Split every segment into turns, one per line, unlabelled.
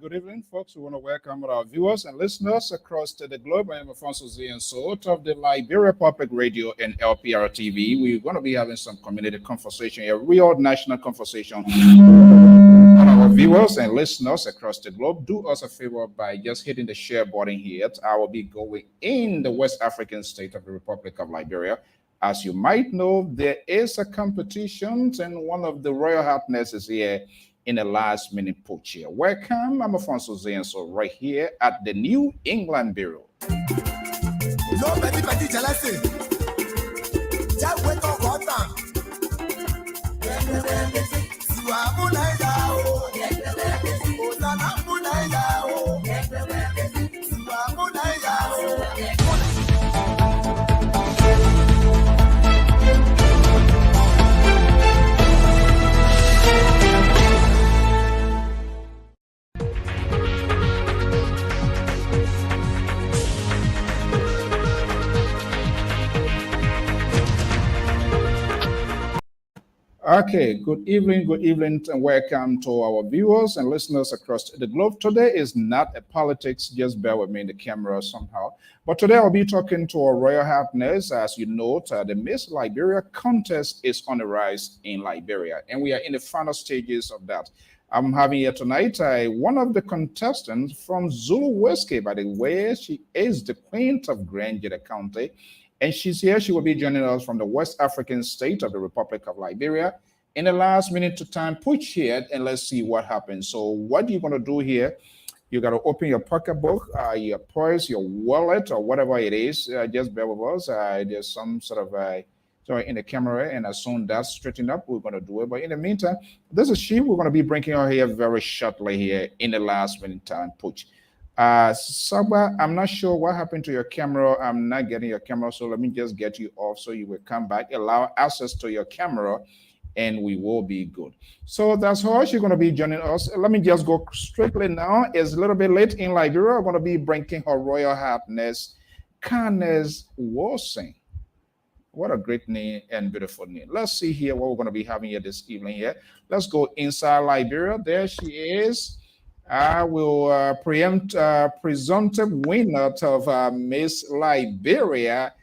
Good evening, folks. We want to welcome our viewers and listeners across the globe. I am Alfonso Z and Sort of the Liberia Public Radio and Lpr-Tv. We're going to be having some community conversation, a real national conversation. Our viewers and listeners across the globe, do us a favor by just hitting the share button here. I will be going in the West African state of the Republic of Liberia. As you might know, there is a competition, and one of the Royal Highness is here in a last-minute putsch here. Welcome, I'm Alfonso Zenso, right here at the New England Bureau. Okay, good evening, and welcome to our viewers and listeners across the globe. Today is not a politics, just bear with me in the camera somehow. But today I'll be talking to our Royal Highness. As you know, the Miss Liberia contest is on the rise in Liberia, and we are in the final stages of that. I'm having here tonight one of the contestants from Zulu-Whiskey. By the way, she is the Queen of Grandjetta County. And she's here. She will be joining us from the West African state of the Republic of Liberia in the last minute to time putsch here, and let's see what happens. So what you're going to do here, you got to open your pocketbook, your purse, your wallet, or whatever it is. Just bear with us. There's some sort of in the camera, and as soon as that's straightened up, we're going to do it. But in the meantime, this is she. We're going to be bringing her here very shortly here in the last minute time putsch. Saba, I'm not sure what happened to your camera. I'm not getting your camera, so let me just get you off so you will come back, allow access to your camera, and we will be good. So that's how she's going to be joining us. Let me just go strictly now. It's a little bit late in Liberia. I'm going to be bringing her Royal Highness Kindness Wilson. What a great name and beautiful name. Let's see here what we're going to be having here this evening here. Let's go inside Liberia. There she is. I will preempt presumptive winner of Miss Liberia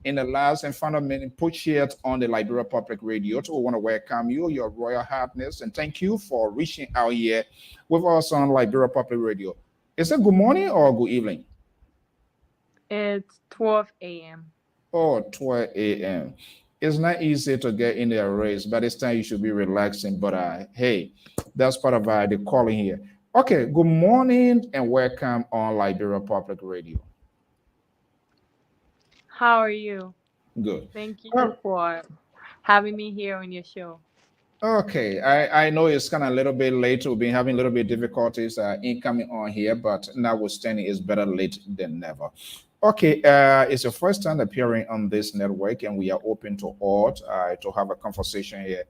in the last and final minute push here on the Liberia Public Radio. So we want to welcome you, your Royal Highness, and thank you for reaching out here with us on Liberia Public Radio. Is it good morning or good evening?
It's 12 a.m.
Oh, 12 a.m. It's not easy to get in the race. By this time, you should be relaxing. But hey, that's part of the calling here. Okay, good morning and welcome on Liberia Public Radio.
How are you?
Good.
Thank you
Uh,
for having me here on your show.
Okay, I know it's kind of a little bit late. We've been having a little bit difficulties in coming on here, but notwithstanding, it's better late than never. Okay, it's your first time appearing on this network, and we are open to all to have a conversation here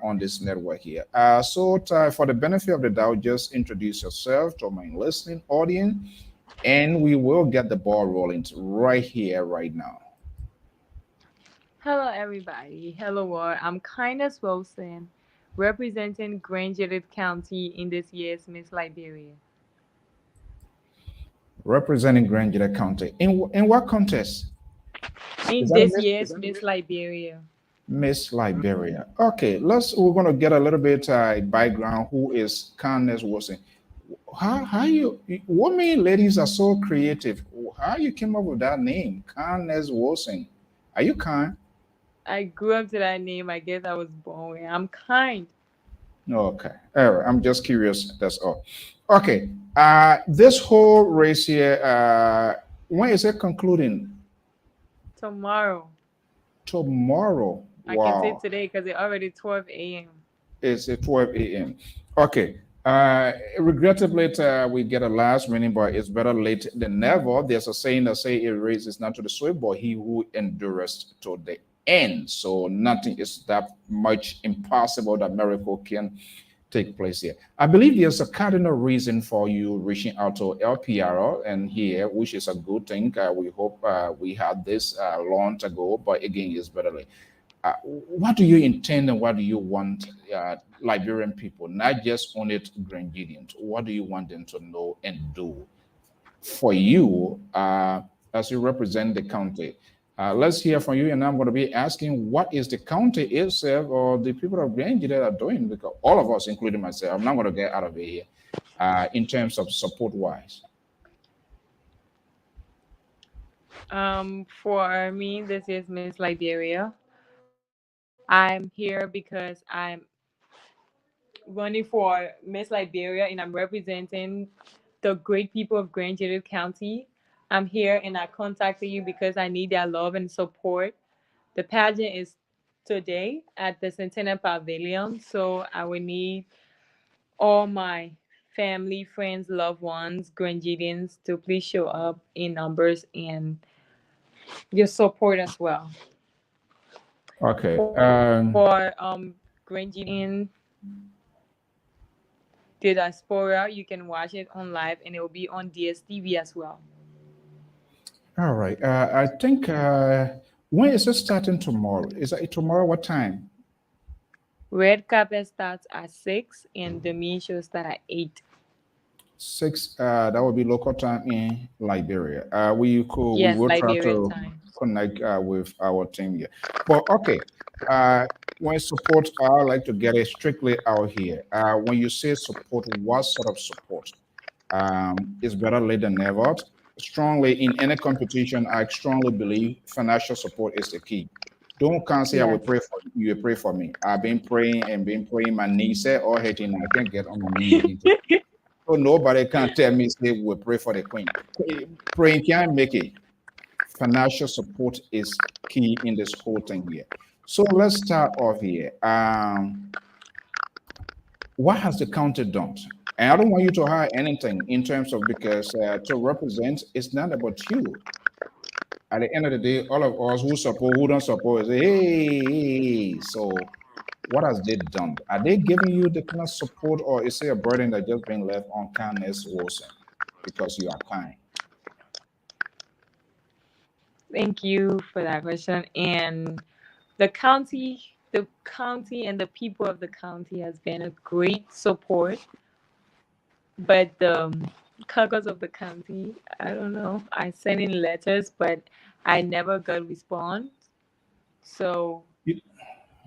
on this network here. For the benefit of the doubt, just introduce yourself to my listening audience, and we will get the ball rolling right here, right now.
Hello, everybody. Hello, world. I'm Kindness Wilson, representing Grand Judith County in this year's Miss Liberia.
Representing Grand Judea County. In what contest? Is
In
that a
this
Miss?
year's Miss Liberia.
Miss Liberia. Okay, we're gonna get a little bit background. Who is Candace Wilson? How you what many ladies are so creative? How you came up with that name, Candace Wilson? Are you kind?
I grew up to that name. I guess I was born with. I'm kind.
Okay, all right. I'm just curious. That's all. Okay. This whole race here. When is it concluding?
Tomorrow.
Tomorrow.
I can say
Wow.
today because it's already 12 a.m.
It's at 12 a.m. Okay. Regrettably, we get a last minute, but it's better late than never. There's a saying that say it raises not to the swift, but he who endures to the end. So nothing is that much impossible that miracle can take place here. I believe there's a cardinal reason for you reaching out to LPR and here, which is a good thing. We hope we had this long ago, but again, it's better late. What do you intend and what do you want Liberian people, not just on it Grenadians, what do you want them to know and do for you as you represent the county? Let's hear from you, and I'm going to be asking what is the county itself or the people of Grenada that are doing, because all of us, including myself, I'm not going to get out of it here in terms of support wise.
For me, this is Miss Liberia. I'm here because I'm running for Miss Liberia and I'm representing the great people of Grand Judith County. I'm here and I contacted you because I need their love and support. The pageant is today at the Centennial Pavilion, so I would need all my family, friends, loved ones, Grandidians to please show up in numbers and your support as well.
Okay.
For Grandidian the diaspora, you can watch it on live and it will be on DSTV as well.
All right. I think when is it starting tomorrow? Is it tomorrow? What time?
Red carpet starts at 6 and the main show starts at 8.
6. That would be local time in Liberia. We
Yes,
will try
Liberian
to
time.
connect with our team here. But okay, uh, when support, I like to get it strictly out here. When you say support, what sort of support? Is better late than never. Strongly in any competition, I strongly believe financial support is the key. Don't come say I will
Yes.
pray for you. You will pray for me. I've been praying and been praying. My knees say all hurting. I can't get on my knees again. So nobody can tell me say we pray for the queen. Praying can't make it. Financial support is key in this whole thing here. So let's start off here. What has the county done? And I don't want you to hide anything in terms of because to represent, it's not about you. At the end of the day, all of us who support, who don't support, say, hey. So, what has they done? Are they giving you the kind of support, or is it a burden that just being left on kindness Wilson because you are kind?
Thank you for that question. And the county and the people of the county has been a great support, but the caucus of the county, I don't know. I sent in letters, but I never got response. So
You-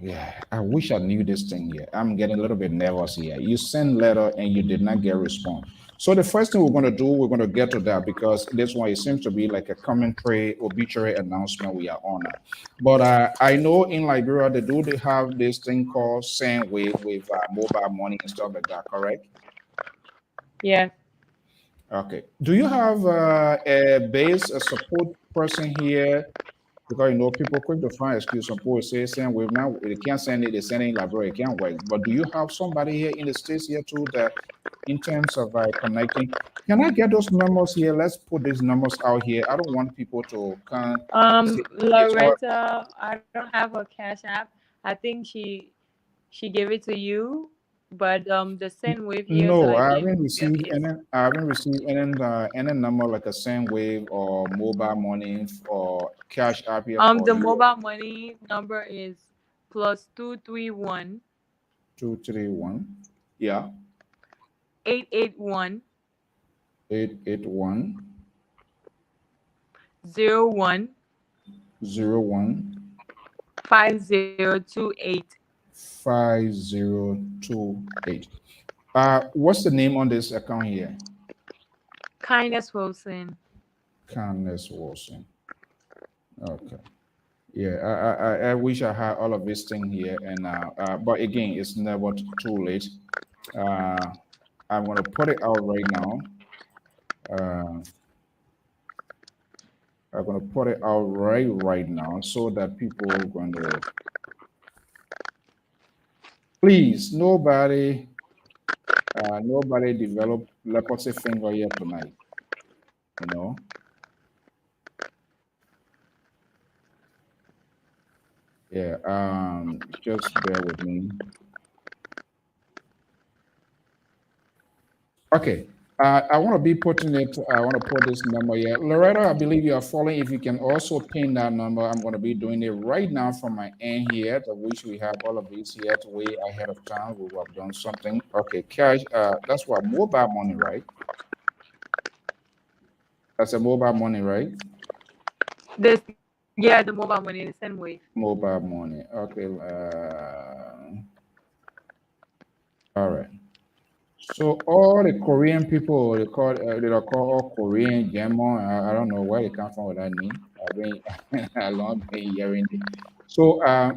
Yeah, I wish I knew this thing here. I'm getting a little bit nervous here. You send letter and you did not get response. So the first thing we're going to do, we're going to get to that because this one it seems to be like a commentary obituary announcement we are on now. But I know in Liberia they have this thing called send with mobile money and stuff like that. Correct?
yeah.
Okay. Do you have a support person here? Because people quick to find excuse. Some people say send wave now they can't send it, they send it in library, it can't work. But do you have somebody here in the States here too that in terms of connecting? Can I get those numbers here? Let's put these numbers out here. I don't want people to come say it's all.
Loretta, I don't have a cash app. I think she gave it to you, but the send wave here to
No, I haven't
Liberia
received
is
any number like a SendWave or mobile money or cash app here for
the
you.
mobile money number is plus 231
231. Yeah.
881
881
01
01
5028.
5028. What's the name on this account here?
Kindness Wilson.
Candace Wilson. Okay. Yeah, I wish I had all of this thing here, and but again, it's never too late. Uh, I'm gonna put it out right now. Uh, I'm gonna put it out right now so that people are going to please nobody develop leprosy finger here tonight. You know. Yeah. Just bear with me. Okay. I want to be putting it. I want to put this number here. Loretta, I believe you are following. If you can also pin that number, I'm going to be doing it right now from my end here. I wish we have all of these here to way ahead of time. We will have done something. Okay, cash. That's what mobile money, right? That's a mobile money, right?
This Yeah, the mobile money, the send wave.
Mobile money. Okay. All right. So all the Korean people, they are called all Korean German. I don't know where they come from with that name. I've been a long been hearing it. So I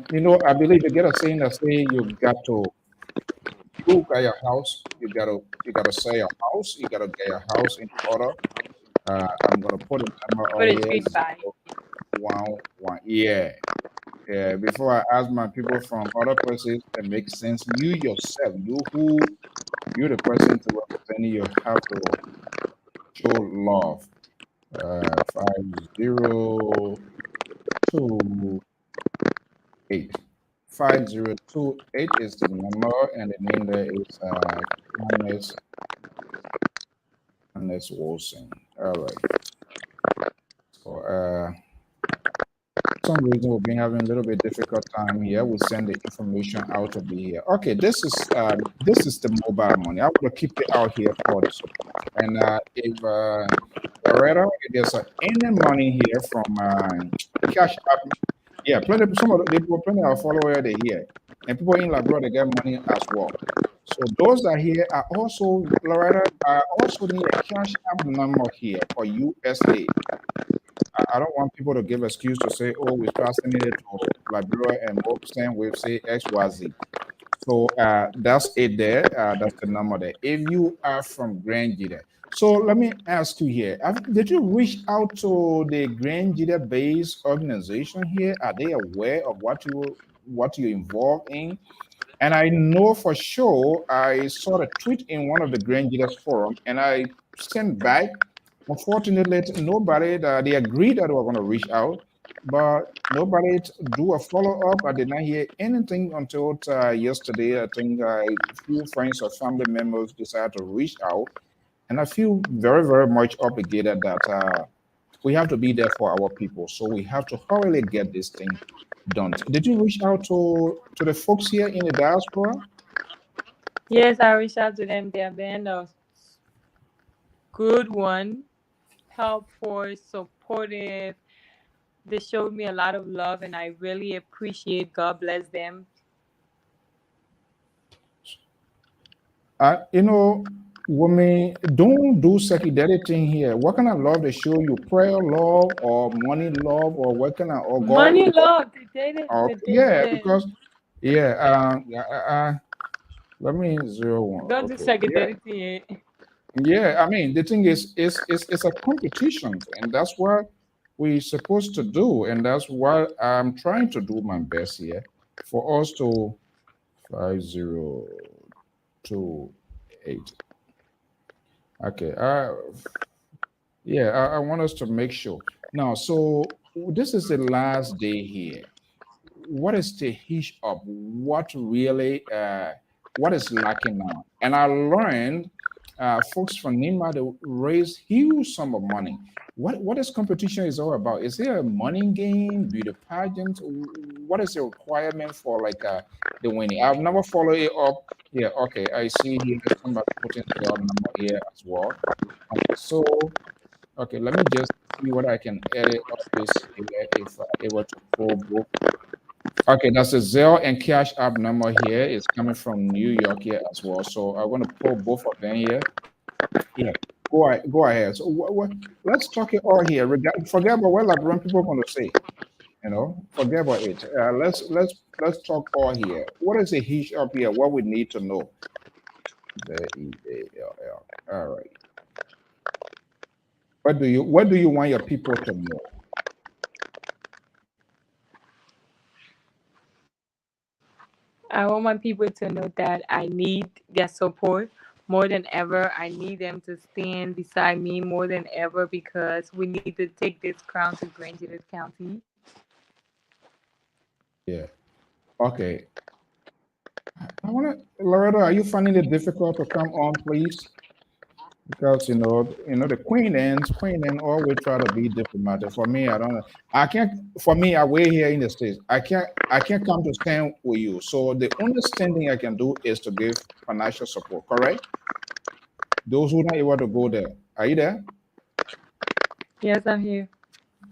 believe you get a saying that say you got your house, you gotta sell your house, you gotta get your house in order. I'm gonna put a number
For
out
the
here,
street buy.
011. Yeah. Yeah. Before I ask my people from other places that make sense, you yourself, you're the person to represent. You have to show love. 5028. 5028 is the number, and the name there is Candace Wilson. All right. So some reason we've been having a little bit difficult time here. We send the information out to be here. Okay, this is the mobile money. I will keep it out here for the support. And if Loretta, if there's any money here from Cash App, yeah, plenty of followers they here, and people in Labrador they get money as well. So those that here are also Loretta. I also need a Cash App number here for USA. I don't want people to give excuse to say, oh, we start sending it to Liberia and most time we say XYZ. So that's it there. That's the number there. If you are from Grand Jita. So let me ask you here. Did you reach out to the Grand Jita based organization here? Are they aware of what you're involved in? And I know for sure I saw a tweet in one of the Grand Leaders Forum and I sent back. Unfortunately, nobody, they agreed that they were going to reach out, but nobody do a follow up. I did not hear anything until yesterday. I think a few friends or family members decided to reach out. And I feel very, very much obligated that we have to be there for our people. So we have to hurriedly get this thing done. Did you reach out to the folks here in the diaspora?
Yes, I reached out to them. They have been a good one, helpful, supportive. They showed me a lot of love, and I really appreciate. God bless them.
You know, women don't do psychedelic thing here. What kind of love they show you? Prayer love or money love or what kind of or God?
Money, love. They did it.
Oh,
They did
yeah,
the.
because yeah. Let me 01.
Don't do
Okay, yeah,
psychedelic thing.
yeah. I mean, the thing is, it's a competition, and that's what we're supposed to do, and that's what I'm trying to do my best here for us to 5028. Okay. Yeah, I want us to make sure. Now, so this is the last day here. What is the hitch up? What is lacking now? And I learned folks from Nima, they raise huge sum of money. What is competition is all about? Is there a money game, beauty pageant? What is the requirement for like the winning? I've never followed it up. Yeah, okay. I see here somebody putting their number here as well. Okay, so okay, let me just see what I can edit up this here if I'm able to pull both. Okay, that's a Zelle and Cash App number here. It's coming from New York here as well. So I'm going to pull both of them here. Yeah, go ahead. So let's talk it all here. Forget about what Liberian people are going to say. You know, forget about it. Let's talk all here. What is the hitch up here? What we need to know. Zell. All right. What do you want your people to know?
I want my people to know that I need their support more than ever. I need them to stand beside me more than ever because we need to take this crown to Grand Julius County.
Yeah. Okay. I want to, Loretta, are you finding it difficult to come on, please? Because the Queen and always try to be diplomatic. For me, I don't know. I can't. For me, I wait here in the States. I can't come to stand with you. So the only standing I can do is to give financial support. Correct? Those who not able to go there. Are you there?
Yes, I'm here.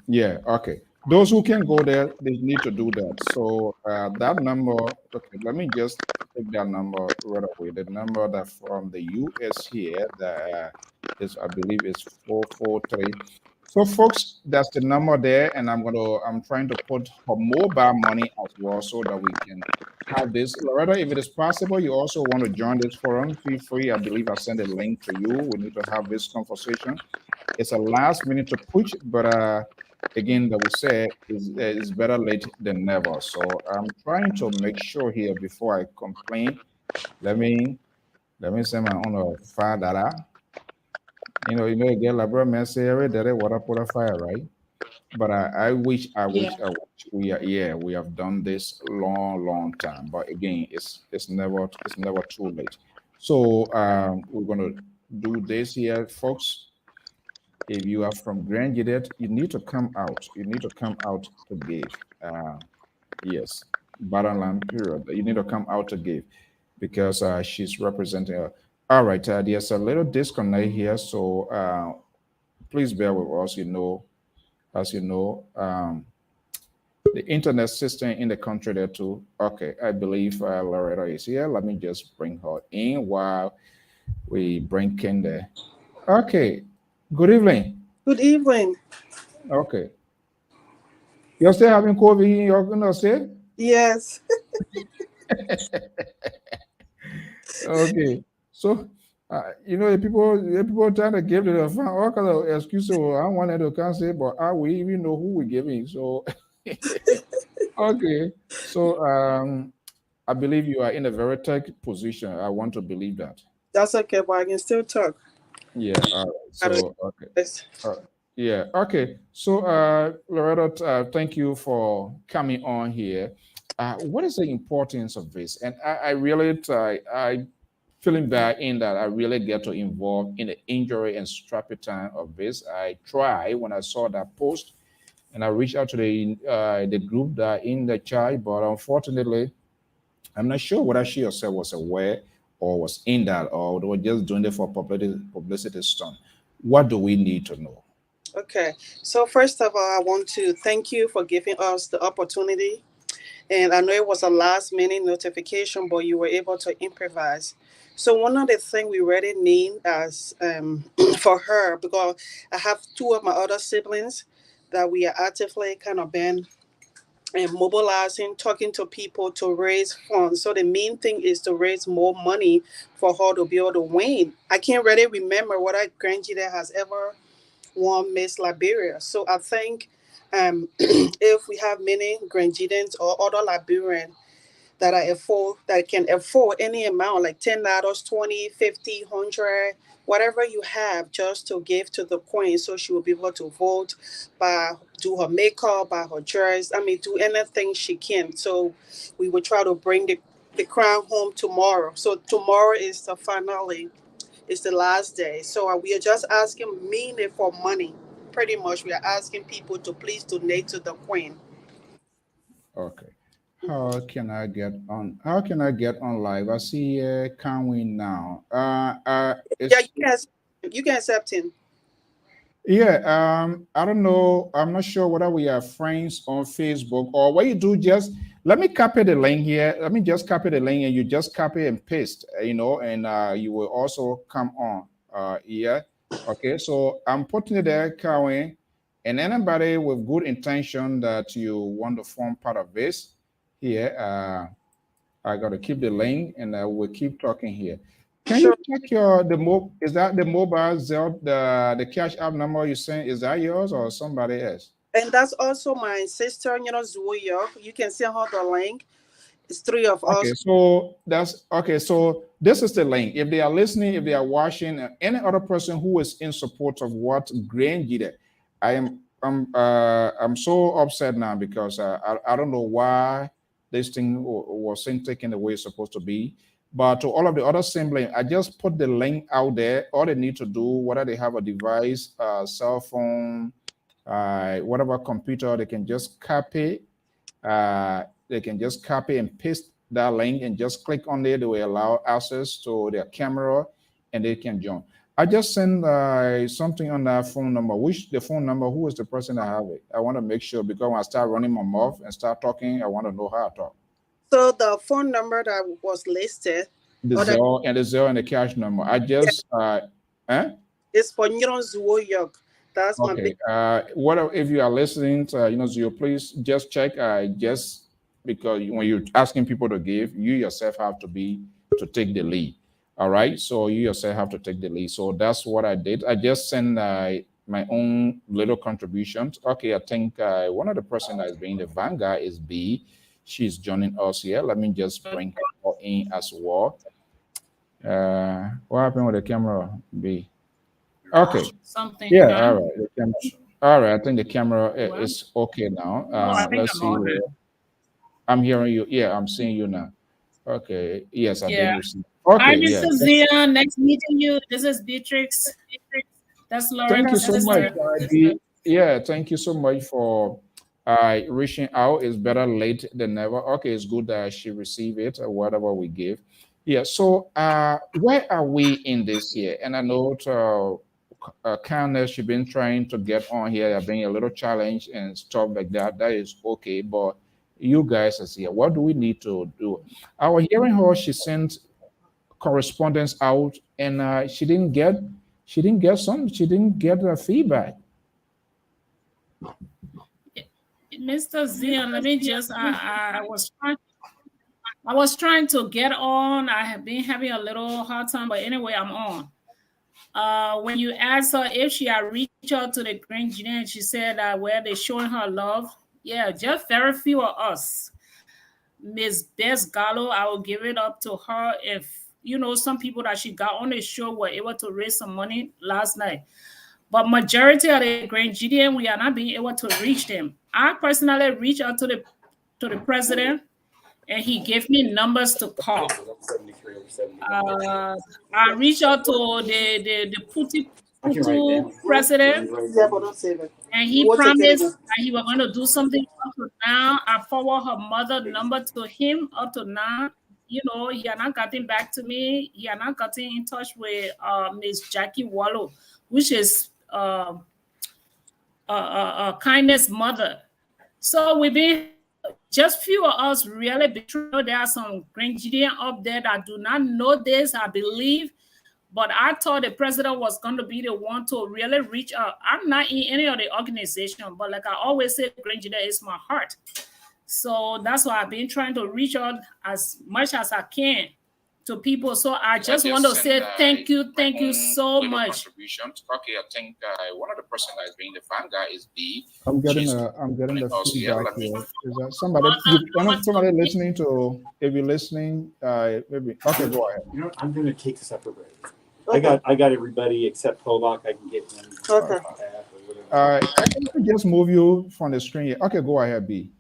Yeah, okay. Those who can go there, they need to do that. So that number, okay, let me just take that number right away. The number that from the US here, that is, I believe, is 443. So, folks, that's the number there, and I'm trying to put her mobile money as well so that we can have this. Loretta, if it is possible, you also want to join this forum, feel free. I believe I sent a link to you. We need to have this conversation. It's a last minute to push, but again, that we say is better late than never. So I'm trying to make sure here before I complain. Let me send my own fire data. Again, like bro, man, say every day, what I put a fire, right? But I wish we have done this long time. But again, it's never too late. So we're gonna do this here, folks. If you are from Grand Juliet, you need to come out. You need to come out to give. Yes, bottom line, period. You need to come out to give because she's representing her. All right, there's a little disconnect here, so please bear with us. As you know, the internet system in the country there too. Okay, I believe Loretta is here. Let me just bring her in while we bring Ken there. Okay, good evening.
Good evening.
Okay. You're still having COVID in your state?
Yes.
Okay. So, the people trying to give it a find all kind of excuses. Well, I wanted to cancel, but we even know who we're giving. So, okay. So, I believe you are in a very tight position. I want to believe that.
That's okay, but I can still talk.
Yeah. All right. So, okay.
Yes.
Yeah. Okay. So, Loretta, thank you for coming on here. What is the importance of this? And I really, feeling bad in that I really get to involve in the injury and strappy time of this. I try when I saw that post and I reached out to the group that in the chat, but unfortunately, I'm not sure whether she herself was aware or was in that or they were just doing it for publicity stunt. What do we need to know?
Okay. So first of all, I want to thank you for giving us the opportunity. And I know it was a last minute notification, but you were able to improvise. So one of the things we really need as for her, because I have two of my other siblings that we are actively kind of been and mobilizing, talking to people to raise funds. So the main thing is to raise more money for her to be able to win. I can't really remember what our grandchildren has ever won Miss Liberia. So I think if we have many grandchildren or other Liberians that can afford any amount like $10, 20, 50, 100, whatever you have just to give to the queen so she will be able to vote, by do her makeup, buy her dress, I mean do anything she can. So we will try to bring the crown home tomorrow. So tomorrow is the finale, it's the last day. So we are just asking mainly for money. Pretty much we are asking people to please donate to the queen.
Okay.
Mhm.
How can I get on live? I see can we now?
Yeah,
It's
you can accept him.
Yeah, I don't know. I'm not sure whether we are friends on Facebook or what you do. Just let me copy the link here. Let me just copy the link and you just copy and paste, and you will also come on here. Okay, so I'm putting it there, Kawin, and anybody with good intention that you want to form part of this here, I got to keep the link and we'll keep talking here. Can you
Sure.
check is that the mobile Zelle, the cash app number you sent, is that yours or somebody else?
And that's also my sister, Zuya. You can send her the link. It's three of us.
Okay, so that's okay. So this is the link. If they are listening, if they are watching, any other person who is in support of what Grain did, I'm so upset now because I don't know why this thing wasn't taken the way it's supposed to be. But to all of the other siblings, I just put the link out there. All they need to do, whether they have a device, cell phone, whatever computer, they can just copy and paste that link and just click on it. They will allow access to their camera and they can join. I just send something on that phone number. Which the phone number? Who is the person that have it? I want to make sure because when I start running my mouth and start talking, I want to know how to talk.
So the phone number that was listed,
The
or that
Zelle and the Zelle and the cash number. I
yeah,
just
is for Zuya. That's my big.
Okay. What if you are listening to, so you please just check. Just because when you're asking people to give, you yourself have to take the lead. All right. So you yourself have to take the lead. So that's what I did. I just sent my own little contributions. Okay. I think one of the person that is being the vanguard is B. She's joining us here. Let me just bring her in as well. What happened with the camera, B? Okay.
Something
Yeah, all
done.
right. All right. I think the camera
Well,
is okay now.
no, I think
Let's
I'm
see.
on it.
I'm hearing you. Yeah, I'm seeing you now. Okay. Yes, I did
Yeah.
receive.
Hi,
Okay. Yeah.
Mr. Zia. Nice meeting you. This is Beatrix. That's
Thank you
Lauren's
so much,
sister.
Ivy. Yeah, thank you so much for reaching out. It's better late than never. Okay, it's good that she received it or whatever we give. Yeah, so where are we in this year? And I know Candace, you've been trying to get on here, being a little challenge and stuff like that. That is okay, but you guys are here. What do we need to do? I was hearing her, she sent correspondence out and she didn't get the feedback.
Mr. Zia, let me just, I was trying to get on. I have been having a little hard time, but anyway, I'm on. When you asked her if she had reached out to the Grand Guinean, she said that where they're showing her love. Yeah, just very few of us. Miss Bess Gallo, I will give it up to her if some people that she got on the show were able to raise some money last night. But majority of the Grand Gideon, we are not being able to reach them. I personally reached out to the president and he gave me numbers to call. I reached out to the Putu president,
Yeah, but don't save it.
and he
We'll take it
promised
in.
that he was going to do something up to now. I forward her mother number to him up to now. You know, he had not gotten back to me. He had not gotten in touch with Miss Jackie Wallow, which is Kindness mother. So we've been just few of us really betrayed. There are some Grenadians up there that do not know this, I believe. But I thought the president was going to be the one to really reach out. I'm not in any of the organization, but like I always say, Grenada is my heart. So that's why I've been trying to reach out as much as I can to people. So I just want to say thank you so much.
Okay, I think one of the person that is being the fan guy is B.
I'm getting the feedback here. Is that somebody listening to? If you're listening, maybe. Okay, go ahead.
You know, I'm going to take this up a break. Okay. I got everybody except Polak. I can get him.
Okay.
I can just move you from the screen here. Okay, go ahead, B.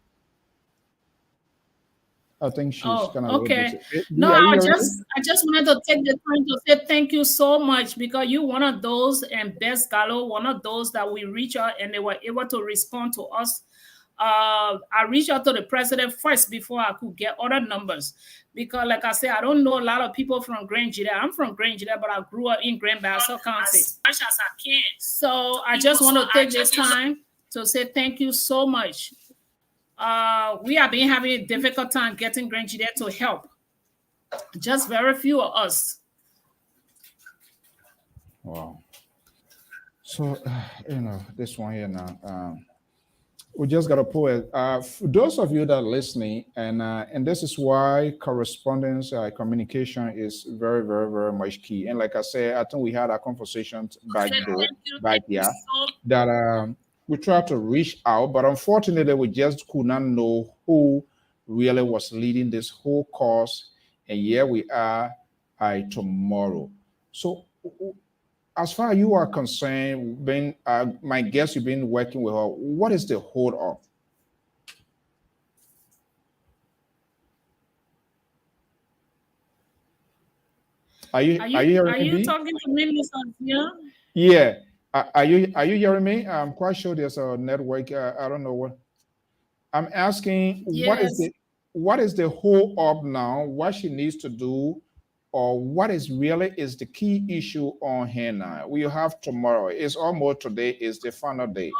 I think she's kind of
okay. No, I just wanted to take the time to say thank you so much, because you one of those, and Best Gallo, one of those that we reach out and they were able to respond to us. I reached out to the president first before I could get other numbers, because like I said, I don't know a lot of people from Grenada. I'm from Grenada, but I grew up in Grand Bassa County. As much as I can. So I just want to take this time to say thank you so much. We have been having a difficult time getting Grenada to help. Just very few of us.
Wow. So, this one here now. We just got to pull it. For those of you that are listening, and this is why correspondence, communication is very, very, very much key. And like I said, I think we had a conversation back here that we tried to reach out, but unfortunately, we just could not know who really was leading this whole cause. And here we are tomorrow. So, as far as you are concerned, my guess you've been working with her. What is the hold up? Are you hearing me?
Talking to me, Mr. Zia?
Yeah. Are you hearing me? I'm quite sure there's a network. I don't know what. I'm asking. Yes. What is the hold up now? What she needs to do, or what is the key issue on here now? We have tomorrow. It's almost today is the final day,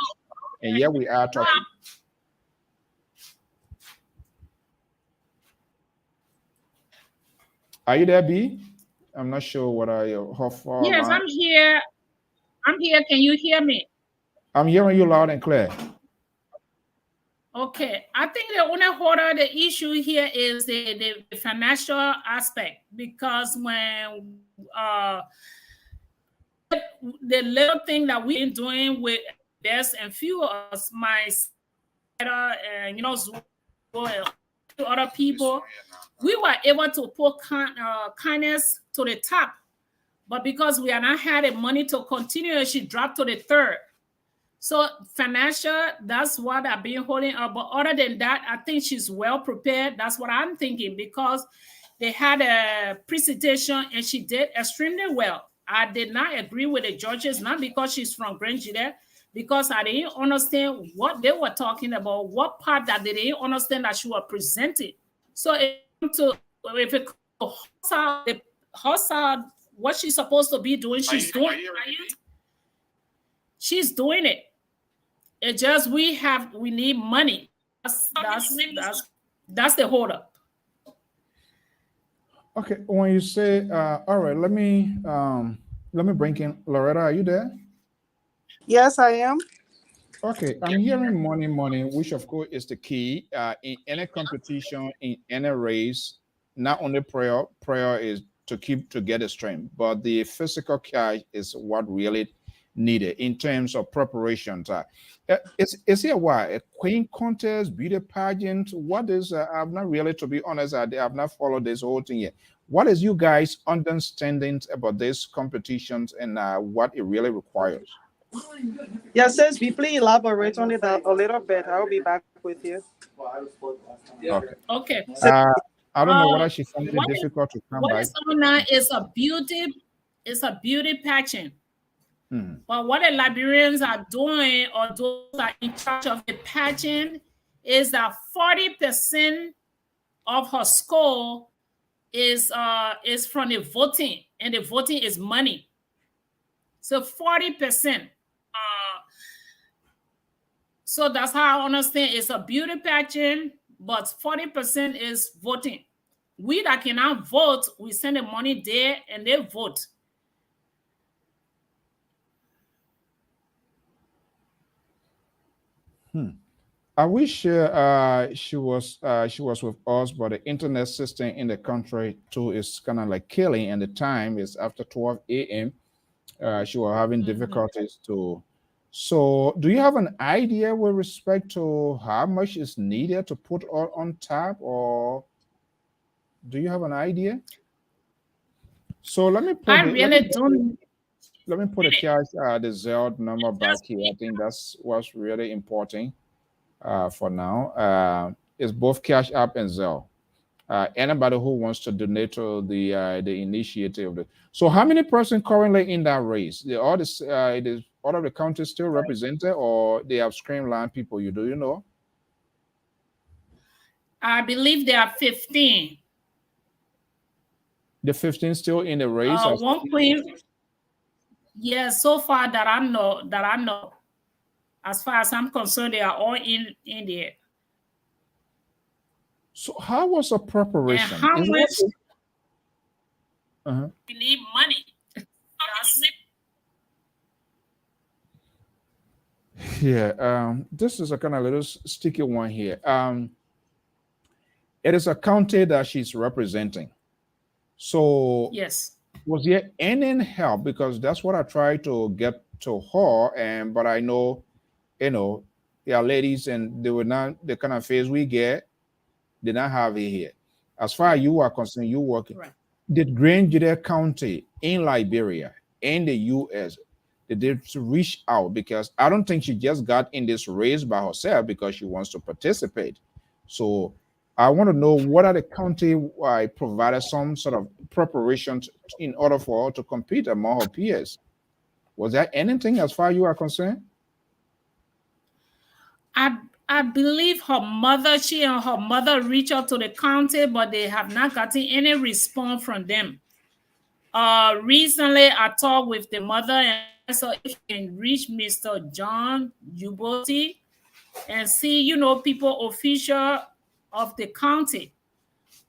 and here we are talking. Are you there, B? I'm not sure what how far.
Yes, I'm here. I'm here. Can you hear me?
I'm hearing you loud and clear.
Okay. I think the only order, the issue here is the financial aspect, because when the little thing that we've been doing with Best and few of us, my and other people, we were able to put kindness to the top. But because we are not had the money to continue, she dropped to the third. So financial, that's what I've been holding up. But other than that, I think she's well prepared. That's what I'm thinking, because they had a presentation and she did extremely well. I did not agree with the judges, not because she's from Grenada, because I didn't understand what they were talking about, what part that they didn't understand that she was presenting. So if it hostile, what she's supposed to be doing, she's doing. She's doing it. It just we need money. That's the hold up.
Okay, when you say all right, let me bring in Loretta. Are you there?
Yes, I am.
Okay, I'm hearing money, which of course is the key in any competition, in any race. Not only prayer is to get the strength, but the physical cash is what really needed in terms of preparations. Is here why a queen contest, beauty pageant? What is? I've not really, to be honest, I've not followed this whole thing yet. What is you guys' understanding about these competitions and what it really requires?
Yes, sis, please elaborate on it a little bit. I'll be back with you.
Okay.
Okay.
Uh, I don't know
Uh,
whether she finds it difficult to come
what
back.
is on now is a beauty pageant. But what the Liberians are doing, or those that are in charge of the pageant, is that 40% of her score is from the voting, and the voting is money. So 40%. So that's how I understand it's a beauty pageant, but 40% is voting. We that cannot vote, we send the money there and they vote.
I wish she was with us, but the internet system in the country too is kind of like killing, and the time is after 12 a.m. She was having difficulties to. So, do you have an idea with respect to how much is needed to put on tap, or do you have an idea? So let me put
I
it.
really don't.
Let me put the cash the Zelle number back here. I think that's what's really important for now. It's both Cash App and Zelle. Anybody who wants to donate to the initiative. So, how many person currently in that race? All of the counties still represented, or they have streamlined people? Do you know?
I believe there are 15.
The 15 still in the race?
One queen. Yeah, so far that I know, as far as I'm concerned, they are all in there.
So, how was the preparation?
And how much?
Uh-huh.
We need money.
Yeah, this is a kind of little sticky one here. It is a county that she's representing. So,
yes,
was there any help? Because that's what I tried to get to her, but I know, there are ladies, and they were not the kind of face we get. They not have it here. As far as you are concerned, you working.
right.
Did Granger County in Liberia, in the U.S., did they reach out? Because I don't think she just got in this race by herself because she wants to participate. So I want to know, what are the county provided some sort of preparation in order for her to compete among her peers? Was there anything as far as you are concerned?
I believe she and her mother reached out to the county, but they have not gotten any response from them. Recently, I talked with the mother and I saw if you can reach Mr. John Uboti and see, people official of the county.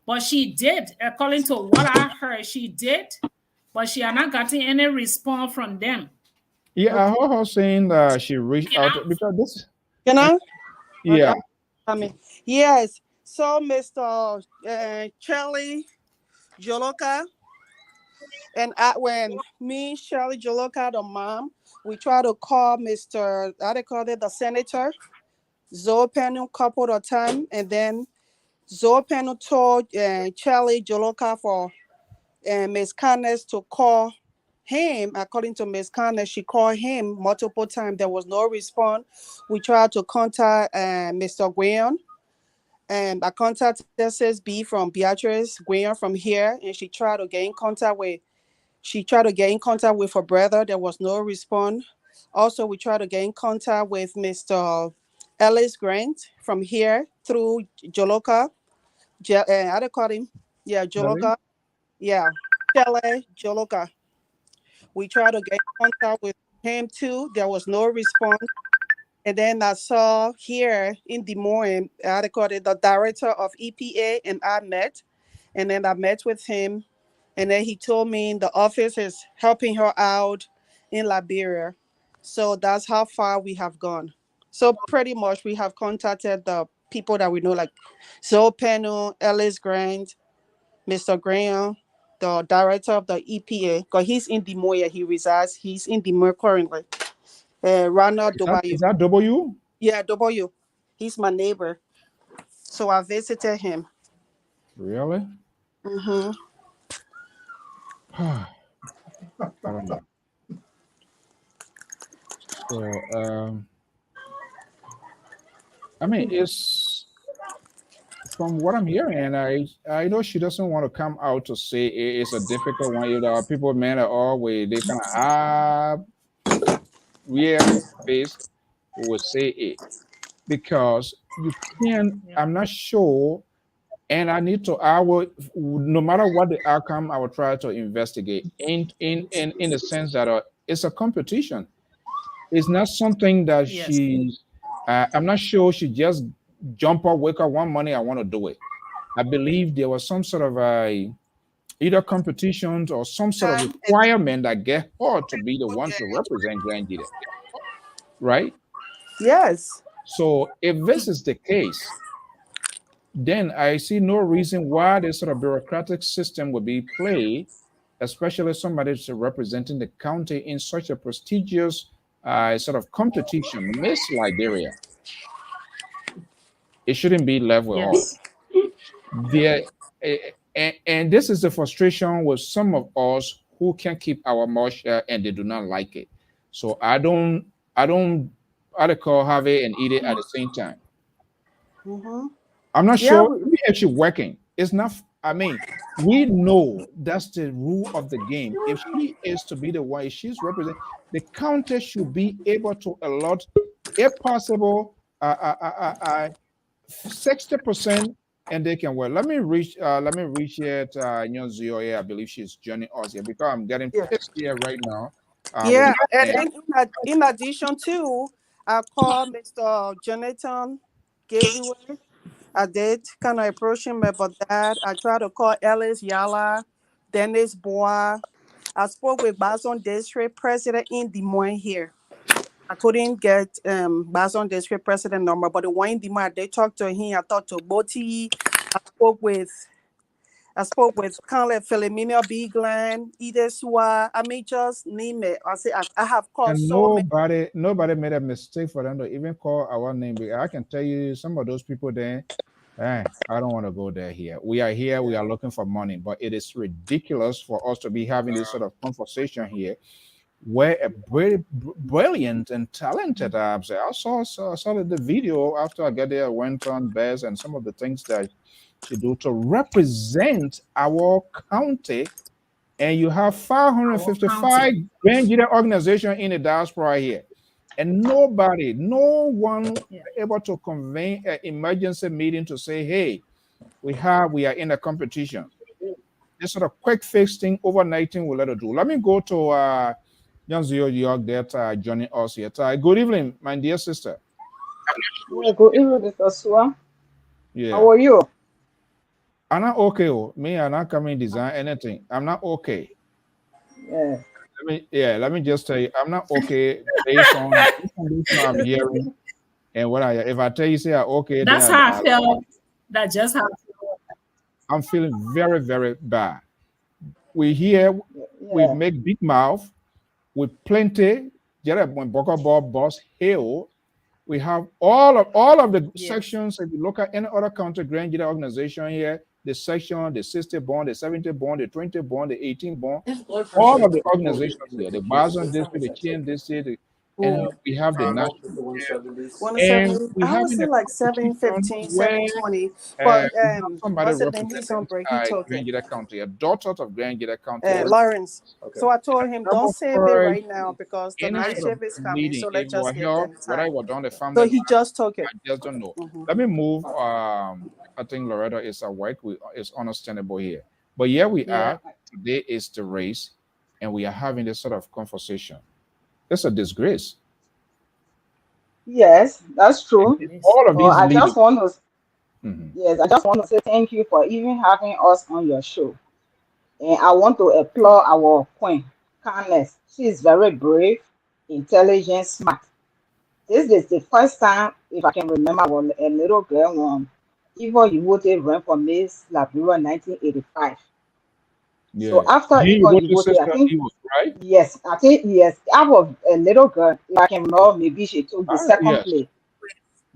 But she did, according to what I heard, she did, but she had not gotten any response from them.
Yeah, I heard her saying that she reached out because this.
Can I?
Yeah.
Okay. I mean, yes. So, Mr. Charlie Joloka, and when me, Charlie Joloka, the mom, we try to call Mr. How they call it, the senator, Zopenu, couple of times, and then Zopenu told Charlie Joloka for Miss Cannes to call him. According to Miss Cannes, she called him multiple times. There was no response. We tried to contact Mr. Guion, and I contacted SSB from Beatrice Guion from here, and she tried to get in contact with her brother. There was no response. Also, we tried to get in contact with Mr. Ellis Grant from here through Joloka. How do you call him? Yeah, Joloka. Yeah, Shelley Joloka. We tried to get in contact with him too. There was no response. And then I saw here in Des Moines, how they call it, the director of EPA, and I met. And then I met with him. And then he told me the office is helping her out in Liberia. So that's how far we have gone. So pretty much we have contacted the people that we know, like Zoe Peno, Ellis Grant, Mr. Graham, the director of the EPA, because he's in Des Moines. He resides. He's in Des Moines currently. Ronald W.
Is that W?
Yeah, W. He's my neighbor. So I visited him.
Really?
Mm-hmm.
I don't know.
So, I mean, it's from what I'm hearing, and I know she doesn't want to come out to say it's a difficult one. You know, people men are always they kind of real face will say it because you can.
Yeah.
I'm not sure, and I need to. I will, no matter what the outcome, I will try to investigate. In the sense that it's a competition. It's not something that
Yes.
she's. I'm not sure she just jump up, wake up one morning. I want to do it. I believe there was some sort of a either competitions or some sort of requirement that get her to be the one to represent Grand Gita, right?
Yes.
So if this is the case, then I see no reason why this sort of bureaucratic system would be played, especially somebody who's representing the county in such a prestigious sort of competition, Miss Liberia. It shouldn't be left with her.
Yes.
There, and this is the frustration with some of us who can keep our mouth shut and they do not like it. So I don't call have it and eat it at the same time.
Mm-hmm.
I'm not
Yeah.
sure if she's working. It's not. I mean, we know that's the rule of the game. If she is to be the one, if she's represent, the county should be able to allot, if possible, 60%, and they can work. Let me reach here to Zio here. I believe she's joining us here because I'm getting
Yeah.
pissed here right now.
Yeah. And in addition to, I called Mr. Jonathan Gabriel. I did kind of approach him about that. I tried to call Ellis Yala, Dennis Bois. I spoke with Bazon District President in Des Moines here. I couldn't get Bazon District President number, but the one in Des Moines, they talked to him. I talked to Boti. I spoke with kind of like Philomena B. Glenn, Ideswa. I mean, just name it. I say I have called
And
so many.
nobody made a mistake for them to even call our name. I can tell you some of those people there. I don't want to go there here. We are here, we are looking for money, but it is ridiculous for us to be having this sort of conversation here where a brilliant and talented I saw the video after I got there. I went on Bez and some of the things that she do to represent our county, and you have 555 Grand Gita organization in the diaspora here, and no one able to convene an emergency meeting to say, hey, we are in a competition. This sort of quick fix thing overnight thing will let us do. Let me go to Young Zio York that joining us here. Good evening, my dear sister.
Yeah, good evening, Mr. Sua.
Yeah.
How are you?
I'm not okay. Me, I'm not coming design anything. I'm not okay.
Yeah.
Let me just tell you, I'm not okay based on the information I'm hearing and what if I tell you say okay,
That's
then
how I felt. That's just how I feel.
I'm feeling very, very bad. We here, we make big mouth with plenty. When Boko Bob Boss Hill, we have all of the sections. If you look at any other county Grand Gita organization here, the section, the 60 bond, the 70 bond, the 20 bond, the 18 bond, all of the organizations here, the Bazan district, the Chien district, and we have the national, and we
I
have
would
in
say
the
like
competition
715,
where
720.
we
But
have somebody
what's the name? He's
representing
on break. He took
Grand
it.
Gita County, a daughter of Grand Gita County.
Lawrence. So I told him, don't save it
For
right now because the
any
night
sort of
shift is coming.
meeting,
So
if
let's
you are
just give
here,
them
what I
time.
was on the family
So
line,
he just took it.
I just don't know. Let me move. I think Loretta is at work. It's understandable here. But here we are. Today is the race, and we are having this sort of conversation. It's a disgrace.
Yes, that's true.
All of these
I
leaders.
just want to, yes, I just want to say thank you for even having us on your show. And I want to applaud our queen, kindness. She is very brave, intelligent, smart. This is the first time, if I can remember, when a little girl Eva Iwote ran for Miss Liberia in 1985.
Yeah.
So after Eva Iwote, I think,
right?
yes, I was a little girl. I can remember maybe she took the second place.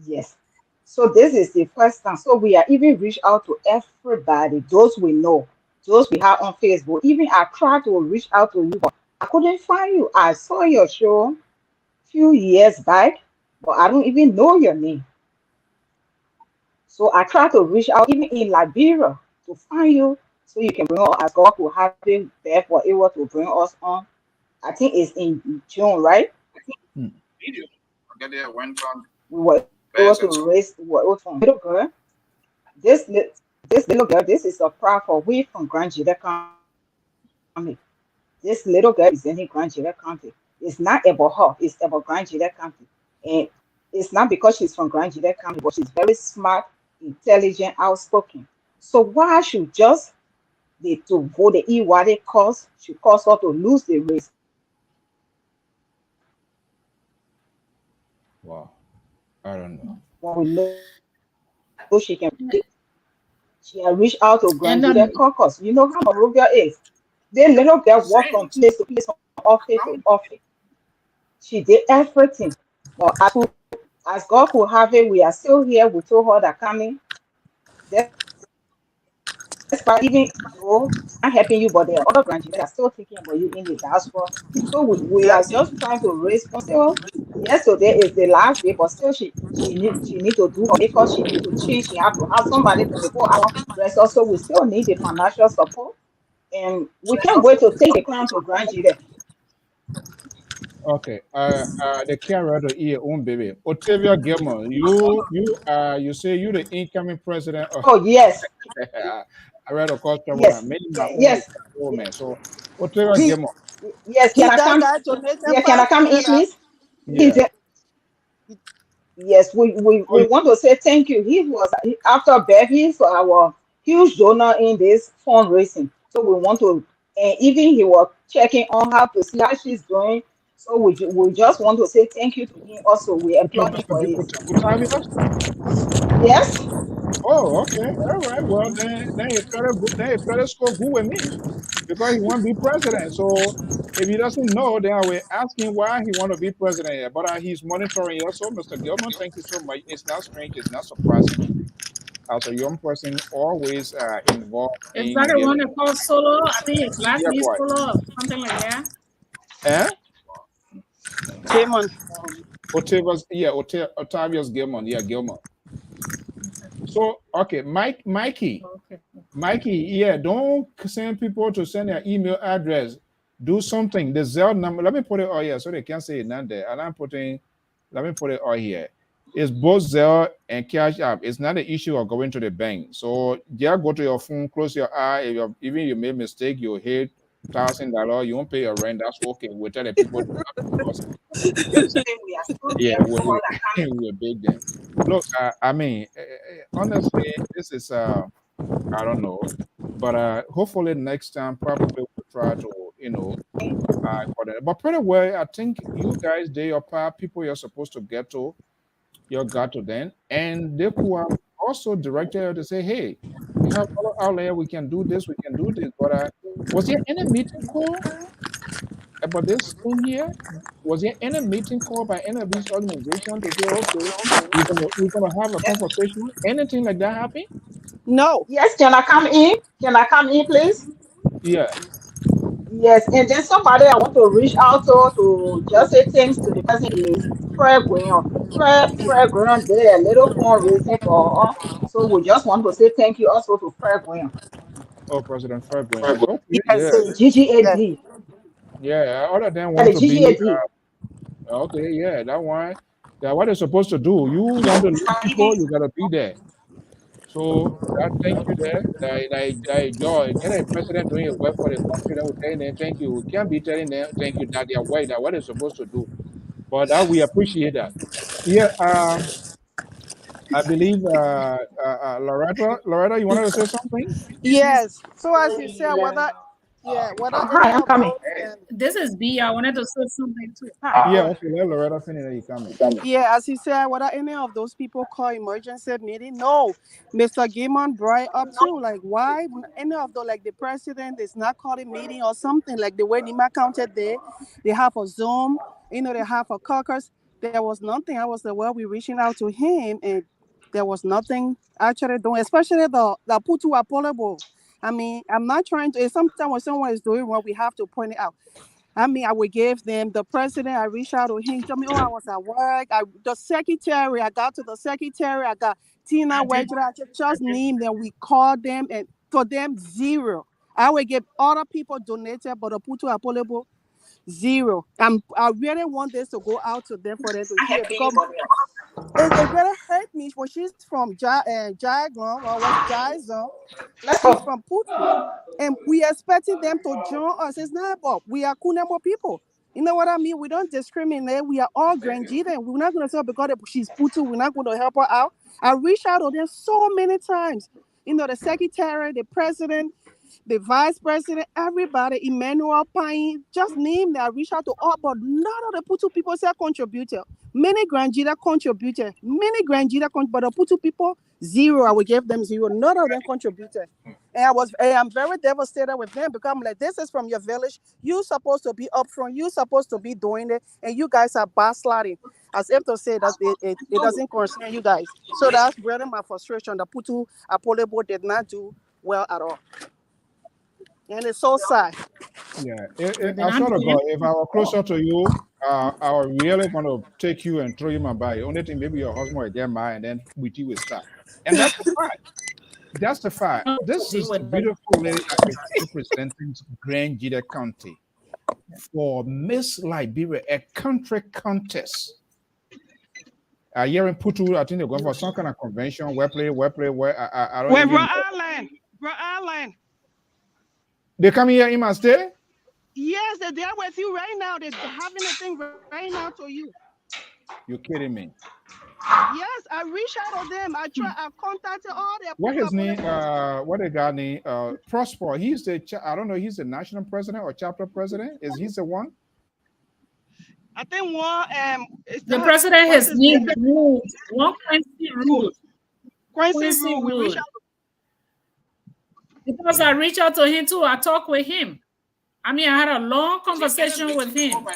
Yes. So this is the first time. So we are even reach out to everybody, those we know, those we have on Facebook. Even I tried to reach out to you, but I couldn't find you. I saw your show. few years back, but I don't even know your name. So I try to reach out even in Liberia to find you so you can bring us as God will have it there for able to bring us on. I think it's in June, right?
Video. Okay, there went on
We were able
best
to
and so.
raise what from little girl. This li- this little girl, this is a proud for we from Grand Jide County. This little girl is in Grand Jide County. It's not about her, it's about Grand Jide County. And it's not because she's from Grand Jide County, but she's very smart, intelligent, outspoken. So why should just the to vote the E-Wade cause should cause her to lose the race
Wow. I don't know.
when we know she can win? She had reached out to Grand
And
Jide caucus. You know how Monrovia is. The little girl walked from place to place, from office to office. She did everything. But as God could have it, we are still here. We told her that coming. Despite even though I'm not helping you, but there are other branches that are still thinking about you in the diaspora. So we are just
Yes.
trying to raise funds. Yesterday is the last day, but still she need to do her makeup. She need to change. She have to have somebody 24-hour rest. Also, we still need the financial support, and we can't wait to take the crown to Grand Jide.
Okay. The carrier to ear own baby. Otavia Gilmore, you say you the incoming president of
Oh yes,
I read of course
yes,
many my own the
yes,
old man. So Otavia
He
Gilmore.
yes.
he
Can I
got
come?
that donation
Yeah, can I
box
come
too
in,
now.
please? He's
Yeah.
Yes, we
Oh,
want to say thank you. After birth, he's our huge donor in this fundraising. So we want to, and even he was checking on her to see how she's doing. So we just want to say thank you to him. Also, we applaud him for his.
Otavia?
Yes,
Oh, okay. All right. Well, then you better go, then you better score good with me because he want to be president. So if he doesn't know, then I will ask him why he want to be president. Yeah, but he's monitoring you. So, Mr. Gilman, thank you so much. It's not strange. It's not surprising. As a young person, always involved
is
in
that the one
giving.
they call Solo? I think his last
Yeah,
name is
boy.
Solo, something like that.
Eh?
Came on.
Otavius Gilman. Yeah, Gilman. So, okay, Mikey.
Okay.
Mikey, yeah, don't send people to send their email address. Do something. The Zelle number, let me put it all here so they can't say it not there. And let me put it all here. It's both Zelle and Cash App. It's not the issue of going to the bank. So just go to your phone, close your eye. Even you made mistake, you hit $1,000, you won't pay your rent. That's okay. We'll tell the people to yes.
we are still
Yeah,
here.
we we'll big them. Look, I mean, honestly, this is I don't know. But hopefully next time probably we'll try to, for that. But pretty well, I think you guys, they are part people you're supposed to get to, you got to then. And they could have also directed her to say, hey, we have other outlet, we can do this, we can do this. But was there any meeting call about this thing here? Was there any meeting call by any of these organizations to say, okay, we're gonna have a conversation? Anything like that happen?
No.
Yes, can I come in? Can I come in, please?
Yeah.
Yes, and then somebody I want to reach out to just say thanks to the person is Fred Graham. Fred Graham did a little fundraising for her. So we just want to say thank you also to Fred Graham.
Oh, President Fairbrain. Okay,
Yes.
yeah.
The
Yes.
GGAD.
Yeah, all of them
Yeah,
want
the
to be
GGAD.
okay. Yeah, that one. That what they're supposed to do. You want to lead people, you gotta be there. So that thank you there. That joy. Get a president doing your work for the country. That will tell them thank you. We can't be telling them thank you that they are work that what they're supposed to do. But that we appreciate that. Yeah. I believe Loretta, you wanted to say something?
Yes. So as you said, whether any
Hi, I'm
of
coming.
those
This is B. I wanted to say something too.
Hi.
Yeah. Okay. Let Loretta finish. Then you coming.
yeah, as you said, whether any of those people call emergency meeting, no. Mr. Gaiman brought it up too. Like why any of the like the president is not calling meeting or something like the way Nima counted there, they have a Zoom, they have a caucus. There was nothing. I was well, we reaching out to him and there was nothing actually doing, especially the Putu Apollo. I mean, I'm not trying to sometimes when someone is doing what we have to point it out. I mean, I would give them the president. I reached out to him. He told me, "Oh, I was at work." The secretary. I got to the secretary. I got Tina Wedger. I just named them. We called them, and for them, zero. I would give other people donated, but the Putu Apolebo, zero. I really want this to go out to them for them to hear, because it really hurt me when she's from Jaiglon or was Jaizon. She's from Putu, and we expecting them to join us. It's not about, we are Kunemo people. You know what I mean? We don't discriminate. We are all Granjida. We're not going to say because she's Putu, we're not going to help her out. I reached out to them so many times. You know, the secretary, the president, the vice president, everybody, Emmanuel Pine, just name that. I reached out to all, but none of the Putu people said contributed. Many Granjida contributed. But the Putu people, zero. I would give them zero. None of them contributed. And I'm very devastated with them, because I'm like, this is from your village. You're supposed to be up front. You're supposed to be doing it. And you guys are backsliding. As if to say that it doesn't concern you guys. So that's really my frustration. The Putu Apolebo did not do well at all. And it's so sad.
Yeah, I sort of go. If I were closer to you, I was really going to take you and throw you my body. Only thing, maybe your husband will get mine, and then with you will start. And that's the fact. That's the fact. This is a beautiful lady representing Grand Jida County for Miss Liberia, a country contest. Here in Putu, I think they're going for some kind of convention. Where I don't know.
Bro Island.
They come here in my state?
Yes, they're there with you right now. They're having a thing right now to you.
You're kidding me.
Yes, I reached out to them. I contacted all their.
What his name? What the guy name? Prosper. He's the. I don't know. He's the national president or chapter president. Is he the one?
I think one.
The president has named rules. One Quincy rules.
Quincy rules.
Because I reached out to him too. I talked with him. I mean, I had a long conversation with him.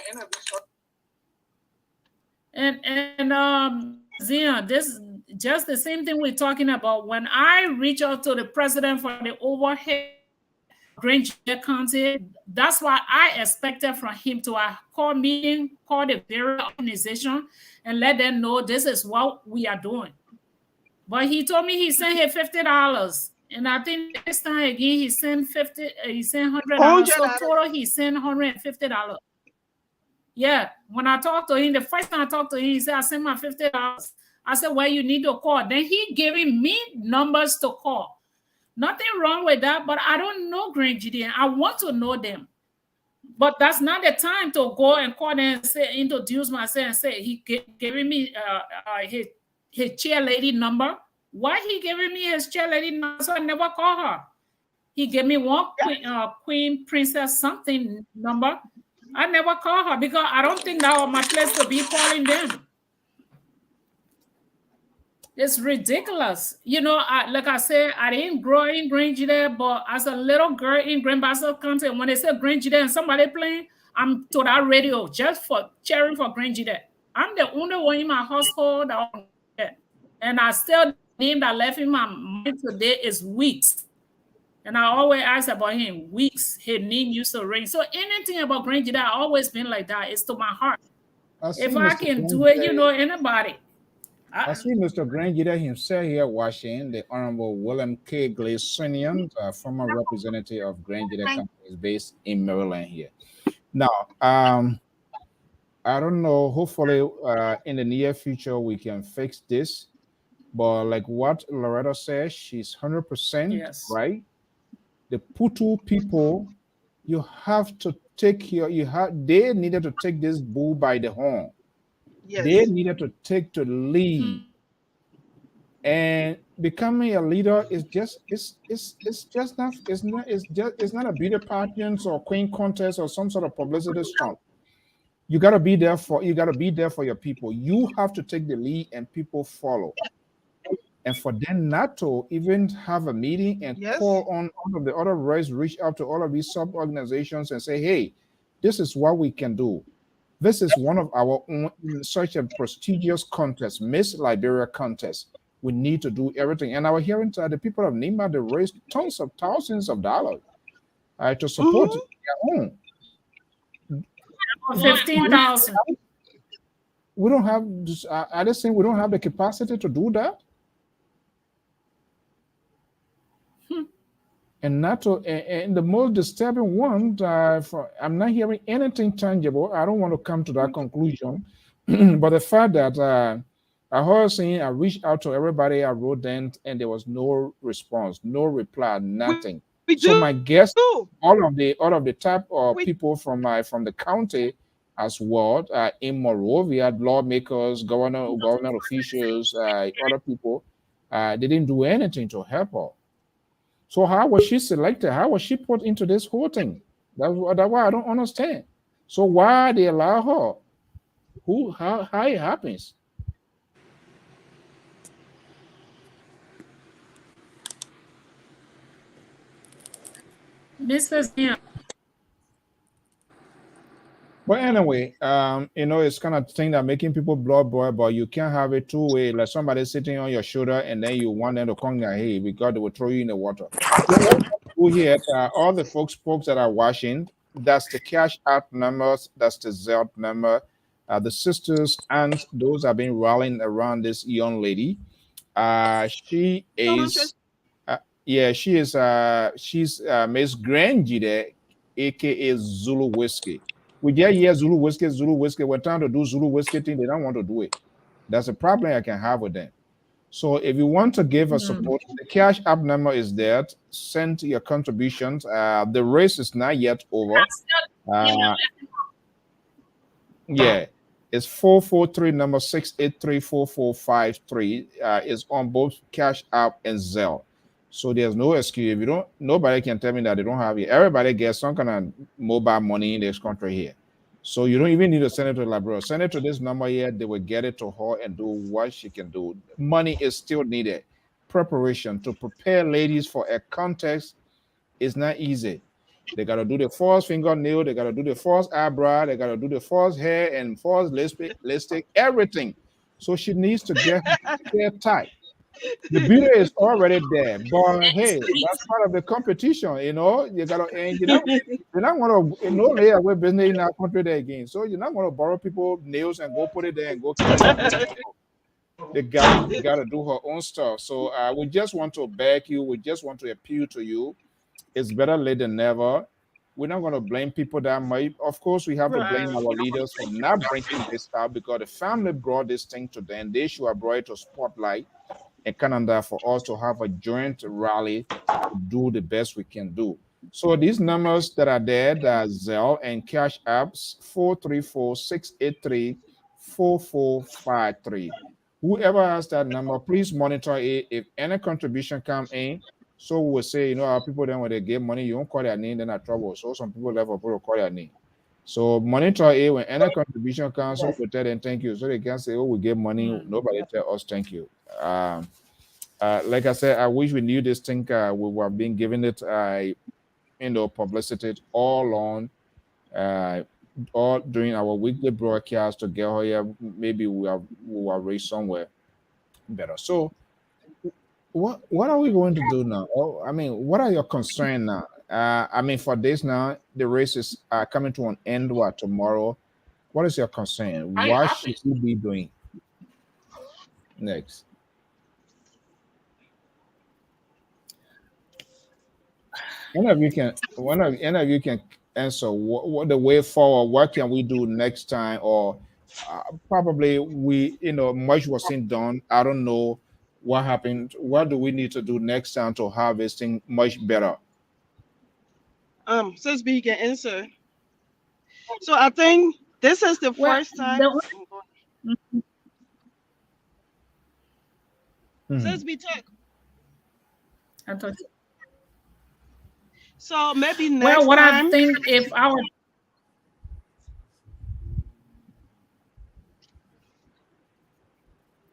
And Zia, this just the same thing we're talking about. When I reach out to the president for the overhead Grand Jida County, that's why I expected from him to call the various organization and let them know this is what we are doing. But he told me he sent him $50. And I think this time again he sent $100. So total he sent $150. Yeah. When I talked to him, the first time I talked to him, he said, I sent my $50. I said, well, you need to call. Then he giving me numbers to call. Nothing wrong with that, but I don't know Grand Jida. I want to know them. But that's not the time to go and call them and say, introduce myself and say he giving me his chairlady number. Why he giving me his chairlady number? So I never call her. He gave me one queen princess something number. I never call her because I don't think that was my place to be calling them. It's ridiculous. You know, like I said, I didn't grow in Grand Jida, but as a little girl in Grand Bassa County, when they say Grand Jida and somebody playing, I'm to that radio just for cheering for Grand Jida. I'm the only one in my household that, and I still name that left in my mind today is Weeks. And I always ask about him. Weeks, his name used to ring. So anything about Grand Jida, I always been like that. It's to my heart. If I can do it, you know, anybody.
I see Mr. Grand Jida himself here watching, the Honorable William K. Gleasonian, former representative of Grand Jida County, is based in Maryland here. Now, I don't know, hopefully in the near future we can fix this. But like what Loretta says, she's 100% right. The Putu people, you have to take they needed to take this bull by the horn. Yes. They needed to take the lead. And becoming a leader is it's not a beauty pageant or queen contest or some sort of publicity stunt. You gotta be there for your people. You have to take the lead and people follow. And for them not to even have a meeting and call on all of the other race, reach out to all of these sub-organizations and say, hey, this is what we can do. This is one of our own, such a prestigious contest, Miss Liberia contest. We need to do everything. And I was hearing the people of Nima, they raised tons of thousands of dollars to support their own.
Or 15,000.
We don't have. I just think we don't have the capacity to do that. And not to, and the most disturbing one, I'm not hearing anything tangible. I don't want to come to that conclusion, but the fact that I heard saying I reached out to everybody I wrote then, and there was no response, no reply, nothing. So my guess, all of the type of people from the county as well, in Monrovia, lawmakers, government officials, other people, they didn't do anything to help her. So how was she selected? How was she put into this whole thing? That's why I don't understand. So why they allow her? How it happens?
Mr. Zia.
But anyway, it's kind of thing that making people blood boil, but you can't have it two-way, like somebody sitting on your shoulder and then you want them to come there, hey, because they will throw you in the water. Who here, all the folks that are watching, that's the cash out numbers, that's the Zelt number. The sisters and those have been rallying around this young lady. She is, she's Miss Grandjide, aka Zulu-Whiskey. We just hear Zulu-Whiskey. We're trying to do Zulu-Whiskey thing. They don't want to do it. That's a problem I can have with them. So if you want to give us support, the cash app number is there. Send your contributions. The race is not yet over. Yeah, it's 443 number 6834453. It's on both cash app and Zelle. So there's no excuse. If you don't, nobody can tell me that they don't have it. Everybody gets some kind of mobile money in this country here. So you don't even need to send it to Liberia. Send it to this number here. They will get it to her and do what she can do. Money is still needed. Preparation to prepare ladies for a contest is not easy. They got to do the false fingernail. They got to do the false eyebrow. They got to do the false hair and false lipstick, everything. So she needs to get hair tight. The beauty is already there, but hey, that's part of the competition. You gotta, and you're not gonna lay away business in our country there again. So you're not gonna borrow people nails and go put it there and go carry it. They gotta do her own stuff. So we just want to beg you. We just want to appeal to you. It's better late than never. We're not going to blame people that much. Of course, we have to blame our leaders for not bringing this out because the family brought this thing to them. They should have brought it to spotlight in Canada for us to have a joint rally to do the best we can do. So these numbers that are there, the Zelle and Cash Apps, 434-683-4453. Whoever has that number, please monitor it. If any contribution come in, so we will say, our people then when they get money, you don't call their name, they're not trouble. So some people left for call their name. So monitor it when any contribution comes, so we tell them thank you. So they can say, oh, we get money. Nobody tell us thank you. Like I said, I wish we knew this thing. We were being given it, publicity all on, all during our weekly broadcast to get here. Maybe we will reach somewhere better. So, what are we going to do now? What are your concerns now? For this now, the race is coming to an end. Tomorrow? What is your concern? What should we be doing next? One of you can answer what the way forward. What can we do next time? Or probably much wasn't done. I don't know what happened. What do we need to do next time to have this thing much better?
Since we can answer. So I think this is the first time. Since we talk.
I thought.
So maybe next time.
I think if our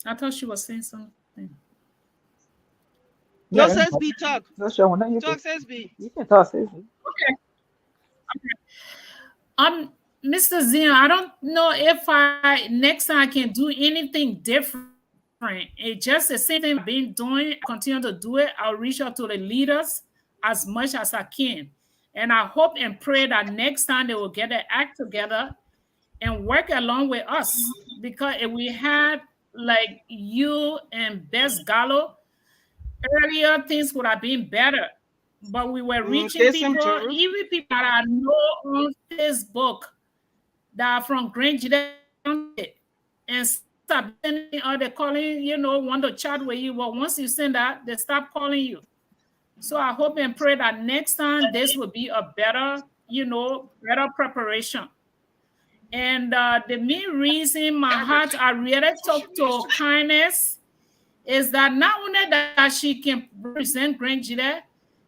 I thought she was saying something.
No, Sesby, talk.
No, sure.
Talk, Sesby.
You can talk, Sesby.
Okay. Mr. Zion, I don't know if next time I can do anything different. It's just the same thing I've been doing. I continue to do it. I'll reach out to the leaders as much as I can. And I hope and pray that next time they will get their act together and work along with us. Because if we had like you and Best Gallo earlier, things would have been better. But we were reaching
Listen
people,
to
even people that I know on Facebook that are from Grand County, and stop sending or they calling, want to chat with you. But once you send that, they stop calling you. So I hope and pray that next time this will be a better, better preparation. And the main reason my heart I really talk to Kindness is that not only that she can represent Grand Jide,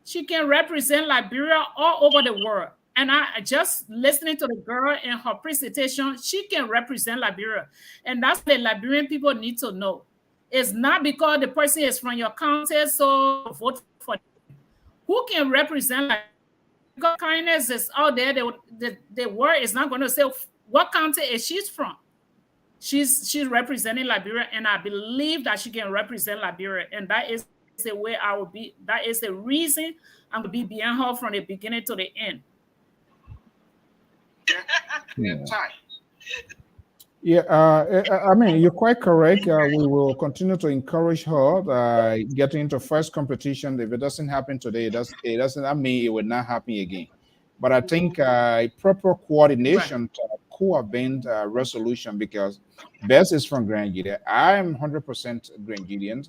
she can represent Liberia all over the world. And I just listening to the girl in her presentation, she can represent Liberia. And that's what the Liberian people need to know. It's not because the person is from your county, so vote for them. Who can represent Liberia? Because Kindness is out there, the word is not going to say what county is she from. She's representing Liberia, and I believe that she can represent Liberia, and that is the way I will be. That is the reason I'm going to be behind her from the beginning to the end.
Yeah, I mean, you're quite correct. We will continue to encourage her getting into first competition. If it doesn't happen today, it doesn't. I mean, it will not happen again. But I think proper coordination could have been resolution, because Bess is from Grand Gideon. I am 100% Grand Gideon.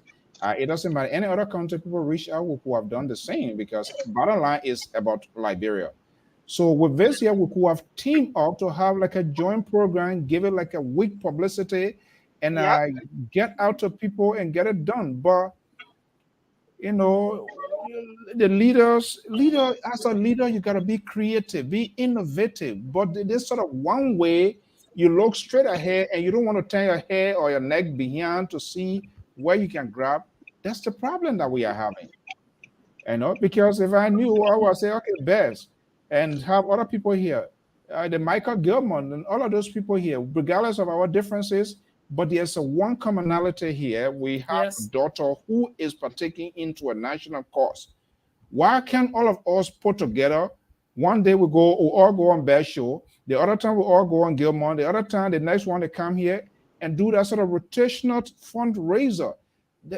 It doesn't matter. Any other country people reach out who have done the same, because bottom line is about Liberia. So with this here, we could have teamed up to have like a joint program, give it like a week publicity, and get out to people and get it done. But the leader, as a leader, you gotta be creative, be innovative. But this sort of one way, you look straight ahead and you don't want to turn your head or your neck behind to see where you can grab. That's the problem that we are having. Because if I knew, I would say, okay, Bess, and have other people here, the Michael Gilman and all of those people here, regardless of our differences, but there's a one commonality here. We have a daughter who is partaking into a national cause. Why can't all of us put together? One day we'll all go on Best Show. The other time we'll all go on Gilman. The other time, the next one, they come here and do that sort of rotational fundraiser.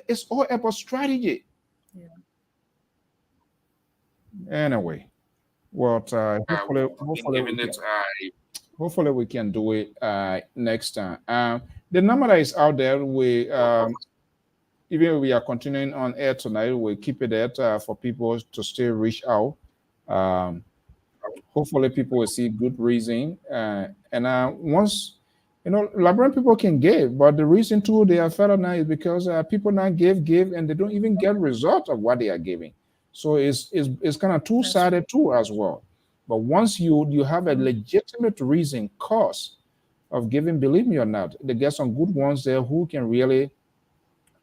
It's all about strategy. Yeah. Anyway. Well, hopefully we can do it next time. The number that is out there, even if we are continuing on air tonight, we'll keep it there for people to still reach out. Hopefully people will see good reason. And once, Liberian people can give, but the reason too they are fed now is because people now give, and they don't even get result of what they are giving. So it's kind of two-sided too as well. But once you have a legitimate reason, cause of giving, believe me or not, they get some good ones there who can really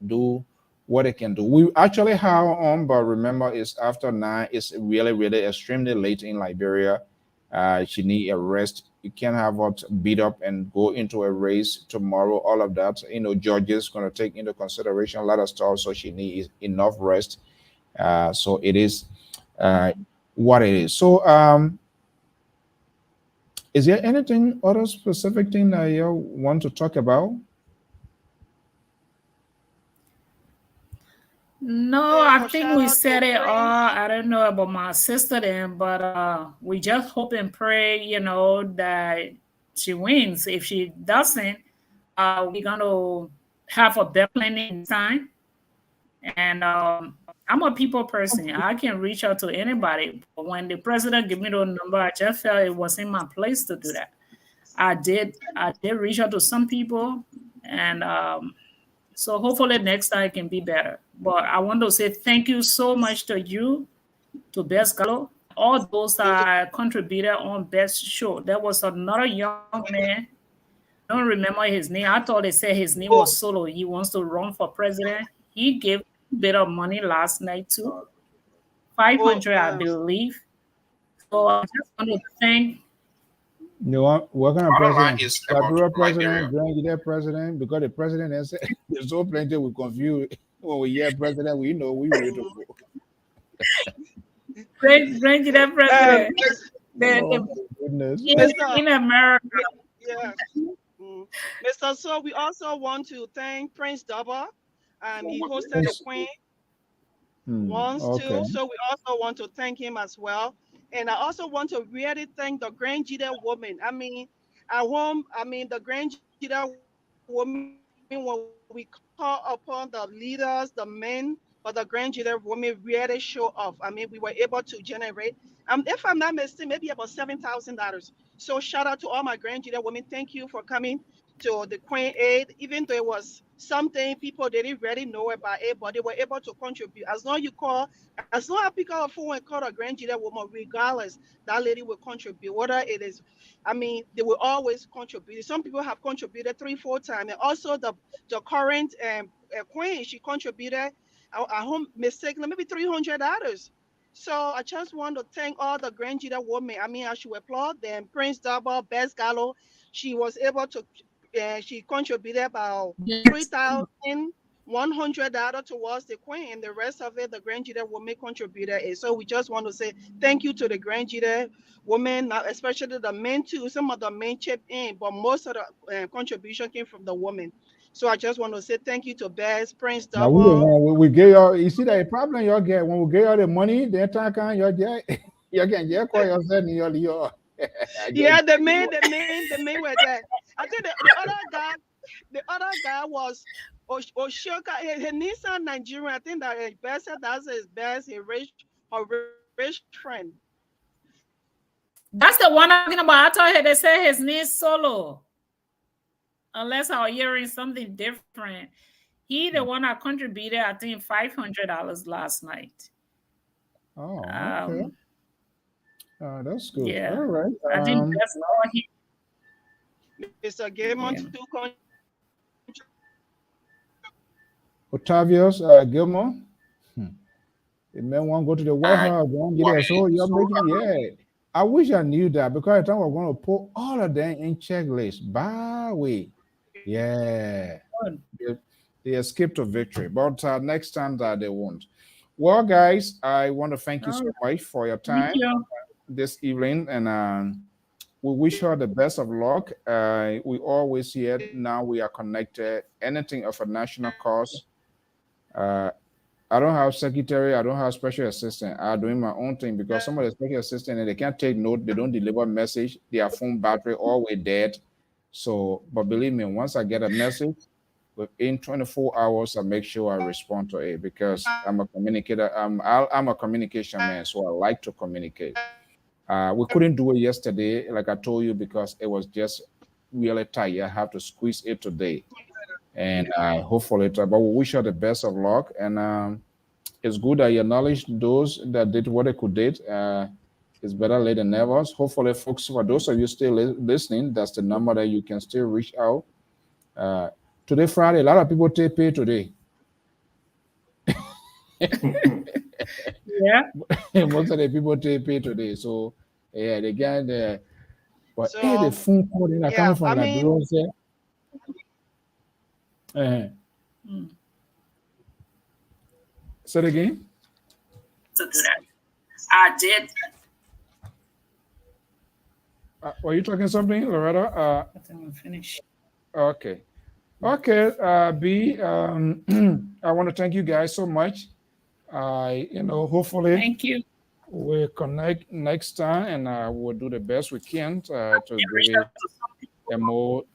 do what they can do. We actually have on, but remember it's after 9. It's really, really extremely late in Liberia. She need a rest. You can't have her beat up and go into a race tomorrow. All of that, Georgia's going to take into consideration a lot of stuff, so she needs enough rest. So it is what it is. So is there anything other specific thing that you want to talk about?
No, I think we said it all. I don't know about my sister then, but we just hope and pray, that she wins. If she doesn't, we're gonna have a better planning time. And I'm a people person. I can reach out to anybody. But when the president gave me the number, I just felt it wasn't my place to do that. I did reach out to some people, and so hopefully next time it can be better. But I want to say thank you so much to you, to Best Gallo, all those that contributed on Best Show. There was another young man. I don't remember his name. I thought they said his name was Solo. He wants to run for president. He gave a bit of money last night too. 500, I believe. So I just want to thank.
What kind of president? Liberia president, Grand Guinea president, because the president has said there's so plenty we confused. When we hear president, we know we will to go.
Grand Guinea president. In America.
Yeah. Mr. So we also want to thank Prince Daba. He hosted the Queen once
Okay.
too. So we also want to thank him as well. And I also want to really thank the Grand Jida woman. At home, the Grand Jida women, when we call upon the leaders, the men, but the Grand Jida women really show off. We were able to generate, if I'm not mistaken, maybe about $7,000. So shout out to all my Grand Jida women. Thank you for coming to the Queen Aid, even though it was something people didn't really know about it, but they were able to contribute. As long as pick up a phone and call a Grand Jida woman, regardless, that lady will contribute. Whether it is, they will always contribute. Some people have contributed 3-4 times, and also the current Queen, she contributed at home mistakenly maybe $300. So I just want to thank all the Grand Jida women. I should applaud them. Prince Double, Best Gallo, she was able to she contributed about $3,100 towards the Queen, and the rest of it, the Grand Jida women contributed it. So we just want to say thank you to the Grand Jida women, especially the men too. Some of the men chipped in, but most of the contribution came from the women. So I just want to say thank you to Bess, Prince
Now
Double.
we get your, you see the problem you get when we get all the money, the attack on your you can get call yourself in your
Yeah, the men were there. I think the other guy was Oshoka. He Nissan Nigerian. I think that Bess said that's his best. Her rich friend.
That's the one I'm talking about. I thought they said his name Solo. Unless I'm hearing something different. He the one that contributed, I think, $500 last night.
Oh, okay. That's good.
Yeah.
All right.
I think that's all he.
Mr. Gamer
Yeah.
Octavius Gilmore. The man want to go to the White House. Don't get it. So you're making, yeah. I wish I knew that because I thought we were going to put all of them in checklist. By way. Yeah. They escaped to victory. But next time that they won't. Well, guys, I want to thank you so much for your time this evening. And we wish her the best of luck. We always hear now we are connected. Anything of a national cause. I don't have secretary. I don't have special assistant. I'm doing my own thing because some of the special assistant and they can't take note. They don't deliver message. Their phone battery always dead. So, but believe me, once I get a message, within 24 hours, I make sure I respond to it because I'm a communicator. I'm a communication man, so I like to communicate. We couldn't do it yesterday, like I told you, because it was just really tight. I have to squeeze it today. And hopefully, but we wish her the best of luck. And it's good that you acknowledge those that did what they could do. It's better late than never. Hopefully, folks, for those of you still listening, that's the number that you can still reach out. Today, Friday, a lot of people take pay today.
Yeah.
Most of the people take pay today. So, yeah, they got the. But hey, the phone call that coming from Liberia. Say it again.
To do that, I did.
Were you talking something, Loretta?
I'm finished.
Okay. B. I want to thank you guys so much. Hopefully,
thank you.
We'll connect next time, and we'll do the best we can to give it more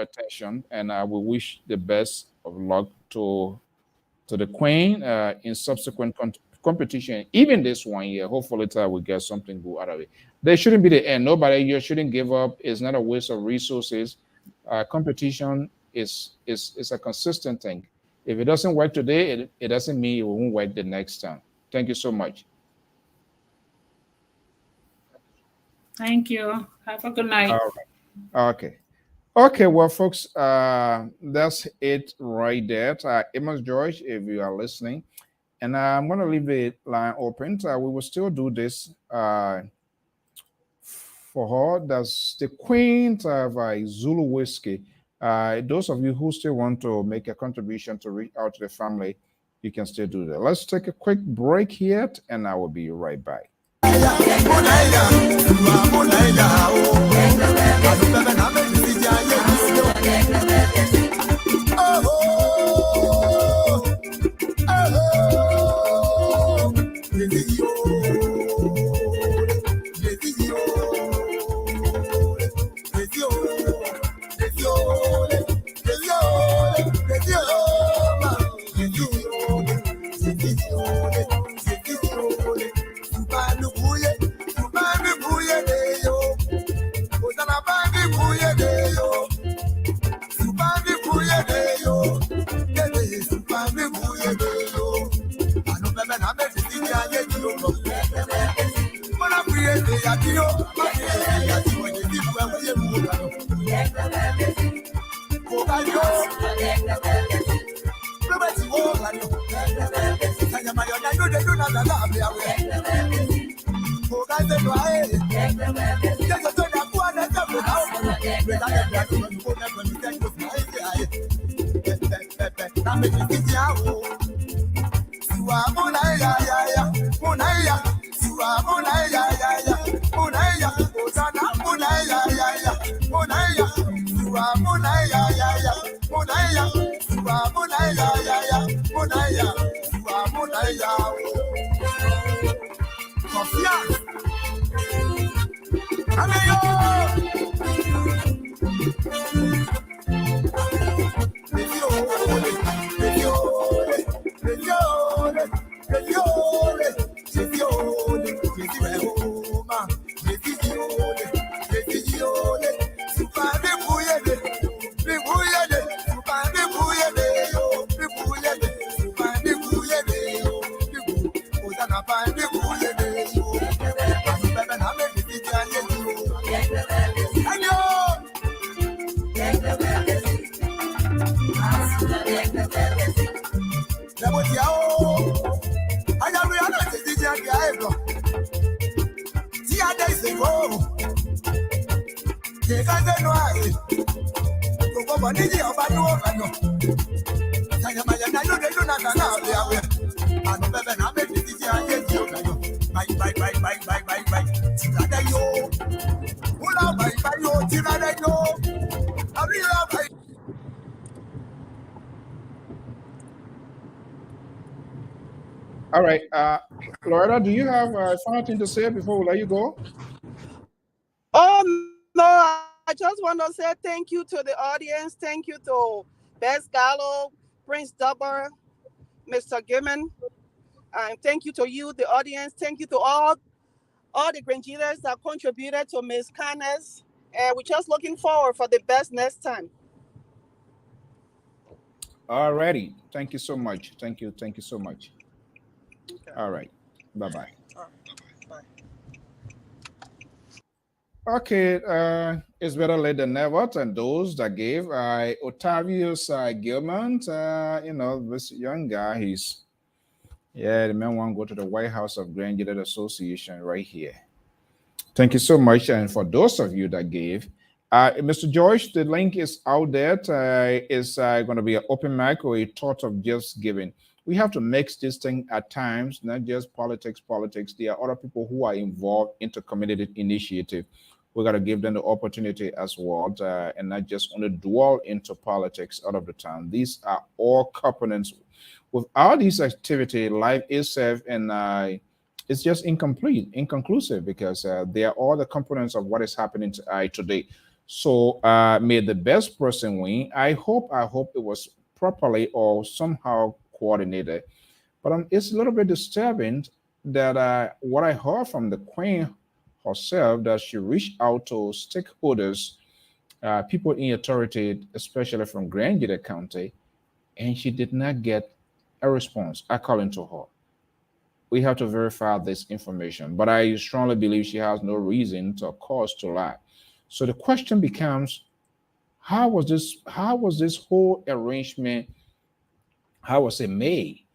attention. And I will wish the best of luck to the Queen in subsequent competition, even this one year. Hopefully, we'll get something good out of it. There shouldn't be the end. Nobody, you shouldn't give up. It's not a waste of resources. Competition is a consistent thing. If it doesn't work today, it doesn't mean it won't work the next time. Thank you so much.
Thank you. Have a good night.
All right. Okay, well, folks, that's it right there. Amos George, if you are listening, and I'm going to leave the line open. We will still do this for her. That's the Queen of Zulu-Whiskey. Those of you who still want to make a contribution to reach out to the family, you can still do that. Let's take a quick break here, and I will be right back.
All right. Loretta, do you have final thing to say before we let you go?
Oh, no, I just want to say thank you to the audience. Thank you to Bess Gallo, Prince Dubber, Mr. Gimmon. And thank you to you, the audience. Thank you to all the Grangeaters that contributed to Miss Kindness. And we're just looking forward for the best next time.
All righty. Thank you so much. Thank you. Thank you so much.
Okay.
All right. Bye-bye.
Bye.
Okay, it's better late than never. And those that gave, Otavius Gilman, this young guy, the man want to go to the White House of Grand Gilded Association right here. Thank you so much. And for those of you that gave, Mr. George, the link is out there. It's going to be an open mic or a thought of just giving. We have to mix this thing at times, not just politics. There are other people who are involved into community initiative. We got to give them the opportunity as well, and not just only dwell into politics out of the time. These are all components. Without these activity, life itself and it's just inconclusive, because they are all the components of what is happening today. So may the best person win. I hope it was properly or somehow coordinated. But it's a little bit disturbing that what I heard from the Queen herself, that she reached out to stakeholders, people in authority, especially from Grand Gilded County, and she did not get a response according to her. We have to verify this information, but I strongly believe she has no reason to cause to lie. So the question becomes, how was this whole arrangement, how was it made?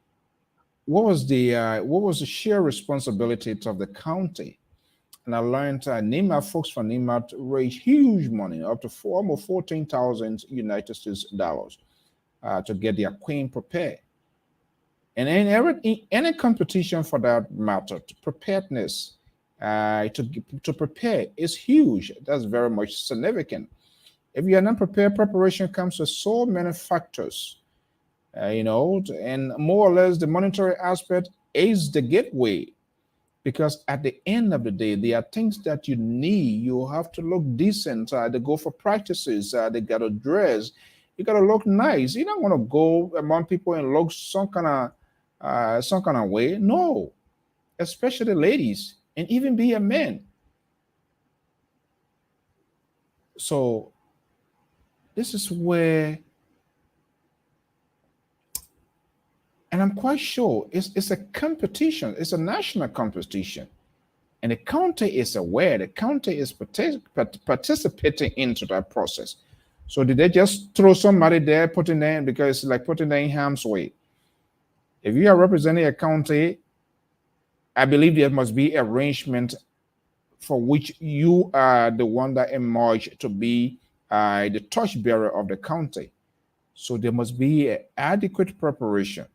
What was the sheer responsibility of the county? And I learned NEMA, folks from NEMA raised huge money, up to almost 14,000 United States dollars, to get their queen prepared. And in any competition for that matter, preparedness to prepare is huge. That's very much significant. If you are not prepared, preparation comes with so many factors, and more or less the monetary aspect is the gateway. Because at the end of the day, there are things that you need. You have to look decent. They go for practices. They got to dress. You got to look nice. You don't want to go among people and look some kind of way. No, especially ladies and even be a man. So this is where, and I'm quite sure it's a competition. It's a national competition. And the county is aware. The county is participating into that process. So did they just throw somebody there, putting them, because it's like putting them in harm's way? If you are representing a county, I believe there must be arrangement for which you are the one that emerged to be the torchbearer of the county. So there must be an adequate preparation.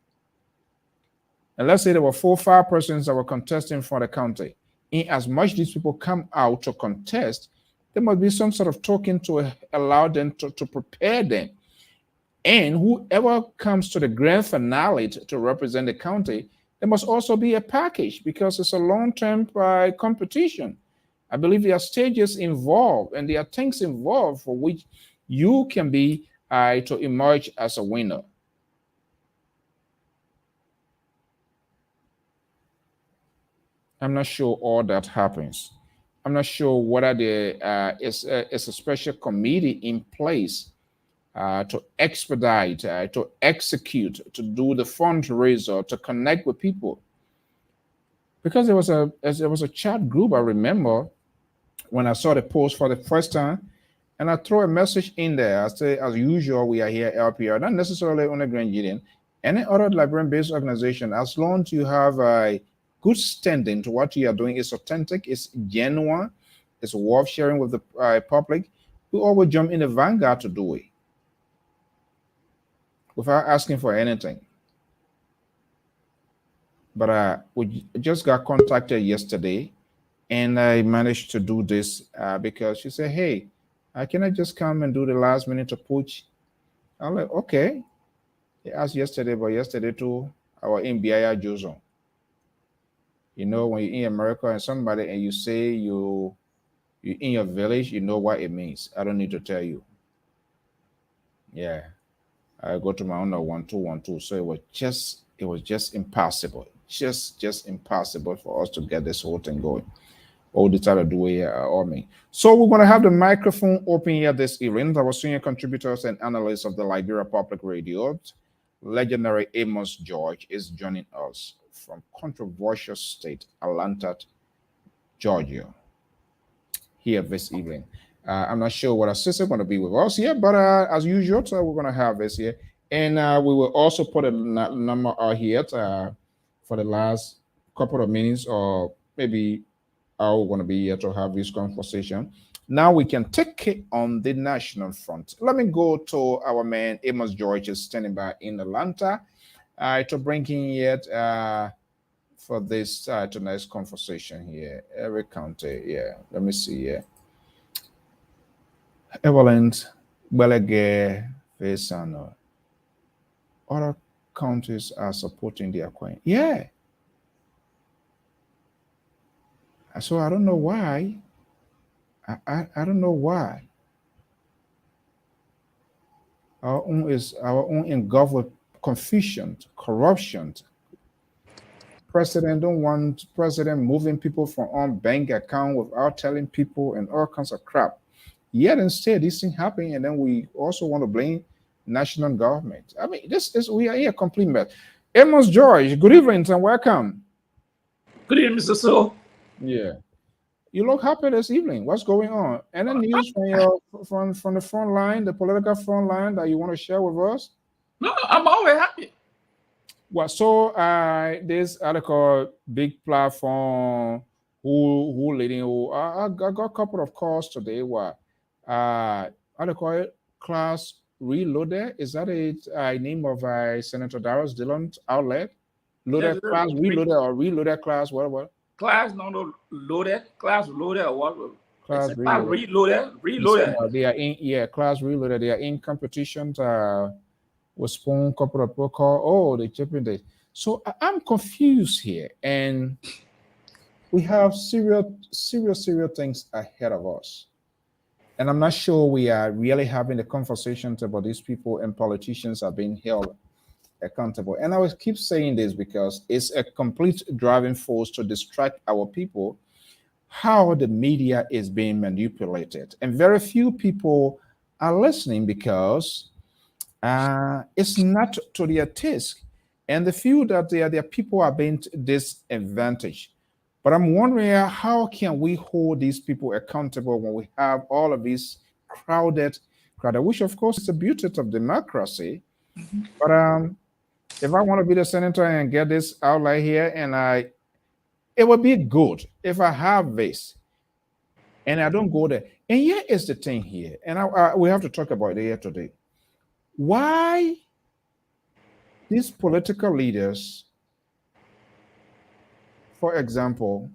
And let's say there were 4 or 5 persons that were contesting for the county. In as much these people come out to contest, there must be some sort of token to allow them to prepare them. And whoever comes to the grand finale to represent the county, there must also be a package, because it's a long-term competition. I believe there are stages involved and there are things involved for which you can be to emerge as a winner. I'm not sure all that happens. I'm not sure whether there is a special committee in place to expedite, to execute, to do the fundraiser, to connect with people. Because there was a chat group, I remember, when I saw the post for the first time, and I throw a message in there. I say, as usual, we are here at LPR, not necessarily on the Grand Gideon, any other Liberian-based organization, as long as you have a good standing to what you are doing, is authentic, it's genuine, it's worth sharing with the public, we always jump in the vanguard to do it without asking for anything. But we just got contacted yesterday, and I managed to do this because she said, hey, can I just come and do the last minute to push? I'm like, okay. He asked yesterday, but yesterday too, our in Biaya Jozo. You know, when you're in America and somebody and you say you in your village, you know what it means. I don't need to tell you. Yeah. I go to my own 1212. So it was just impossible. Just impossible for us to get this whole thing going. All the time to do here or me. So we're going to have the microphone open here this evening. Our senior contributors and analysts of the Liberia Public Radio, legendary Amos George, is joining us from controversial state, Atlanta, Georgia, here this evening. I'm not sure what our sister is going to be with us here, but as usual, so we're going to have this here. And we will also put a number out here for the last couple of minutes, or maybe we're going to be here to have this conversation. Now we can take it on the national front. Let me go to our man, Amos George, is standing by in Atlanta to bring in yet for this tonight's conversation here. Every county, yeah. Let me see here. Evelyn, Belege, Vesano. Other counties are supporting their coin. Yeah. So I don't know why. I don't know why. Our own in government confusion, corruption. President don't want president moving people from on bank account without telling people and all kinds of crap. Yet instead, this thing happening, and then we also want to blame national government. I mean, we are here complete mess. Amos George, good evening and welcome.
Good evening, Mr. So.
Yeah. You look happy this evening. What's going on? Any news from the front line, the political front line, that you want to share with us?
No, I'm always happy.
Well, so this article, big platform, who leading? I got a couple of calls today. What article class reloaded? Is that a name of Senator Darius Dillon outlet? Loaded class, reloaded, or reloaded class, whatever.
class not loaded, class loaded or what?
Class
It's class
reloaded.
reloaded.
They are in, yeah, class reloaded. They are in competitions with Spoon, Corporate Protocol. Oh, they chipping this. So I'm confused here, and we have serious things ahead of us. And I'm not sure we are really having the conversations about these people, and politicians are being held accountable. And I will keep saying this because it's a complete driving force to distract our people, how the media is being manipulated. And very few people are listening because it's not to their taste. And the few that their people are being disadvantaged. But I'm wondering, how can we hold these people accountable when we have all of these crowded, which of course is the beauty of democracy. But if I want to be the senator and get this outline here, and it would be good if I have this and I don't go there. And here is the thing here, and we have to talk about it here today. Why these political leaders, for example,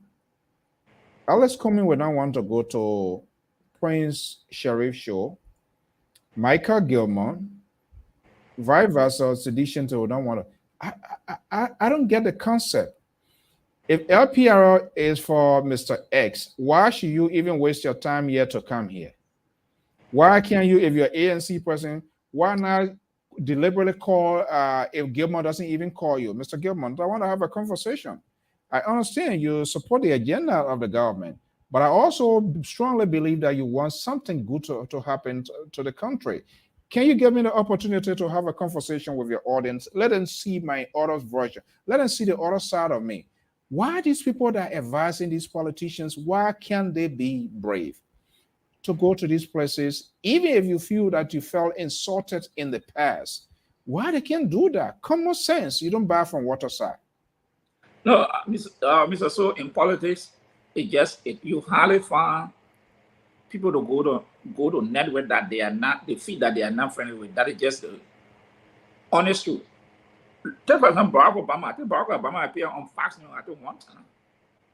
Alice Coming would not want to go to Prince Sharif show, Michael Gilman, vice versa, sedition to don't want to. I don't get the concept. If LPR is for Mr. X, why should you even waste your time here to come here? Why can't you, if you're an ANC person, why not deliberately call if Gilman doesn't even call you? Mr. Gilman, I want to have a conversation. I understand you support the agenda of the government, but I also strongly believe that you want something good to happen to the country. Can you give me the opportunity to have a conversation with your audience? Let them see my other version. Let them see the other side of me. Why these people that are advising these politicians, why can't they be brave to go to these places, even if you feel that you felt insulted in the past? Why they can't do that? Common sense. You don't buy from waterside.
No, Mr. So in politics, you hardly find people to go to network that they are not, they feel that they are not friendly with. That is just the honest truth. Take for example, Barack Obama. I think Barack Obama appeared on Fox News, I think one time.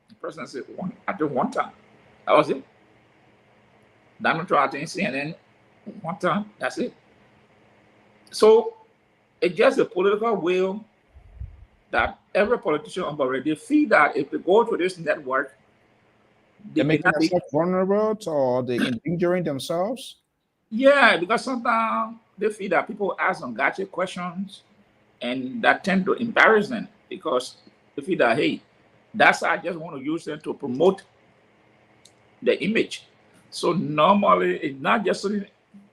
The president said one time. That was it. Donald Trump, I think CNN one time. That's it. So it's just a political will that every politician already feel that if they go to this network,
they make themselves vulnerable or they endangering themselves.
Yeah, because sometimes they feel that people ask some gotcha questions, and that tend to embarrass them because they feel that, hey, that's I just want to use them to promote the image. So normally it's not just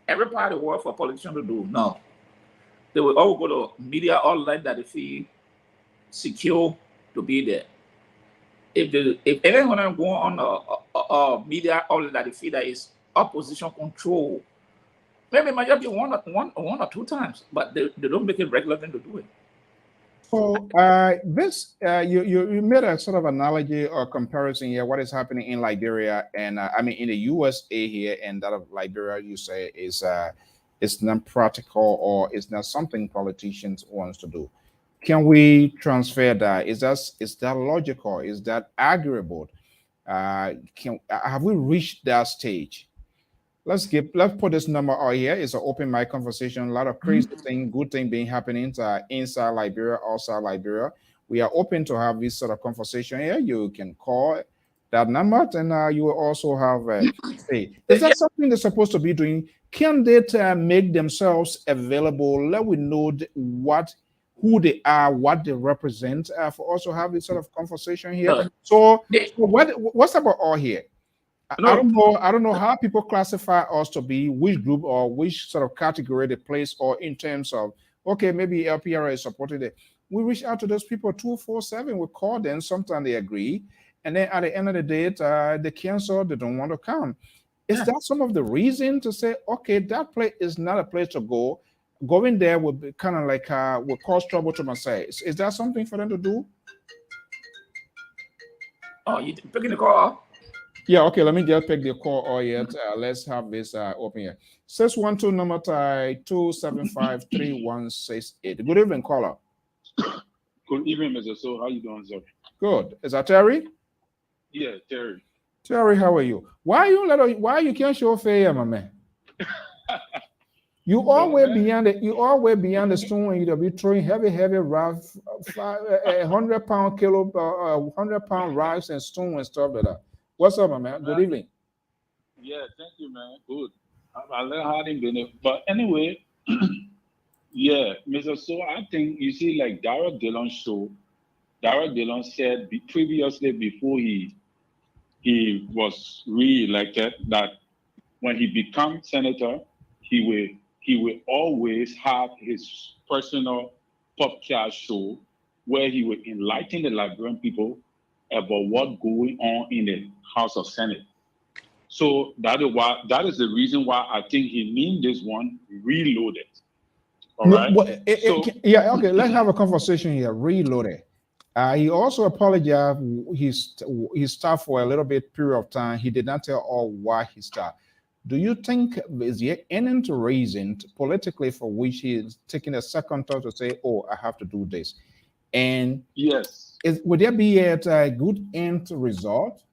everybody work for politicians to do. No, they will all go to media outlet that they feel secure to be there. If anyone go on media outlet that they feel that is opposition control, maybe it might just be one or two times, but they don't make it regular thing to do it.
So you made a sort of analogy or comparison here. What is happening in Liberia and I mean in the USA here and that of Liberia, you say is it's not practical or it's not something politicians wants to do. Can we transfer that? Is that logical? Is that arguable? Have we reached that stage? Let's put this number out here. It's an open mic conversation. A lot of crazy thing, good thing being happening inside Liberia, outside Liberia. We are open to have this sort of conversation here. You can call that number, and you will also have a say. Is that something they're supposed to be doing? Can they make themselves available? Let we know who they are, what they represent, for also have this sort of conversation here.
No.
So what's about all here? No. I don't know how people classify us to be, which group or which sort of category they place, or in terms of, okay, maybe LPR is supported it. We reach out to those people 247, we call them, sometimes they agree, and then at the end of the day, they cancel, they don't want to come. Is that some of the reason to say, okay, that place is not a place to go? Going there would be kind of like would cause trouble to myself. Is that something for them to do?
Oh, you picking the call up?
Yeah, okay, let me just pick the call or yet. Let's have this open here. 612 number 275-3168. Good evening, caller.
Good evening, Mr. So. How you doing, sir?
Good. Is that Terry?
Yeah, Terry.
Terry, how are you? Why you can't show fair, my man? You always beyond the stone, and you'll be throwing heavy rough, 100-pound kilo, 100-pound rocks and stone and stuff like that. What's up, my man? Good evening.
Yeah, thank you, man. Good. I learned how to be it. But anyway, yeah, Mr. So I think you see, like Darrell Dillon's show. Darrell Dillon said previously before he was re-elected that when he becomes senator, he will always have his personal podcast show where he will enlighten the Liberian people about what's going on in the House of Senate. So that is the reason why I think he named this one Reloaded. All right.
Yeah, okay. Let's have a conversation here. Reloaded. He also apologized. He stopped for a little bit period of time. He did not tell all why he stopped. Do you think is there any reason politically for which he is taking a second thought to say, "Oh, I have to do this"? And
yes,
would there be a good end result?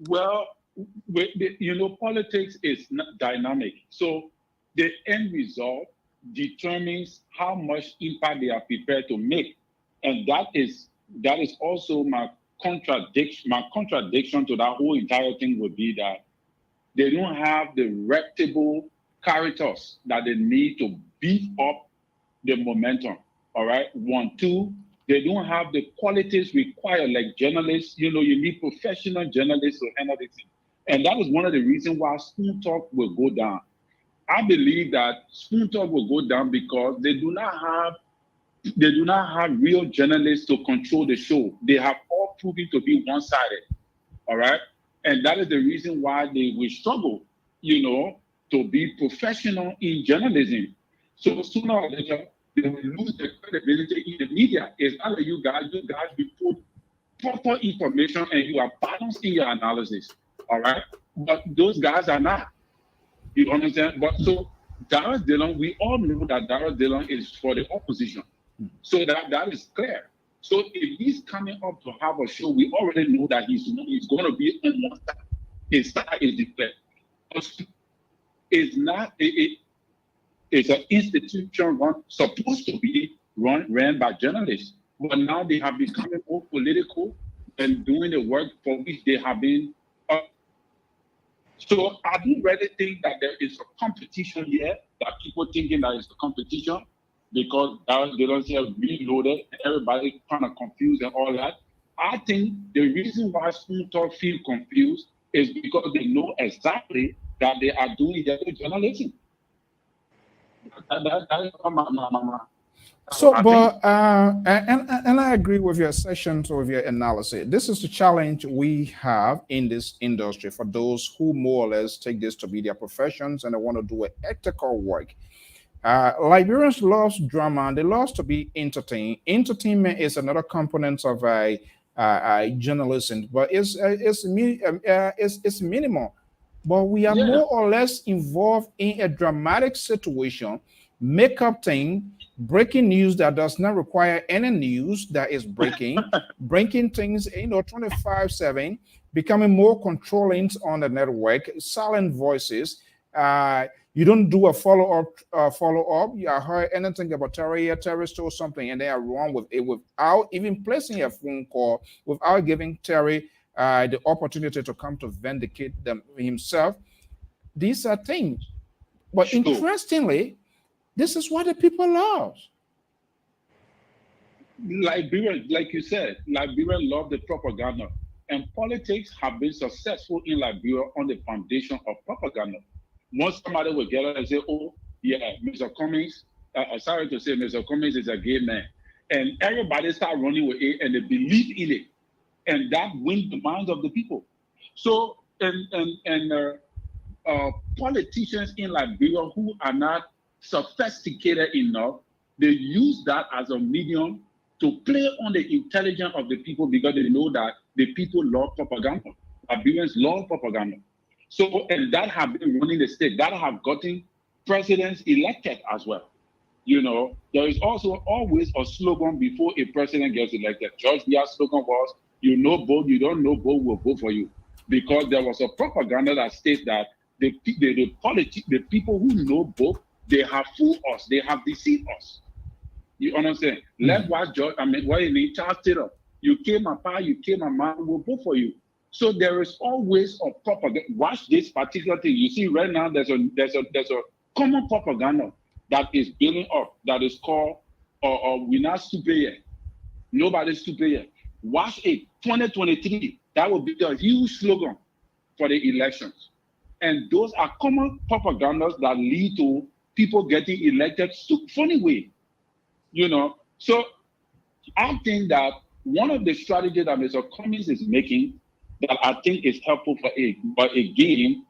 Well, politics is not dynamic. So the end result determines how much impact they are prepared to make. And that is also my contradiction. My contradiction to that whole entire thing would be that they don't have the reputable characters that they need to beef up the momentum. All right. 1, 2, they don't have the qualities required, like journalists. You need professional journalists to handle this thing. And that is one of the reasons why Spoon Talk will go down. I believe that Spoon Talk will go down because they do not have real journalists to control the show. They have all proven to be one-sided. All right. And that is the reason why they will struggle, to be professional in journalism. So sooner or later, they will lose their credibility in the media. It's not like you guys report proper information and you are balanced in your analysis. All right. But those guys are not. You understand? But so Darrell Dillon, we all know that Darrell Dillon is for the opposition. So that is clear. So if he's coming up to have a show, we already know that he's going to be on one side. His side is declared. It's not. It's an institution supposed to be ran by journalists, but now they have become more political and doing the work for which they have been. So I don't really think that there is a competition here. That people thinking that it's a competition. Because they don't say Reloaded, everybody kind of confused and all that. I think the reason why Spoon Talk feel confused is because they know exactly that they are doing their journalism.
So, but and I agree with your session, with your analysis. This is the challenge we have in this industry for those who more or less take this to be their professions and they want to do ethical work. Liberians love drama. They love to be entertained. Entertainment is another component of journalism, but it's minimal. But we are more or less involved in a dramatic situation, make-up thing, breaking news that does not require any news that is breaking, breaking things, 24/7, becoming more controlling on the network, silent voices. You don't do a follow-up. You heard anything about Terry stole something, and they are wrong with it without even placing a phone call, without giving Terry the opportunity to come to vindicate himself. These are things. But interestingly, this is what the people love.
Liberia, like you said, Liberia love the propaganda. And politics have been successful in Liberia on the foundation of propaganda. Once somebody will get up and say, "Oh, yeah, Mr. Cummings, sorry to say, Mr. Cummings is a gay man," and everybody start running with it, and they believe in it, and that wins the minds of the people. So, politicians in Liberia who are not sophisticated enough, they use that as a medium to play on the intelligence of the people because they know that the people love propaganda. Liberians love propaganda. So, and that have been running the state, that have gotten presidents elected as well. You know, there is also always a slogan before a president gets elected. George Weah's slogan was, you know both, you don't know both, will vote for you. Because there was a propaganda that states that the people who know both, they have fooled us, they have deceived us. You understand? Let's watch George, what you mean, Charles Taylor. You came apart, you came a man, will vote for you. So there is always a propaganda. Watch this particular thing. You see right now, there's a common propaganda that is building up, that is called we're not stupid yet. Nobody's stupid yet. Watch it. 2023, that will be the huge slogan for the elections. And those are common propagandas that lead to people getting elected funny way. You know, so I think that one of the strategies that Mr. Cummings is making that I think is helpful for it, but again,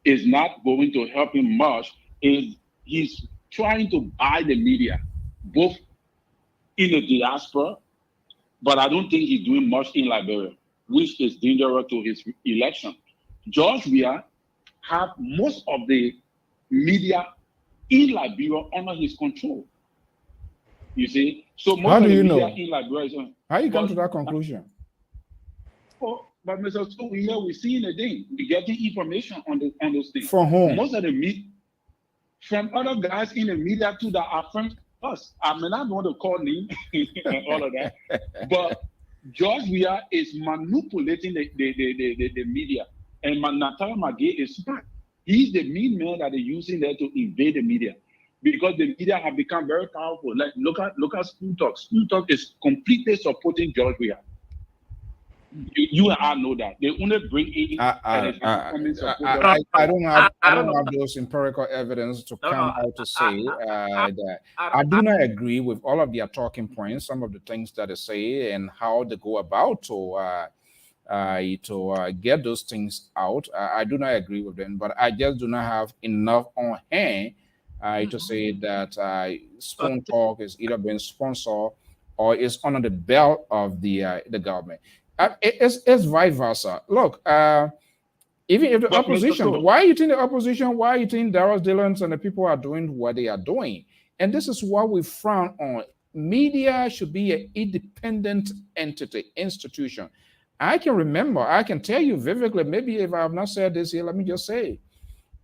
is not going to help him much, is he's trying to buy the media, both in the diaspora, but I don't think he's doing much in Liberia, which is dangerous to his election. George Weah have most of the media in Liberia under his control. You see? So most
How
of
do
the
you
media
know?
in Liberia is on.
How you come to that conclusion?
But Mr. So we're seeing a thing. We're getting information on those things.
From whom?
Most of the media, from other guys in the media too that are friends with us. I mean, I don't want to call names and all of that. But George Weah is manipulating the media. And Natara Magay is smart. He's the mean man that they're using there to invade the media. Because the media have become very powerful. Like look at School Talk. School Talk is completely supporting George Weah. You and I know that they only bring in.
I don't have those empirical evidence to come out to say that. I do not agree with all of their talking points, some of the things that they say, and how they go about to get those things out. I do not agree with them, but I just do not have enough on hand to say that Spoon Talk is either being sponsored or is under the belt of the government. It's vice versa. Look, even if the opposition, why you think the opposition, why you think Darius Dillon and the people are doing what they are doing? And this is what we frown on. Media should be an independent entity, institution. I can tell you vividly, maybe if I have not said this here, let me just say,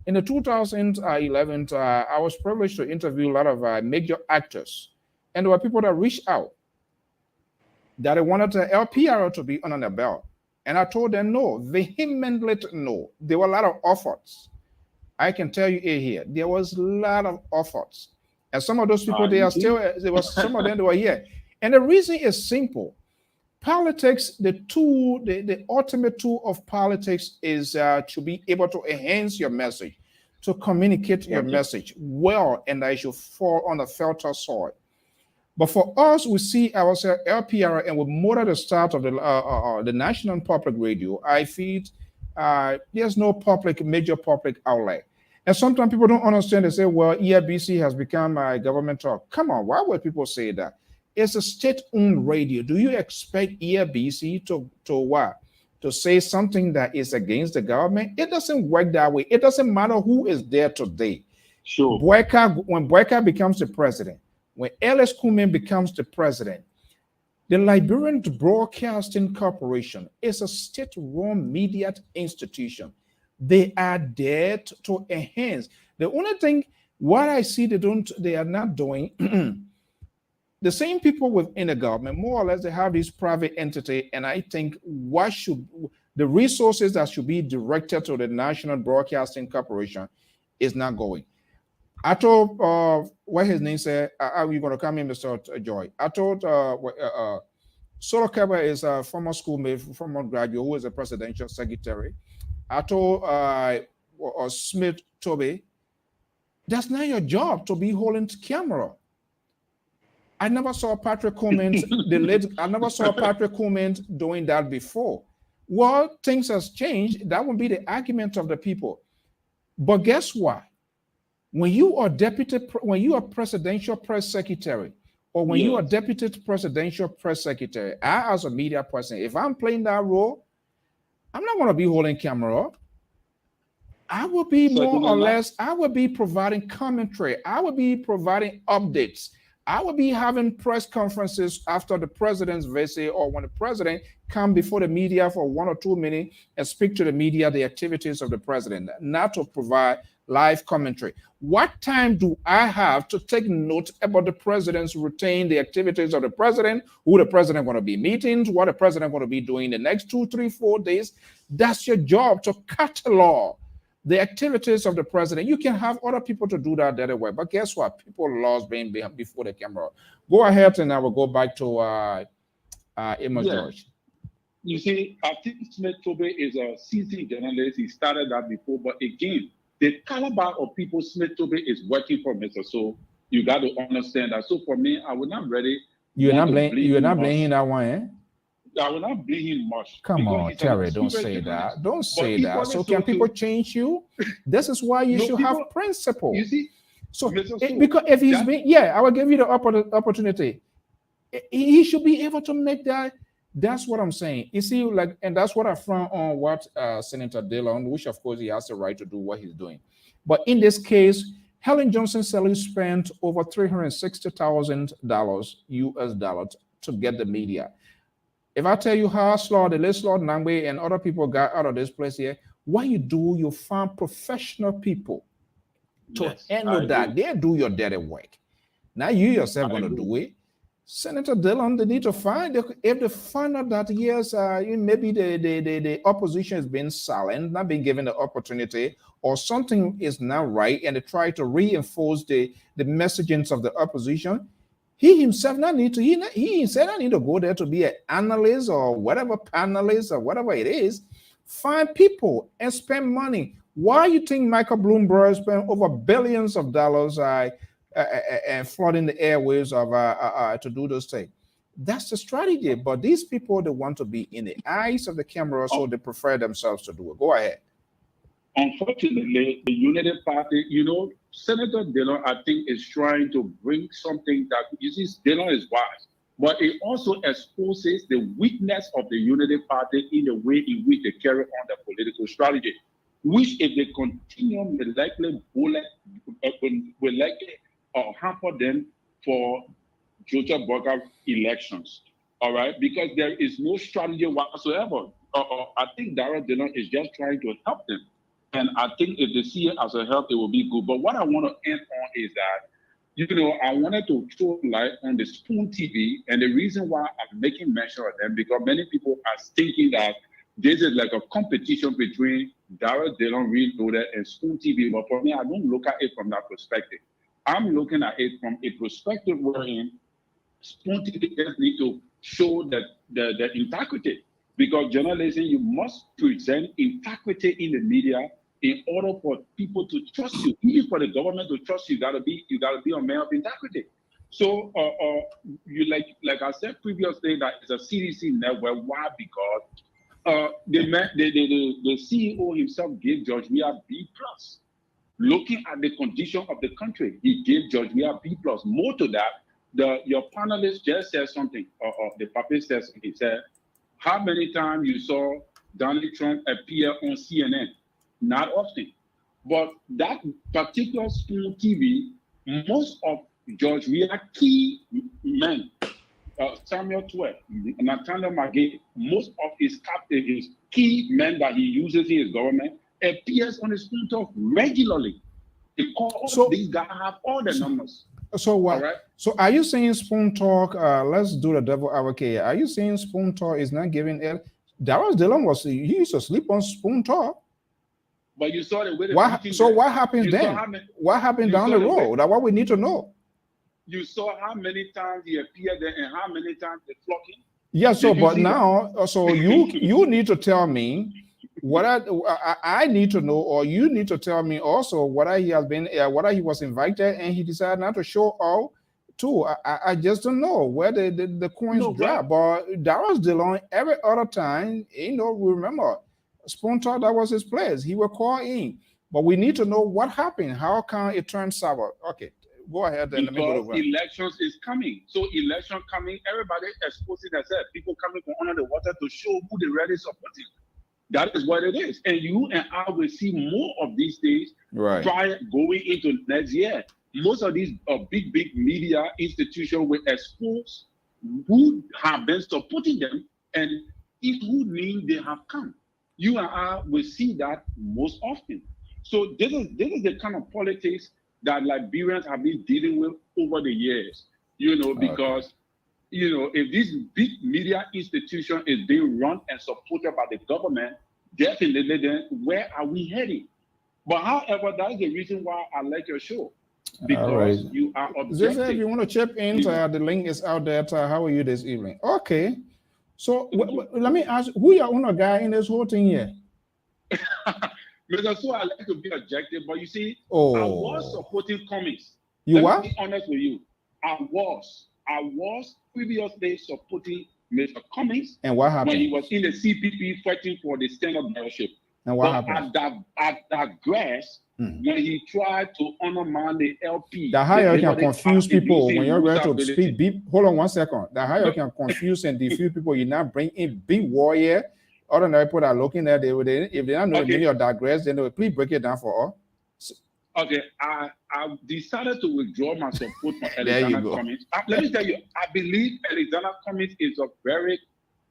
in the 2011, I was privileged to interview a lot of major actors. And there were people that reached out that they wanted the Lpr to be on their belt. And I told them no, vehemently no. There were a lot of efforts. I can tell you here, there was a lot of efforts. And some of those people, some of them, they were here. And the reason is simple. Politics, the ultimate tool of politics is to be able to enhance your message, to communicate your message well, and that it should fall on a fertile soil. But for us, we see ourselves Lpr, and with more at the start of the National Public Radio, I feel there's no major public outlet. And sometimes people don't understand. They say, well, ERBC has become a government talk. Come on, why would people say that? It's a state-owned radio. Do you expect ERBC to say something that is against the government? It doesn't work that way. It doesn't matter who is there today.
Sure.
When Boyka becomes the president, when Ellis Kuman becomes the president, the Liberian Broadcasting Corporation is a state-run media institution. They are there to enhance. The only thing, what I see they are not doing, the same people within the government, more or less, they have this private entity, and I think the resources that should be directed to the National Broadcasting Corporation is not going. I told what his name said, are you going to come in, Mr. Joy? I told Solo Keba is a former schoolmate, former graduate who is a presidential secretary. I told Smith Toby, that's not your job to be holding the camera. I never saw Patrick Cummins, I never saw Patrick Cummins doing that before. Well, things has changed. That would be the argument of the people. But guess what? When you are presidential press secretary, or when you are deputy presidential press secretary, I, as a media person, if I'm playing that role, I'm not going to be holding camera up.
I will be
So
more
do
or
not-
less, I will be providing commentary. I will be providing updates. I will be having press conferences after the president's visit or when the president come before the media for 1 or 2 minutes and speak to the media the activities of the president, not to provide live commentary. What time do I have to take note about the president's routine, the activities of the president, who the president going to be meeting, what the president going to be doing the next 2, 3, 4 days? That's your job, to catalog the activities of the president. You can have other people to do that the other way, but guess what? People lost being before the camera. Go ahead, and I will go back to Amos
Yeah.
George.
You see, I think Smith Tobe is a seasoned journalist. He started that before, but again, the caliber of people Smith Tobe is working for, Mr. So you got to understand that. So for me, I would not ready.
You're not
want to
blaming. You're not
much.
blaming that one, eh?
I will not blame him much.
Come
because
on,
he's an
Terry, don't
experienced
say
journalist.
that. Don't
But
say that.
equally
So
so
can people
too-
change you? This is why you
No,
should
people-
have principle.
You see,
So
Mr. So,
because if he's
that-
been, yeah, I will give you the opportunity. He should be able to make that. That's what I'm saying. You see, like, and that's what I found on what Senator Dillon, which of course he has the right to do what he's doing. But in this case, Helen Johnson Sirleaf spent over $360,000 US dollars to get the media. If I tell you how Lord Nangwe and other people got out of this place here, what you do, you find professional people to
Yes,
handle
I
that.
agree.
They do your dirty work. Now you yourself
I
going to
agree.
do it. Senator Dillon, they need to find, if they find out that yes, maybe the opposition is being silent, not being given the opportunity, or something is not right, and they try to reinforce the messagings of the opposition, he himself not need to, he himself not need to go there to be an analyst or whatever, panelist or whatever it is. Find people and spend money. Why you think Michael Bloomberg spent over billions of dollars and flooding the airwaves of to do those things? That's the strategy. But these people, they want to be in the eyes of the camera, so they prefer themselves to do it. Go ahead.
Unfortunately, the United Party, Senator Dillon, I think, is trying to bring something that, you see, Dillon is wise, but it also exposes the weakness of the Unity Party in the way in which they carry on their political strategy, which, if they continue, will likely hamper them for Georgia Burger elections. All right, because there is no strategy whatsoever. I think Darrell Dillon is just trying to help them. And I think if they see it as a help, it will be good. But what I want to end on is that, I wanted to throw light on the Spoon TV. And the reason why I'm making mention of them, because many people are thinking that this is like a competition between Darrell Dillon Reloaded and Spoon TV. But for me, I don't look at it from that perspective. I'm looking at it from a perspective wherein Spoon TV just need to show that the integrity. Because journalism, you must present integrity in the media in order for people to trust you. Even for the government to trust you, you gotta be a man of integrity. So you like I said previously, that it's a CDC network. Why? Because the CEO himself gave George Weah B+. Looking at the condition of the country, he gave George Weah B+. More to that, your panelist just said something, the puppet said something. He said, how many times you saw Donald Trump appear on CNN? Not often. But that particular Spoon TV, most of George Weah key men, Samuel Twer, Nathaniel McGee, most of his key men that he uses in his government appears on the Spoon Talk regularly. These guys have all the numbers.
So what?
All right?
So are you saying Spoon Talk? Let's do the devil advocate. Are you saying Spoon Talk is not giving it? Darrell Dillon he used to sleep on Spoon Talk.
But you saw the way.
What happens then? What happened down the road? That's what we need to know.
You saw how many times he appeared there and how many times they flocked him.
Yeah. So, but now, so you need to tell me what I need to know, or you need to tell me also whether he has been, whether he was invited and he decided not to show up too. I just don't know where the coins drop. But Darrell Dillon, every other time, we remember Spoon Talk, that was his place. He will call in, but we need to know what happened. How can it turn sour? Okay, go ahead and let me go to
elections is coming. So election coming, everybody exposing themselves. People coming from under the water to show who they really supporting. That is what it is. And you and I will see more of these things going into next year. Most of these big media institutions will expose who have been supporting them and who mean they have come. You and I will see that most often. So this is the kind of politics that Liberians have been dealing with over the years, because if this big media institution is being run and supported by the government, definitely then where are we heading? But however, that is the reason why I like your show, because you are objective.
If you want to chip in, the link is out there. How are you this evening? Okay. So let me ask, who your owner guy in this whole thing here?
Because so I like to be objective, but you see, I was supporting Cummings.
You
Let
what?
me be honest with you. I was previously supporting Mr. Cummings.
And what happened?
When he was in the CPP fighting for the Senate mayorship.
And what happened?
I digress when he tried to undermine the LP.
That how you can confuse people when you're ready to speak beep. Hold on 1 second. That how you can confuse and defuse people. You now bring in big warrior. Ordinary people are looking at if they don't know the meaning of digress, then they will please break it down for all.
Okay, I decided to withdraw my support for Alexander Cummings. Let me tell you, I believe Alexander Cummings is a very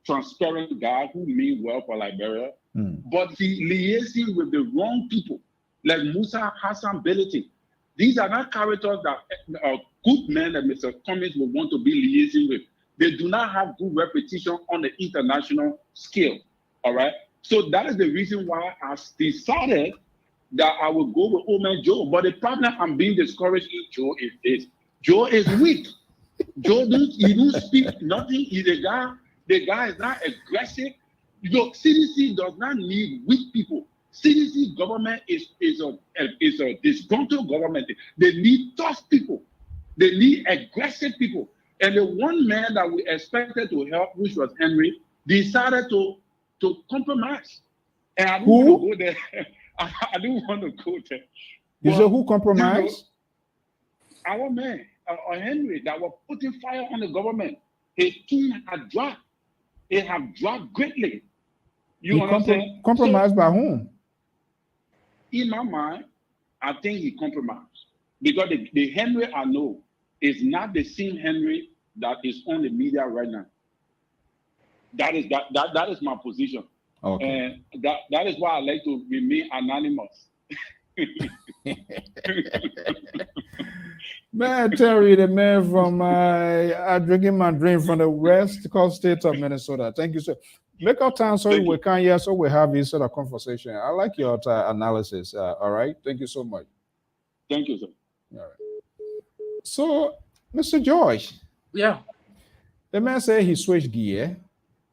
transparent guy who means well for Liberia, but he liaising with the wrong people, like Musa Hassan Belletin. These are not characters that are good men that Mr. Cummings will want to be liaising with. They do not have good reputation on the international scale. All right. So that is the reason why I decided that I will go with old man Joe. But the problem I'm being discouraged in Joe is this. Joe is weak. Joe don't speak nothing. He's the guy is not aggressive. CDC does not need weak people. CDC government is a disgruntled government. They need tough people. They need aggressive people. And the one man that we expected to help, which was Henry, decided to compromise. And I don't want to go there. I don't want to go there.
You said who compromised?
Our man, Henry, that was putting fire on the government. His team had dropped. It have dropped greatly. You understand?
Compromised by whom?
In my mind, I think he compromised. Because the Henry I know is not the same Henry that is on the media right now. That is my position.
Okay.
And that is why I like to remain anonymous.
Man, Terry, the man from drinking my drink from the West Coast state of Minnesota. Thank you, sir. Make our time so we can hear, so we have this sort of conversation. I like your analysis. All right. Thank you so much.
Thank you, sir.
All right. So, Mr. George.
Yeah.
The man said he switched gear,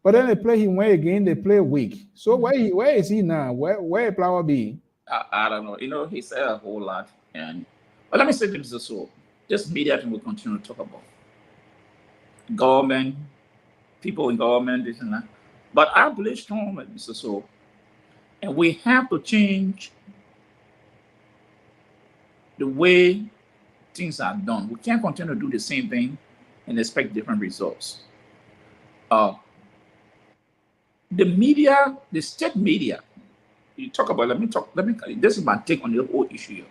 but then they play him way again. They play weak. So where is he now? Where Flower be?
I don't know. He said a whole lot, but let me say this so. This media thing will continue to talk about government, people in government, this and that. But I believe strongly, Mr. So, and we have to change the way things are done. We can't continue to do the same thing and expect different results. The media, the state media, you talk about, this is my take on the whole issue here.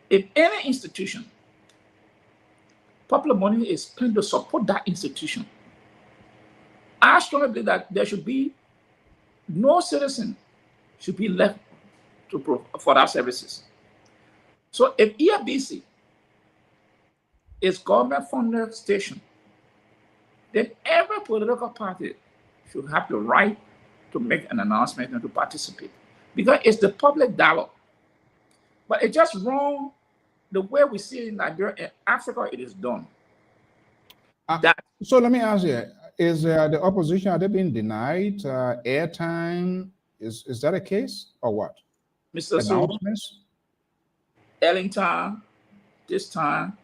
If any institution, popular money is spent to support that institution, I strongly believe that there should be no citizen should be left for that services. So if ERBC is government-funded station, then every political party should have the right to make an announcement and to participate, because it's the public dialogue. But it's just wrong the way we see it in Nigeria. In Africa, it is done.
So let me ask you, is the opposition, are they being denied airtime? Is that a case or what?
Mr.
Announcements?
Ellington, this time,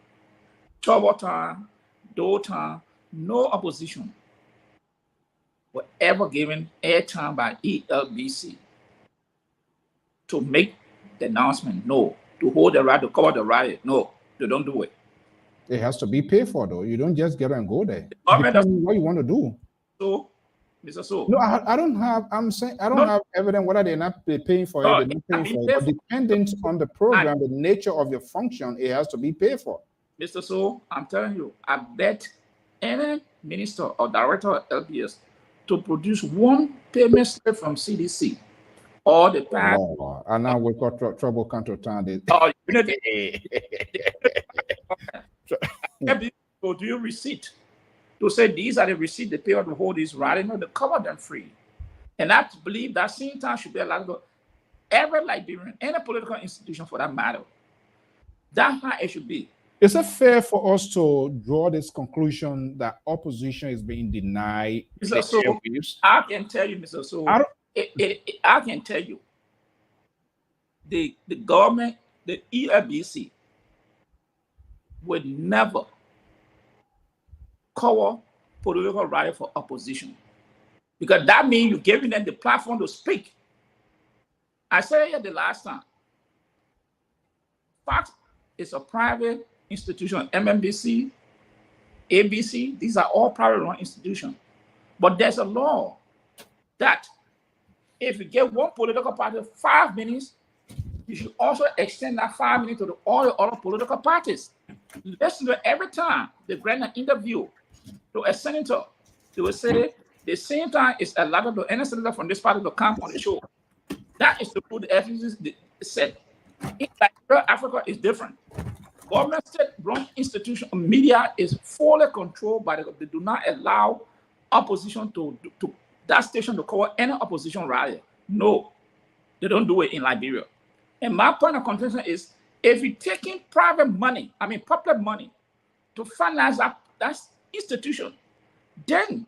trouble time, door time, no opposition were ever given airtime by ELBC to make the announcement. No. To hold the right, to cover the riot. No, they don't do it.
It has to be paid for, though. You don't just get and go there. Depending on what you want to do.
So Mr. So.
No, I don't have. I'm saying I don't
No.
have evidence whether they're not paying for
No,
it. They're not paying for it. But dependent on the program, the nature of your function, it has to be paid for.
Mr. So, I'm telling you, I bet any minister or director of LPS to produce one payment slip from CDC or the past.
Oh, and now we got trouble counter town.
Oh, go do your receipt to say these are the receipt they pay on the hold is right, they cover them free. And I believe that same time should be allowed to go. Every Liberian, any political institution for that matter, that's how it should be.
Is it fair for us to draw this conclusion that opposition is being denied?
Mr. So, I can tell you, Mr. So, I can tell you, the government, the ELBC, would never cover political rally for opposition, because that means you're giving them the platform to speak. I said here the last time, Fox is a private institution, MMBC, ABC, these are all private run institutions. But there's a law that if you give one political party 5 minutes, you should also extend that 5 minutes to all the other political parties. Listen to every time they grant an interview to a senator, they will say the same time is allowed to any senator from this party to come on the show. That is the rule the FCC said. In Liberia, Africa is different. Government state-run institution media is fully controlled by they do not allow opposition to that station to cover any opposition rally. No, they don't do it in Liberia. And my point of contention is, if you're taking private money, I mean public money, to finance that institution, then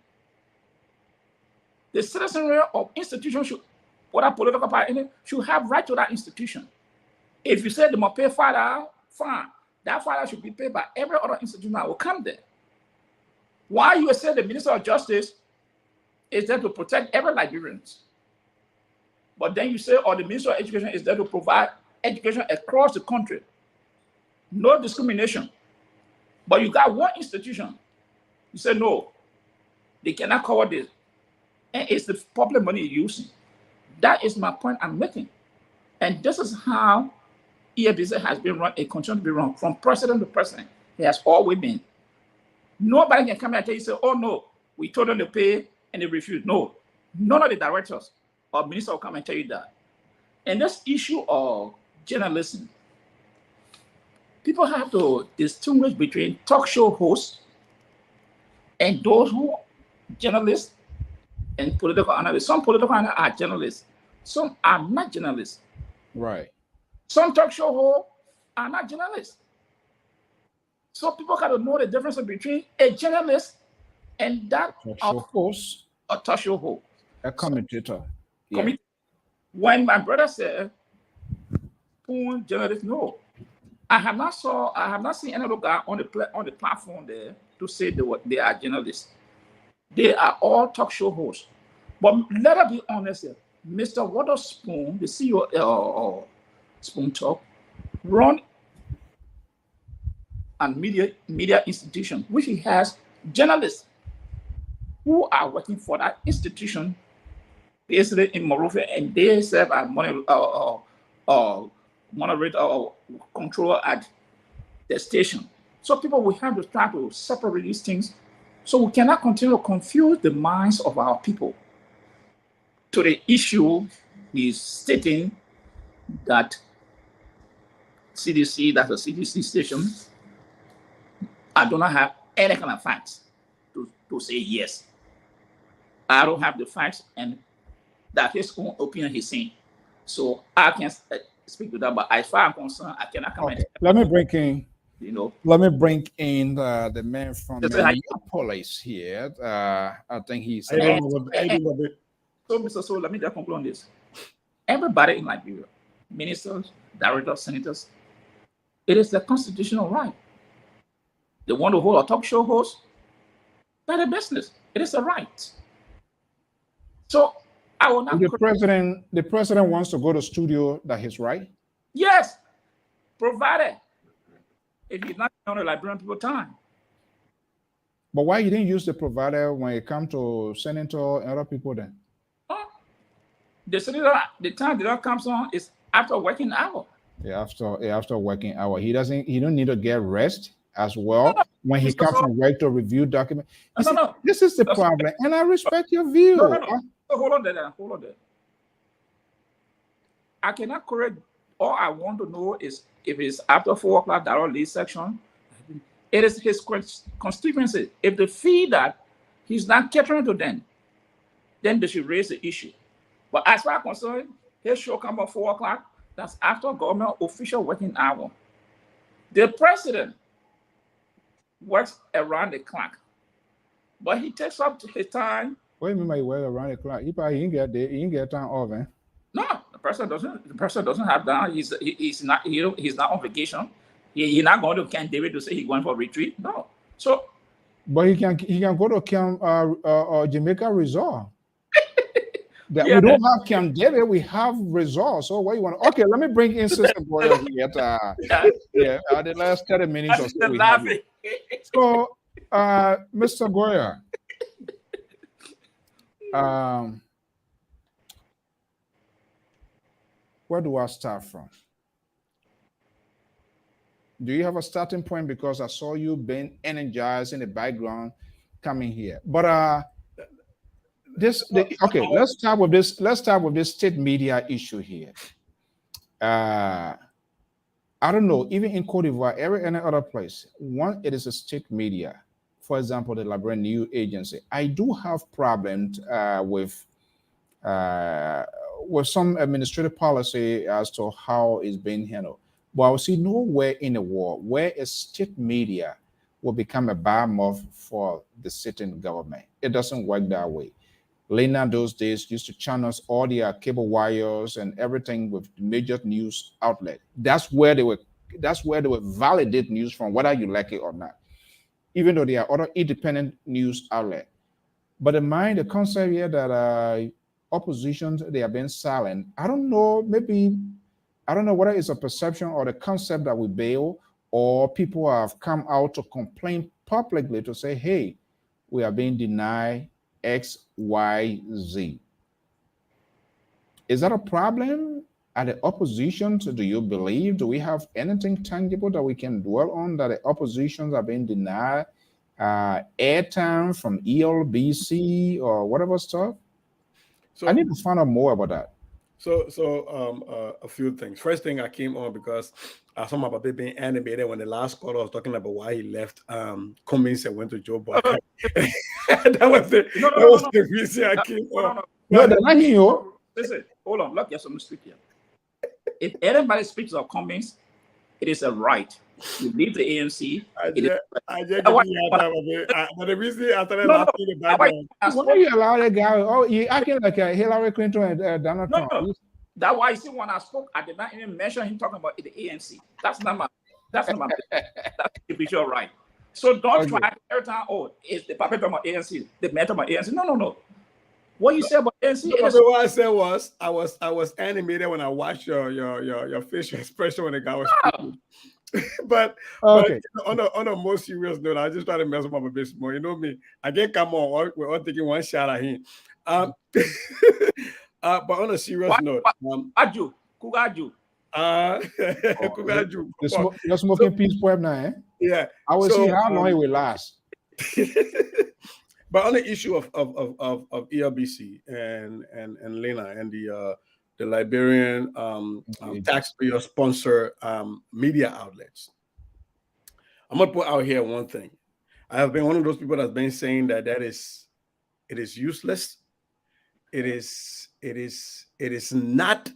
the citizenry of institution should, whether political party, should have right to that institution. If you say they must pay $5, fine. That $5 should be paid by every other institution that will come there. Why you say the Minister of Justice is there to protect every Liberians, but then you say, the Minister of Education is there to provide education across the country. No discrimination. But you got one institution. You say, no, they cannot cover this. And it's the public money you're using. That is my point I'm making. And this is how EFBC has been run, it continues to be run from president to president. It has always been. Nobody can come here and tell you, say, oh no, we told them to pay and they refused. No, none of the directors or ministers will come and tell you that. And this issue of journalism, people have to distinguish between talk show hosts and those who are journalists and political analysts. Some political analysts are journalists. Some are not journalists.
Right.
Some talk show hosts are not journalists. So people got to know the difference between a journalist and that
host,
a talk show host,
a commentator.
So, when my brother said, journalist, no, I have not seen any other guy on the platform there to say they are journalists. They are all talk show hosts. But let us be honest here. Mr. Waterspoon, the CEO of Spoon Talk, run a media institution, which he has journalists who are working for that institution, basically in Monrovia, and they serve as moderator or controller at the station. So people will have to try to separate these things, so we cannot continue to confuse the minds of our people to the issue is stating that CDC, that's a CDC station. I do not have any kind of facts to say yes. I don't have the facts, and that his own opinion he's saying. So I can speak to that, but as far as I'm concerned, I cannot comment.
Okay. Let me bring in, let me bring in the man from Minneapolis here. I think he's.
So, Mr. So, let me just conclude on this. Everybody in Liberia, ministers, directors, senators, it is their constitutional right. They want to hold a talk show host, that's their business. It is a right. So, I will not.
The president wants to go to studio, that is right?
Yes, provided if he's not on the Liberian people time.
But why you didn't use the provider when it come to senator and other people then?
The senator, the time the comes on is after working hour.
Yeah, after working hour, he don't need to get rest as well when he comes from work to review document.
No.
This is the problem, and I respect your view.
No. Hold on there. I cannot correct. All I want to know is if it's after 4 o'clock, that or lead section. It is his constituency. If they feel that he's not catering to them, then they should raise the issue. But as far as concerned, his show come at 4 o'clock. That's after government official working hour. The president works around the clock, but he takes up his time.
What do you mean by work around the clock? He probably didn't get time off, eh?
No, the president doesn't have that. He's not on vacation. He's not going to Camp David to say he's going for retreat. No. So,
but he can go to Camp Jamaica Resort. We don't have Camp David, we have Resort. So what you want? Okay, let me bring in Sister Boyle here. The last 30 minutes or so. So, Mr. Goya, where do I start from? Do you have a starting point? Because I saw you being energized in the background coming here. But okay, let's start with this. Let's start with this state media issue here. I don't know, even in Cote d'Ivoire, any other place, one, it is a state media. For example, the Liberian News Agency. I do have problems with some administrative policy as to how it's being handled. But I will see nowhere in the world where a state media will become a behemoth for the sitting government. It doesn't work that way. Lena those days used to channel all their cable wires and everything with major news outlet. That's where they were validate news from, whether you like it or not, even though there are other independent news outlet. But the concept here that oppositions, they are being silent. I don't know, whether it's a perception or the concept that we bail, or people have come out to complain publicly to say, hey, we are being denied X, Y, Z. Is that a problem? Are the oppositions, do you believe? Do we have anything tangible that we can dwell on that the oppositions are being denied airtime from ELBC or whatever stuff? So I need to find out more about that.
So a few things. First thing, I came on because I saw my baby being animated when the last caller was talking about why he left Cummings and went to Joe Biden. that was the reason I came on.
No, they're not here.
Listen, hold on. Look, there's some mistake here. If anybody speaks of Cummings, it is a right. You leave the ANC.
But the reason I started laughing in the background.
Why you allow that guy? Oh, you acting like Hillary Clinton and Donald Trump.
No. That's why you see when I spoke, I did not even mention him talking about the ANC. That's not my that's the visual right. So don't try every time, it's the puppet about ANC, the matter about ANC. No. What you said about ANC?
What I said was I was animated when I watched your facial expression when the guy was speaking. but on a more serious note, I just try to mess him up a bit more. You know me, I can't come on. We're all taking one shot at him. But on a serious note,
Kugaju.
You're smoking peace poem now, eh?
Yeah.
I will see how long it will last.
But on the issue of ELBC and Lena and the Liberian taxpayer sponsor media outlets, I'm gonna put out here one thing. I have been one of those people that's been saying that it is useless. It is not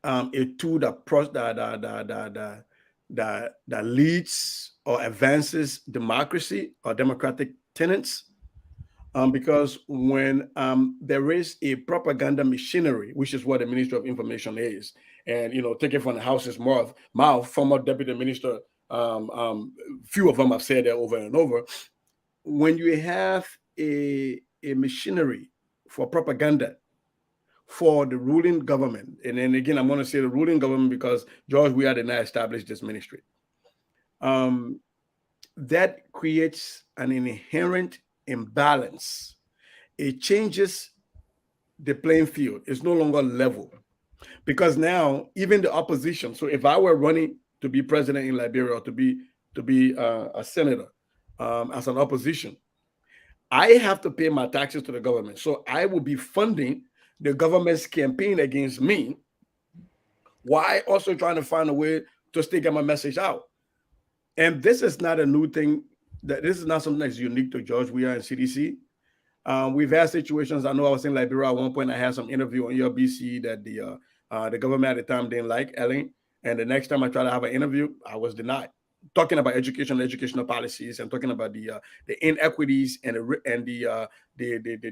a tool that leads or advances democracy or democratic tenets. Because when there is a propaganda machinery, which is what the Ministry of Information is, and take it from the house's mouth, former deputy minister, few of them have said that over and over. When you have a machinery for propaganda for the ruling government, and then again, I'm going to say the ruling government because George Weah did not establish this ministry. that creates an inherent imbalance. It changes the playing field. It's no longer level because now even the opposition. So if I were running to be president in Liberia or to be a senator as an opposition, I have to pay my taxes to the government. So I will be funding the government's campaign against me, while also trying to find a way to still get my message out. And this is not a new thing. That this is not something that's unique to George. We are in CDC. We've had situations. I know I was in Liberia at one point. I had some interview on ERBC that the government at the time didn't like, Ellen. And the next time I tried to have an interview, I was denied. Talking about educational policies and talking about the inequities and the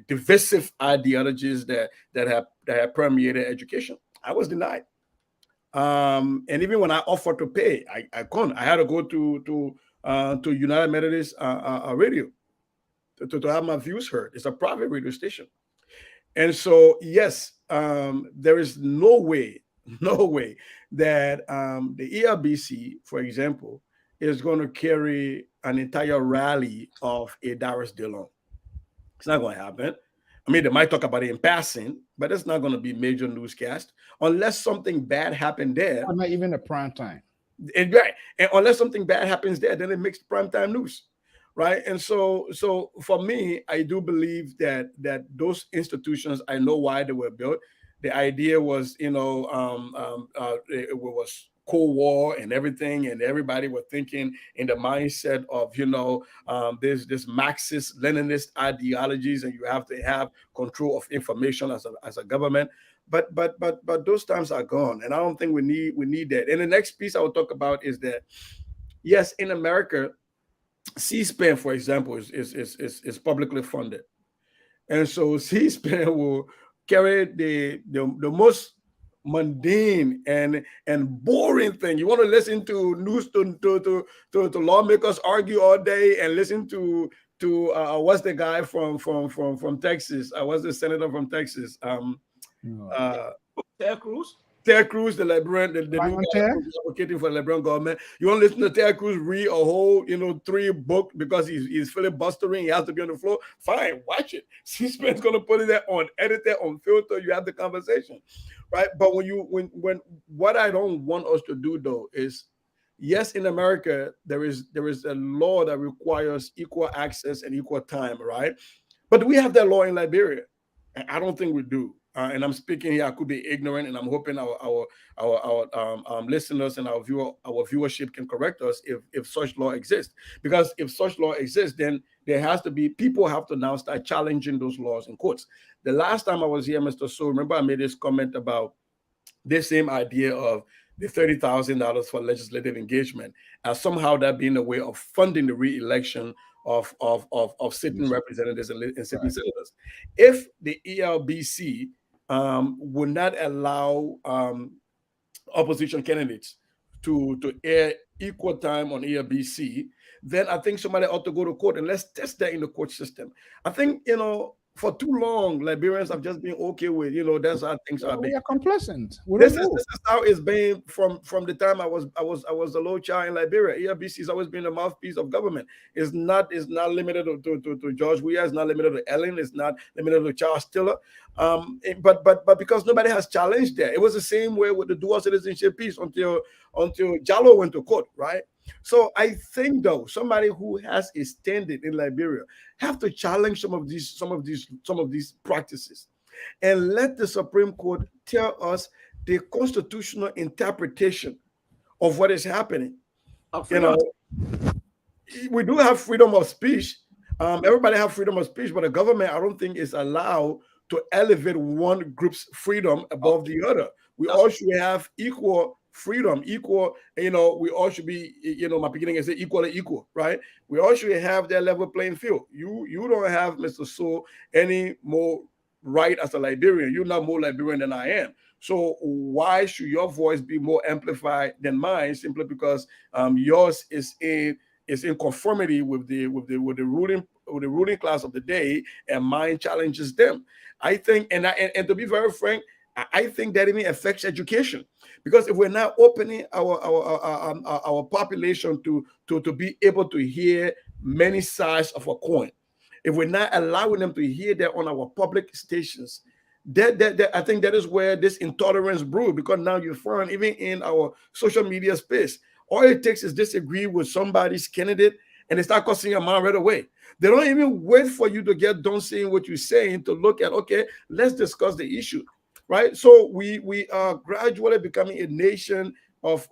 divisive ideologies that have permeated education, I was denied. And even when I offered to pay, I couldn't. I had to go to United Methodist Radio to have my views heard. It's a private radio station. And so, yes, there is no way that the ERBC, for example, is going to carry an entire rally of a Darius Dillon. It's not going to happen. I mean, they might talk about it in passing, but it's not going to be major newscast unless something bad happened there.
Or not even a prime time.
And, right. And unless something bad happens there, then it makes prime time news. Right. And so for me, I do believe that those institutions, I know why they were built. The idea was, it was Cold War and everything, and everybody were thinking in the mindset of, there's this Marxist Leninist ideologies, and you have to have control of information as a government. But those times are gone, and I don't think we need that. And the next piece I will talk about is that, yes, in America, C-SPAN, for example, is publicly funded, and so C-SPAN will carry the most mundane and boring thing. You want to listen to news to lawmakers argue all day and listen to what's the guy from Texas? What's the senator from Texas?
Ted Cruz.
Ted Cruz, the Liberian, the new guy advocating for the Liberian government. You want to listen to Ted Cruz read a whole, 3 book because he's filibustering. He has to be on the floor. Fine, watch it. C-SPAN's going to put it there on editor, on filter. You have the conversation, right? But when what I don't want us to do though is, yes, in America there is a law that requires equal access and equal time, right? But we have that law in Liberia, and I don't think we do. And I'm speaking here, I could be ignorant, and I'm hoping our listeners and our viewership can correct us if such law exists. Because if such law exists, then there has to be, people have to now start challenging those laws in courts. The last time I was here, Mr. So, remember I made this comment about this same idea of the $30,000 for legislative engagement, as somehow that being a way of funding the re-election of sitting representatives and sitting senators. If the ELBC would not allow opposition candidates to air equal time on ELBC, then I think somebody ought to go to court, and let's test that in the court system. I think, for too long, Liberians have just been okay with, that's how things are being.
We are complacent.
This is how it's been from the time I was a little child in Liberia. ERBC has always been the mouthpiece of government. It's not limited to George Weah. It's not limited to Ellen. It's not limited to Charles Tiller. But because nobody has challenged that, it was the same way with the dual citizenship piece until Jallo went to court, right? So I think though, somebody who has a standing in Liberia have to challenge some of these practices, and let the Supreme Court tell us the constitutional interpretation of what is happening. We do have freedom of speech. Everybody have freedom of speech, but the government, I don't think, is allowed to elevate one group's freedom above the other. We all should have equal freedom, equal, we all should be, my beginning is equal, right? We all should have that level playing field. You don't have, Mr. So, any more right as a Liberian. You're not more Liberian than I am. So why should your voice be more amplified than mine simply because yours is in conformity with the ruling class of the day, and mine challenges them? I think, and to be very frank, I think that even affects education, because if we're not opening our population to be able to hear many sides of a coin, if we're not allowing them to hear that on our public stations, that I think that is where this intolerance brew, because now you find even in our social media space, all it takes is disagree with somebody's candidate and they start cussing your mouth right away. They don't even wait for you to get done saying what you're saying to look at, okay, let's discuss the issue, right? So we are gradually becoming a nation of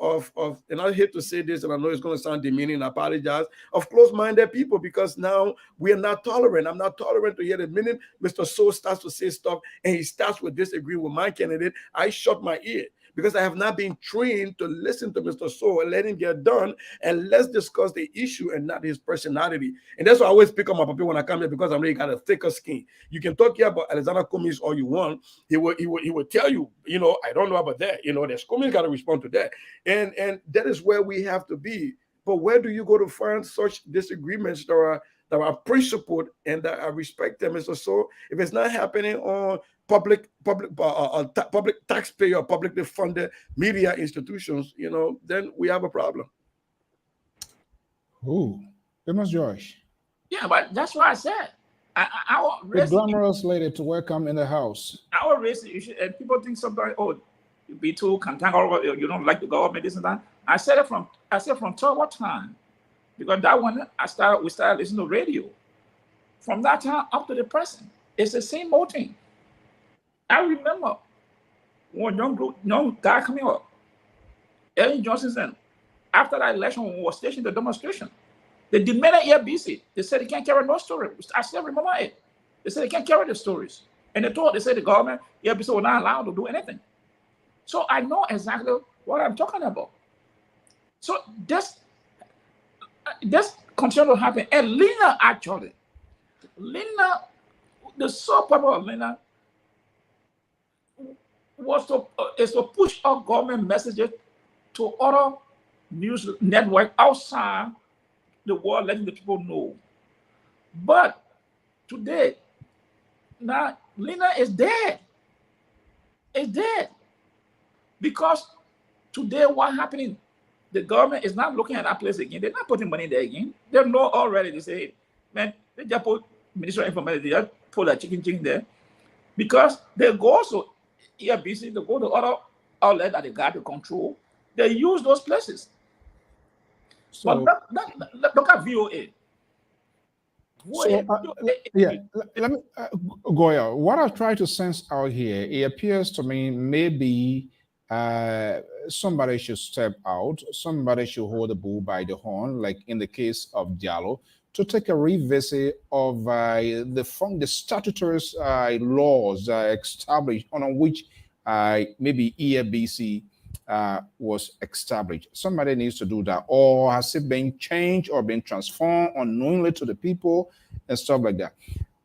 and I hate to say this, and I know it's going to sound demeaning, I apologize, of close-minded people, because now we are not tolerant. I'm not tolerant to hear the minute Mr. So starts to say stuff and he starts with disagree with my candidate, I shut my ear, because I have not been trained to listen to Mr. So and let him get done, and let's discuss the issue and not his personality. And that's why I always pick up my puppy when I come here, because I'm really got a thicker skin. You can talk here about Alexander Cummings all you want. He will tell you, I don't know about that. There's Cummings got to respond to that. And that is where we have to be. But where do you go to find such disagreements that are principled and that I respect them, Mr. So? If it's not happening on public taxpayer, publicly funded media institutions, then we have a problem.
Ooh, famous Josh.
Yeah, but that's why I said
The glamorous lady to welcome in the house.
Our race issue, and people think sometimes, you be too cantankerous, you don't like the government, this and that. I said from Tower time, because that one we started listening to radio. From that time up to the present, it's the same old thing. I remember when young guy coming up, Ellen Johnson said, after that election, when we were stationed the demonstration, they demanded EBC. They said they can't carry no story. I still remember it. They said they can't carry the stories. And they said the government, EBC were not allowed to do anything. So I know exactly what I'm talking about. So this continue to happen. And Lena, the sole purpose of Lena is to push our government messages to other news network outside the world, letting the people know. But today, now Lena is dead. It's dead. Because today what happening? The government is not looking at that place again. They're not putting money there again. They know already. They say, man, they just put Ministry of Information, they just put a chicken there. Because they go also, EBC, they go to other outlets that they got to control. They use those places.
So,
but look at VOA.
Let me, Goya, what I've tried to sense out here, it appears to me maybe somebody should step out, somebody should hold the bull by the horn, like in the case of Diallo, to take a revisit of the statutory laws established on which maybe EFBC was established. Somebody needs to do that. Or has it been changed or been transformed unknowingly to the people and stuff like that?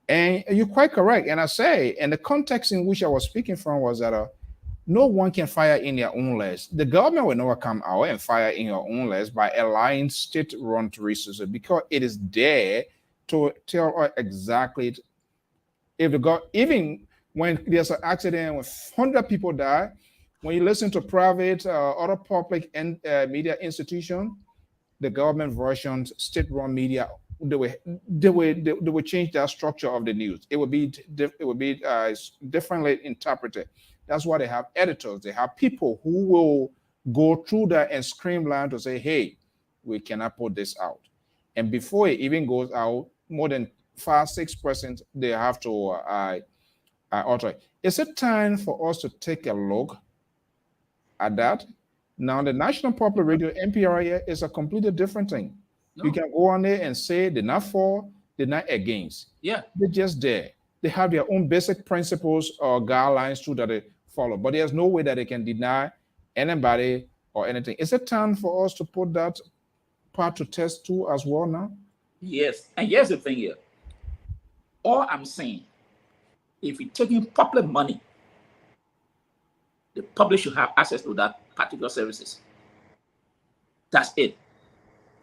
And you're quite correct. And I say, and the context in which I was speaking from was that no one can fire in their own list. The government will never come out and fire in your own list by allowing state-run resources, because it is there to tell us exactly if the government, even when there's an accident, when 100 people die, when you listen to private other public and media institution, the government versions, state-run media, they will change that structure of the news. It will be differently interpreted. That's why they have editors. They have people who will go through that and streamline to say, hey, we cannot put this out. And before it even goes out, more than 5-6%, they have to alter it. Is it time for us to take a look at that? Now, the National Public Radio, NPR, is a completely different thing. No. You can go on there and say they're not for, they're not against.
Yeah.
They're just there. They have their own basic principles or guidelines too that they follow, but there's no way that they can deny anybody or anything. Is it time for us to put that part to test too as well now?
Yes, and here's the thing here. All I'm saying, if you're taking public money, the public should have access to that particular services. That's it.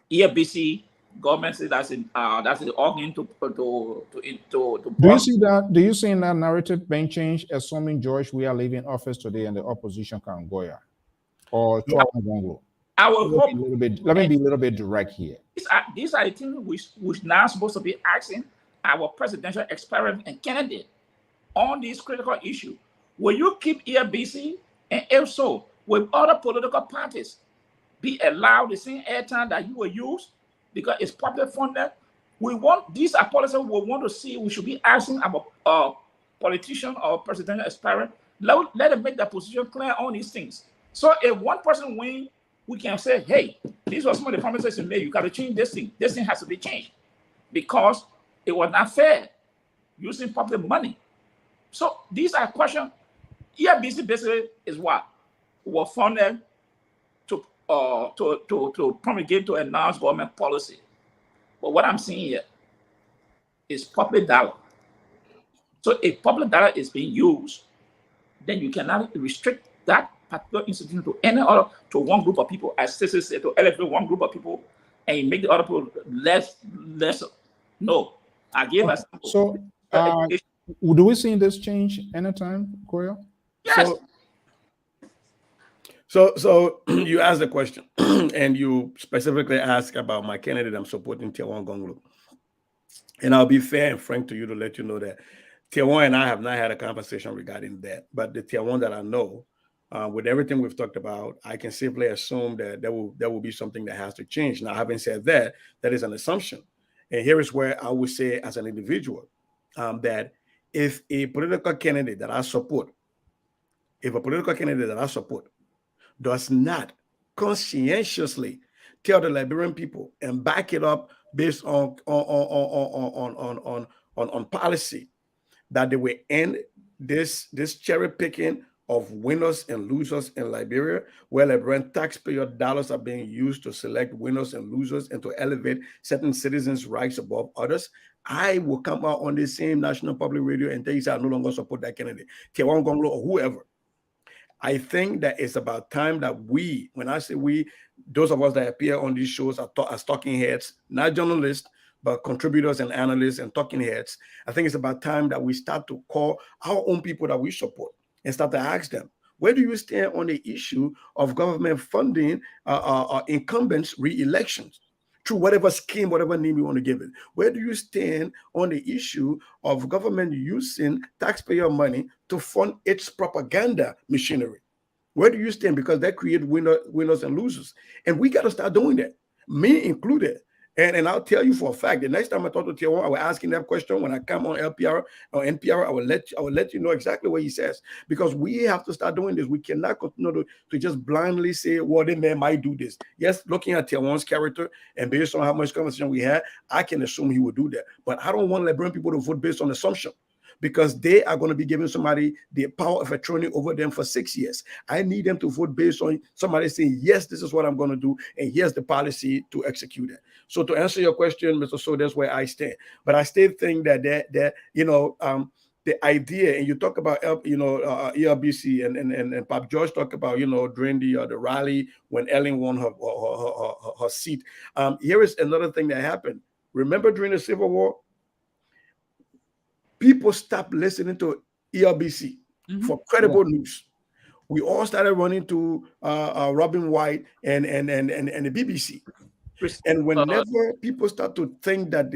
EFBC government says that's the organ to
Do you see that? Do you see that narrative being changed, assuming George we are leaving office today and the opposition can go here, or to our Congo?
I will hope.
Let me be a little bit direct here.
These are the things which now supposed to be asking our presidential aspirant and candidate on these critical issues. Will you keep here busy? And if so, will other political parties be allowed the same airtime that you will use because it's public funded? We want these are policies we want to see. We should be asking our politician or presidential aspirant. Let them make their position clear on these things. So if one person wins, we can say, hey, these were some of the promises you made. You got to change this thing. This thing has to be changed because it was not fair using public money. So these are questions. ERBC basically is what were funded to promulgate, to announce government policy. But what I'm seeing here is public dollar. So if public dollar is being used, then you cannot restrict that particular institution to any other, to one group of people, as Cecil said, to elevate one group of people, and you make the other people lesser. No, I gave us.
So, do we see this change anytime, Korea?
Yes.
So you asked the question, and you specifically asked about my candidate I'm supporting, Tiawan Gonglu. And I'll be fair and frank to you to let you know that Tiawan and I have not had a conversation regarding that. But the Tiawan that I know, with everything we've talked about, I can safely assume that there will be something that has to change. Now, having said that, that is an assumption. And here is where I would say, as an individual, that if a political candidate that I support, does not conscientiously tell the Liberian people and back it up based on policy that they will end this cherry picking of winners and losers in Liberia, where Liberian taxpayer dollars are being used to select winners and losers and to elevate certain citizens' rights above others, I will come out on the same national public radio and tell you I no longer support that candidate, Tiawan Gonglo or whoever. I think that it's about time that we, when I say we, those of us that appear on these shows as talking heads, not journalists, but contributors and analysts and talking heads, I think it's about time that we start to call our own people that we support and start to ask them, where do you stand on the issue of government funding incumbents' re-elections through whatever scheme, whatever name you want to give it? Where do you stand on the issue of government using taxpayer money to fund its propaganda machinery? Where do you stand? Because that creates winners and losers. And we got to start doing that, me included. And I'll tell you for a fact, the next time I talk to Tiawan, I will ask him that question. When I come on LPR or NPR, I will let you know exactly what he says. Because we have to start doing this. We cannot continue to just blindly say, well, this man might do this. Yes, looking at Tiawan's character and based on how much conversation we had, I can assume he would do that. But I don't want Liberian people to vote based on assumption, because they are going to be giving somebody the power of attorney over them for 6 years. I need them to vote based on somebody saying, yes, this is what I'm going to do, and here's the policy to execute it. So to answer your question, Mr. So, that's where I stand. But I still think that the idea, and you talk about ERBC and Pop George talked about, during the rally when Ellen won her seat. Here is another thing that happened. Remember during the Civil War, people stopped listening to ERBC for credible news. We all started running to Robin White and the BBC. And whenever people start to think that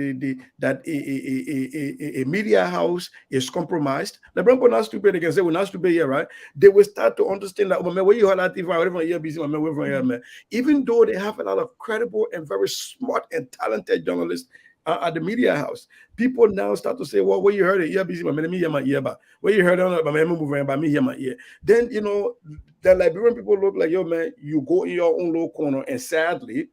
a media house is compromised, the people not stupid. They can say we're not stupid here, right? They will start to understand that where you have ERBC, even though they have a lot of credible and very smart and talented journalists at the media house, people now start to say, well, where you heard it, ERBC, let me hear my ear back. Where you heard it, by me hear my ear. Then the Liberian people look like, yo, man, you go in your own little corner, and sadly,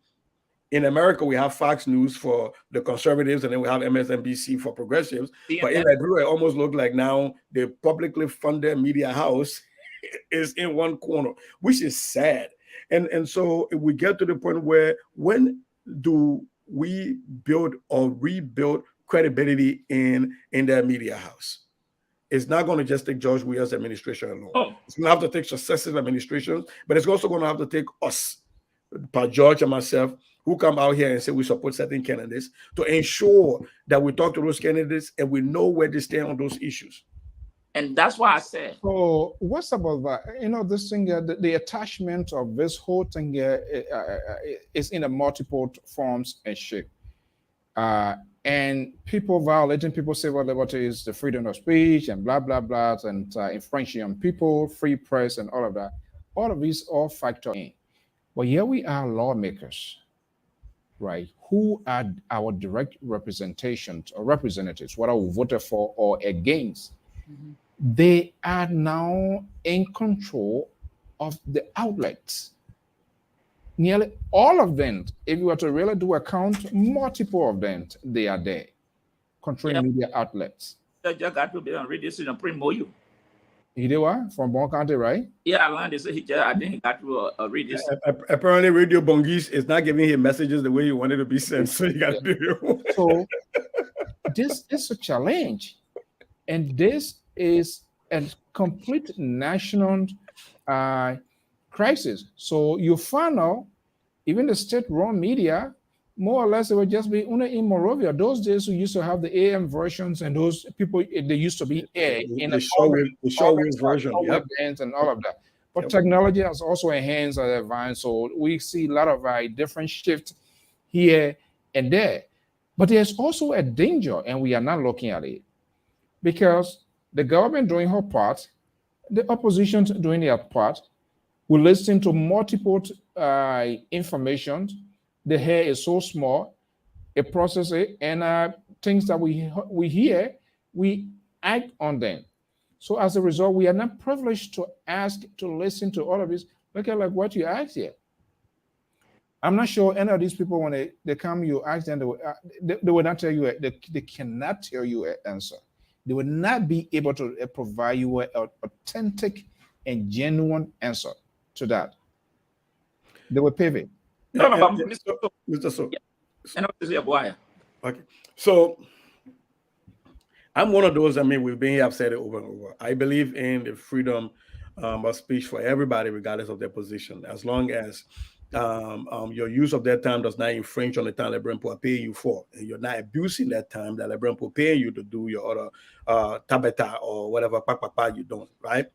in America, we have Fox News for the conservatives, and then we have MSNBC for progressives. Yeah, but in Liberia, it almost looks like now the publicly funded media house is in one corner, which is sad. And so if we get to the point where, when do we build or rebuild credibility in the media house? It's not going to just take George Weah's administration alone. It's going to have to take successive administrations, but it's also going to have to take us, by George and myself, who come out here and say we support certain candidates to ensure that we talk to those candidates and we know where they stand on those issues.
And that's why I said.
So what's about that? You know, this thing, the attachment of this whole thing is in a multiple forms and shape. And people violating people's civil liberties, the freedom of speech and blah, blah, blah, and infringing on people, free press and all of that. All of these all factor in. But here we are lawmakers, right, who are our direct representations or representatives, whether we voted for or against. They are now in control of the outlets. Nearly all of them, if you were to really do a count, multiple of them, they are there, controlling media outlets.
I just got to be on radio station and promote you.
He did what? From Bon County, right?
Yeah, I learned this. I think he got to radio station.
Apparently, Radio Bongis is not giving him messages the way you wanted to be sent, so you got to do your own.
So this is a challenge. And this is a complete national crisis. So you find out, even the state-run media, more or less, it would just be una in Morovia. Those days we used to have the AM versions, and those people, they used to be air in the
shortwave version,
and all of that. But technology has also enhanced our advance, so we see a lot of different shifts here and there. But there's also a danger, and we are not looking at it, because the government doing her part, the opposition doing their part. We listen to multiple information. The hair is so small, it processes it, and things that we hear, we act on them. So as a result, we are not privileged to ask to listen to all of this. Look at like what you asked here. I'm not sure any of these people, when they come, you ask them, they will not tell you, they cannot tell you an answer. They will not be able to provide you an authentic and genuine answer to that. They will pivot.
No,
Mr. So.
Okay.
So I'm one of those, we've been here, I've said it over and over. I believe in the freedom of speech for everybody, regardless of their position, as long as your use of that time does not infringe on the time that Brempo are paying you for, and you're not abusing that time that Brempo paying you to do your other tabata or whatever you're doing, right?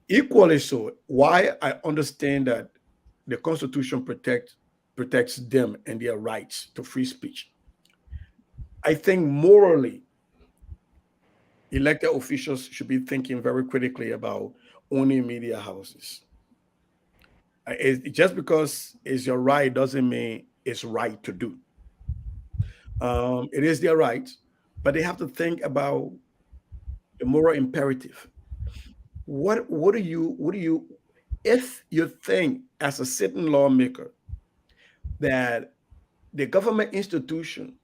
Equally so, why I understand that the Constitution protects them and their rights to free speech. I think morally, elected officials should be thinking very critically about owning media houses. Just because it's your right doesn't mean it's right to do. It is their right, but they have to think about the moral imperative. What do you, if you think as a sitting lawmaker that the government institution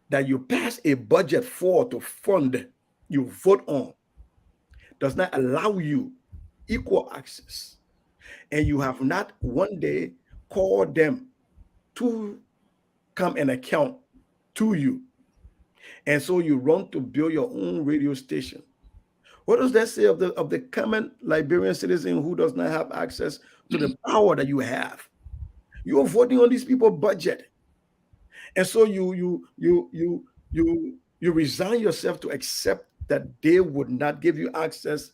that you pass a budget for to fund, you vote on, does not allow you equal access, and you have not one day called them to come and account to you, and so you run to build your own radio station. What does that say of the common Liberian citizen who does not have access to the power that you have? You're voting on these people's budget, and so you resign yourself to accept that they would not give you access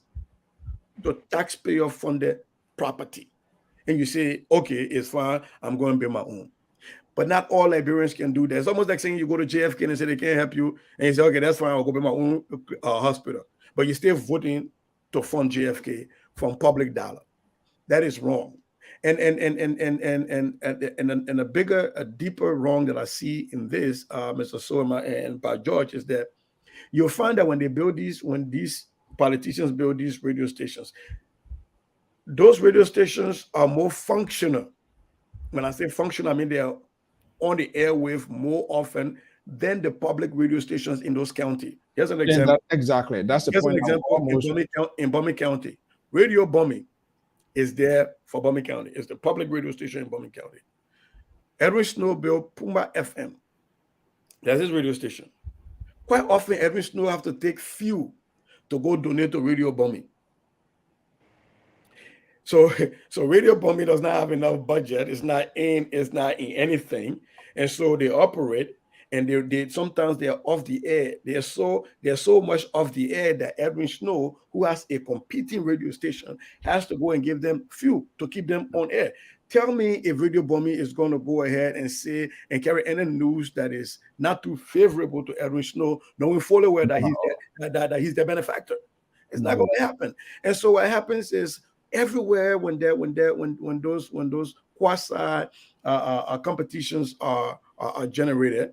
to taxpayer-funded property, and you say, "Okay, it's fine. I'm going to build my own." But not all Liberians can do that. It's almost like saying you go to JFK and say they can't help you, and you say, "Okay, that's fine. I'll go build my own hospital." But you're still voting to fund JFK from public dollar. That is wrong. And a bigger, a deeper wrong that I see in this, Mr. Soma and Pat George, is that you'll find that when these politicians build these radio stations, those radio stations are more functional. When I say functional, I mean they are on the airwave more often than the public radio stations in those counties. Here's an example.
Exactly. That's the
Here's
point.
an example in Bombay County. Radio Bombay is there for Bombay County. It's the public radio station in Bombay County. Edwin Snow built Pumba FM. That's his radio station. Quite often, Edwin Snow have to take fuel to go donate to Radio Bombay. So radio bombing does not have enough budget. It's not in anything, and so they operate. And they sometimes they are off the air. They're so much off the air that Edwin Snow, who has a competing radio station, has to go and give them fuel to keep them on air. Tell me if radio bombing is going to go ahead and say and carry any news that is not too favorable to Edwin Snow, knowing fully well that he's the benefactor. It's not going to happen. And so what happens is everywhere when those quasi competitions are generated,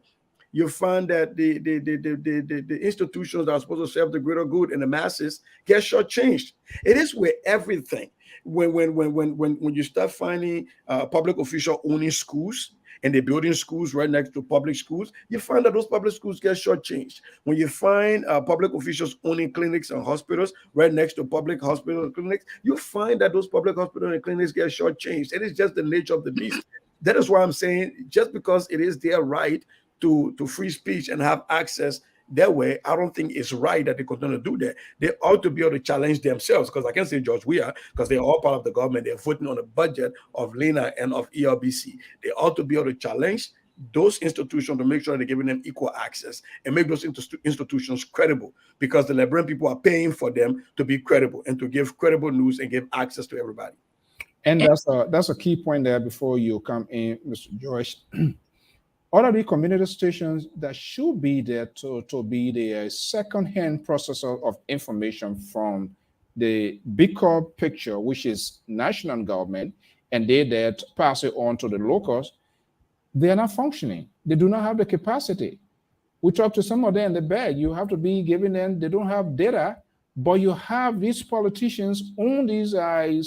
you find that the institutions that are supposed to serve the greater good and the masses get shortchanged. It is with everything. When you start finding public officials owning schools and they're building schools right next to public schools, you find that those public schools get shortchanged. When you find public officials owning clinics and hospitals right next to public hospital and clinics, you find that those public hospitals and clinics get shortchanged. It is just the nature of the beast. That is why I'm saying, just because it is their right to free speech and have access that way, I don't think it's right that they continue to do that. They ought to be able to challenge themselves, because I can say George Weah, because they're all part of the government. They're voting on the budget of LENA and of ELBC. They ought to be able to challenge those institutions to make sure they're giving them equal access and make those institutions credible, because the Liberian people are paying for them to be credible and to give credible news and give access to everybody.
And that's a key point there before you come in, Mr. Joyce. All of the community stations that should be there to be the second-hand processor of information from the bigger picture, which is national government, and they that pass it on to the locals, they are not functioning. They do not have the capacity. We talked to some of them in the bed. You have to be giving them, they don't have data, but you have these politicians own these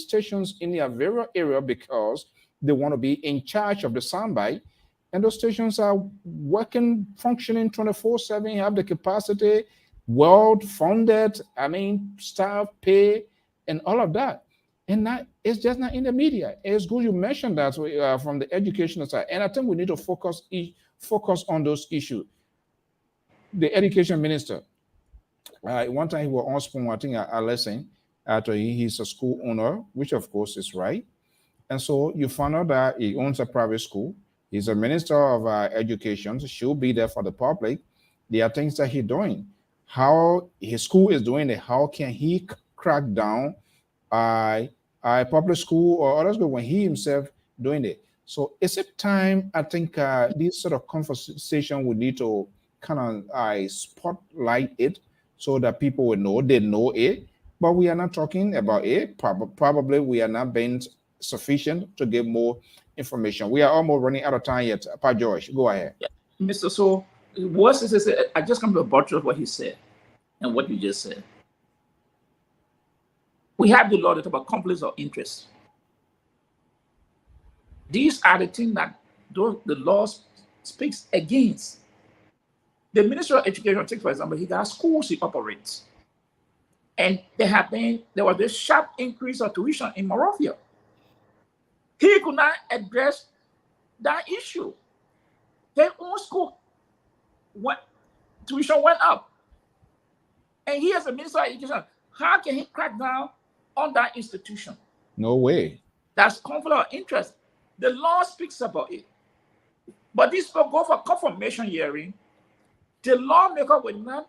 stations in their very area because they want to be in charge of the soundbite. And those stations are working, functioning 24/7, have the capacity, well-funded, staff pay, and all of that. And that it's just not in the media. It's good you mentioned that from the educational side. And I think we need to focus on those issues. The education minister, one time he was on Spoon, I think I listened, after he's a school owner, which of course is right. And so you found out that he owns a private school. He's a minister of education. So she'll be there for the public. There are things that he's doing. How his school is doing it, how can he crack down a public school or other school when he himself doing it? So it's a time, I think, this sort of conversation we need to kind of spotlight it so that people will know, they know it. But we are not talking about it. Probably we are not being sufficient to give more information. We are almost running out of time yet. Pa George, go ahead.
Yeah. Mr. So, I just come to a buttress what he said and what you just said. We have the law that talk about conflicts of interest. These are the things that the law speaks against. The Minister of Education, take for example, he got schools he operates. And there was this sharp increase of tuition in Morovia. He could not address that issue. Their own school, tuition went up. And he as a Minister of Education, how can he crack down on that institution?
No way.
That's conflict of interest. The law speaks about it. But these people go for confirmation hearing. The lawmaker will not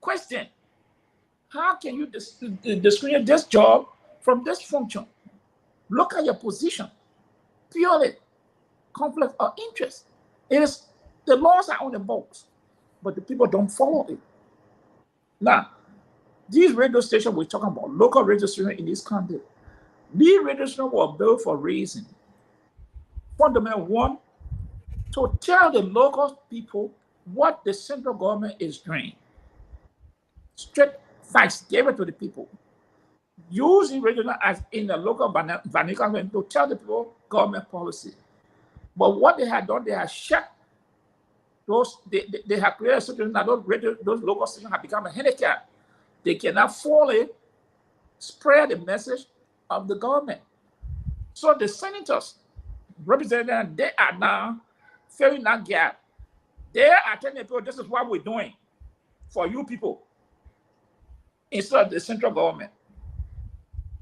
question, how can you discriminate this job from this function? Look at your position. Purely conflict of interest. It is the laws are on the books, but the people don't follow it. Now, these radio stations we're talking about, local radio stations in this country, these radio stations were built for a reason. Fundamental one, to tell the local people what the central government is doing. Straight facts, give it to the people. Using regional as in the local vernacular to tell the people government policy. But what they had done, they had shut those, they have created a situation that those local stations have become a handicap. They cannot fully spread the message of the government. So the senators, representatives, they are now filling that gap. They are telling people this is what we're doing for you people instead of the central government.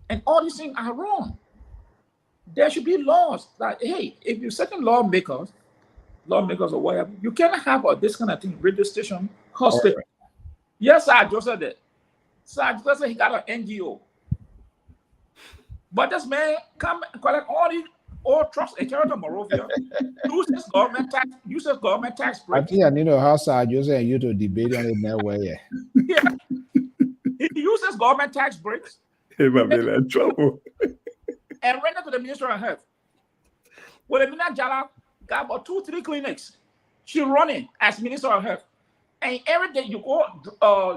And all these things are wrong. There should be laws that, hey, if you're certain lawmakers or whatever, you cannot have this kind of thing, radio station, hospital. Right. Yes, sir, Joseph did. Sir, Joseph he got an NGO. But this man come collect all trucks in Territory of Morovia, uses government tax breaks.
I think I need to how Sir Joseph and you to debate on it that way.
Yeah. He uses government tax breaks.
He might be in trouble.
And rent it to the Ministry of Health. Well, the Minister Jala got about 2-3 clinics. She running as Minister of Health. And every day you go,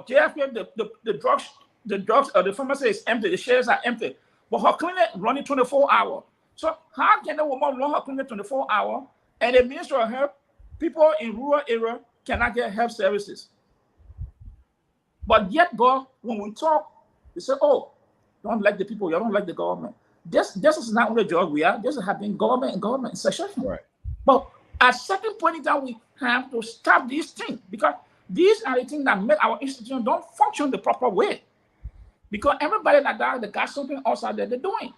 JFM, the drugs, the pharmacy is empty, the shelves are empty. But her clinic running 24 hours. So how can a woman run her clinic 24 hours and the Ministry of Health, people in rural area cannot get health services? But yet, God, when we talk, they say, oh, don't like the people, you don't like the government. This is not the job we are. This is happening government and government succession.
Right.
But at certain point in time, we have to stop these things because these are the things that make our institution don't function the proper way. Because everybody that got something else out there, they're doing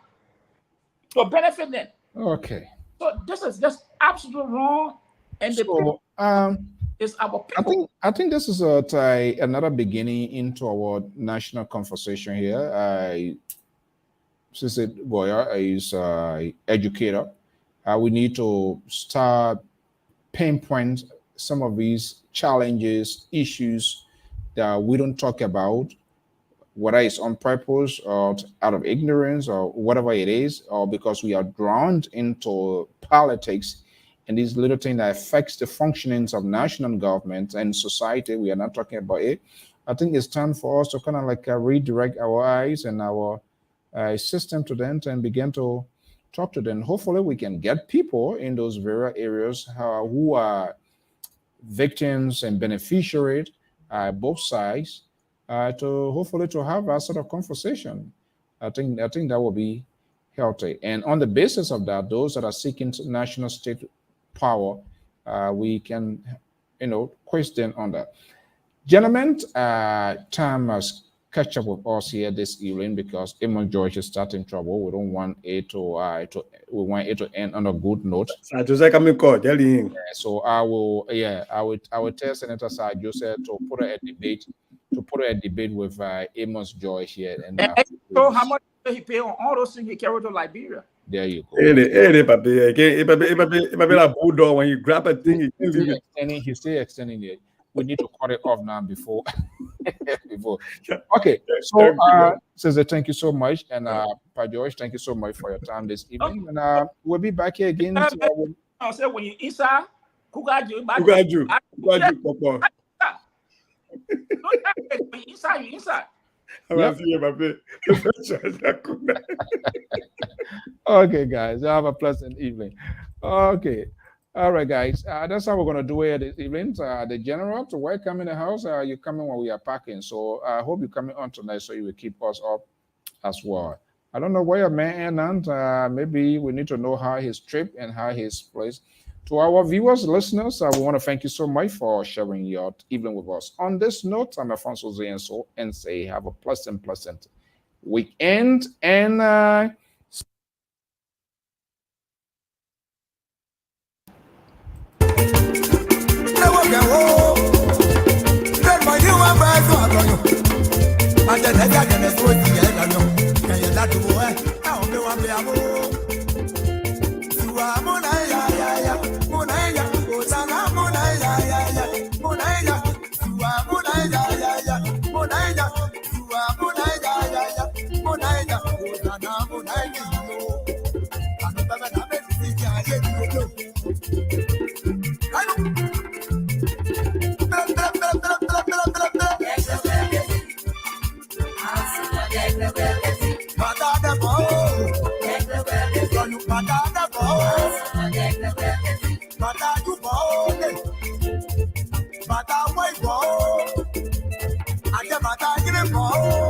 to benefit them.
Okay.
So this is just absolutely wrong. And
so,
it's our people.
I think this is another beginning into our national conversation here. Since Boyer is an educator, we need to start pinpoint some of these challenges, issues that we don't talk about, whether it's on purpose or out of ignorance or whatever it is, or because we are drawn into politics and these little things that affects the functionings of national government and society. We are not talking about it. I think it's time for us to kind of like redirect our eyes and our system to them and begin to talk to them. Hopefully we can get people in those various areas who are victims and beneficiaries, both sides, to hopefully to have that sort of conversation. I think that will be healthy. And on the basis of that, those that are seeking national state power, we can, question on that. Gentlemen, time has catch up with us here this evening because Amos George is starting trouble. We don't want it we want it to end on a good note. So I will tell Senator Sir Joseph to put a debate with Amos George here. And
so how much did he pay on all those things he carried to Liberia?
There you go.
When you grab a thing,
he's still extending it. We need to cut it off now before. Okay, so Cesar, thank you so much, and Pa George, thank you so much for your time this evening, and we'll be back here again.
I said when you inside, you inside.
Okay, guys, have a pleasant evening. Okay. All right, guys. That's how we're going to do it this evening. The general to welcome in the house. You're coming when we are packing. So I hope you're coming on tonight so you will keep us up as well. I don't know where your man and maybe we need to know how his trip and how his place. To our viewers, listeners, we want to thank you so much for sharing your evening with us. On this note, I'm Alfonso Zienso and say have a pleasant weekend and
Bata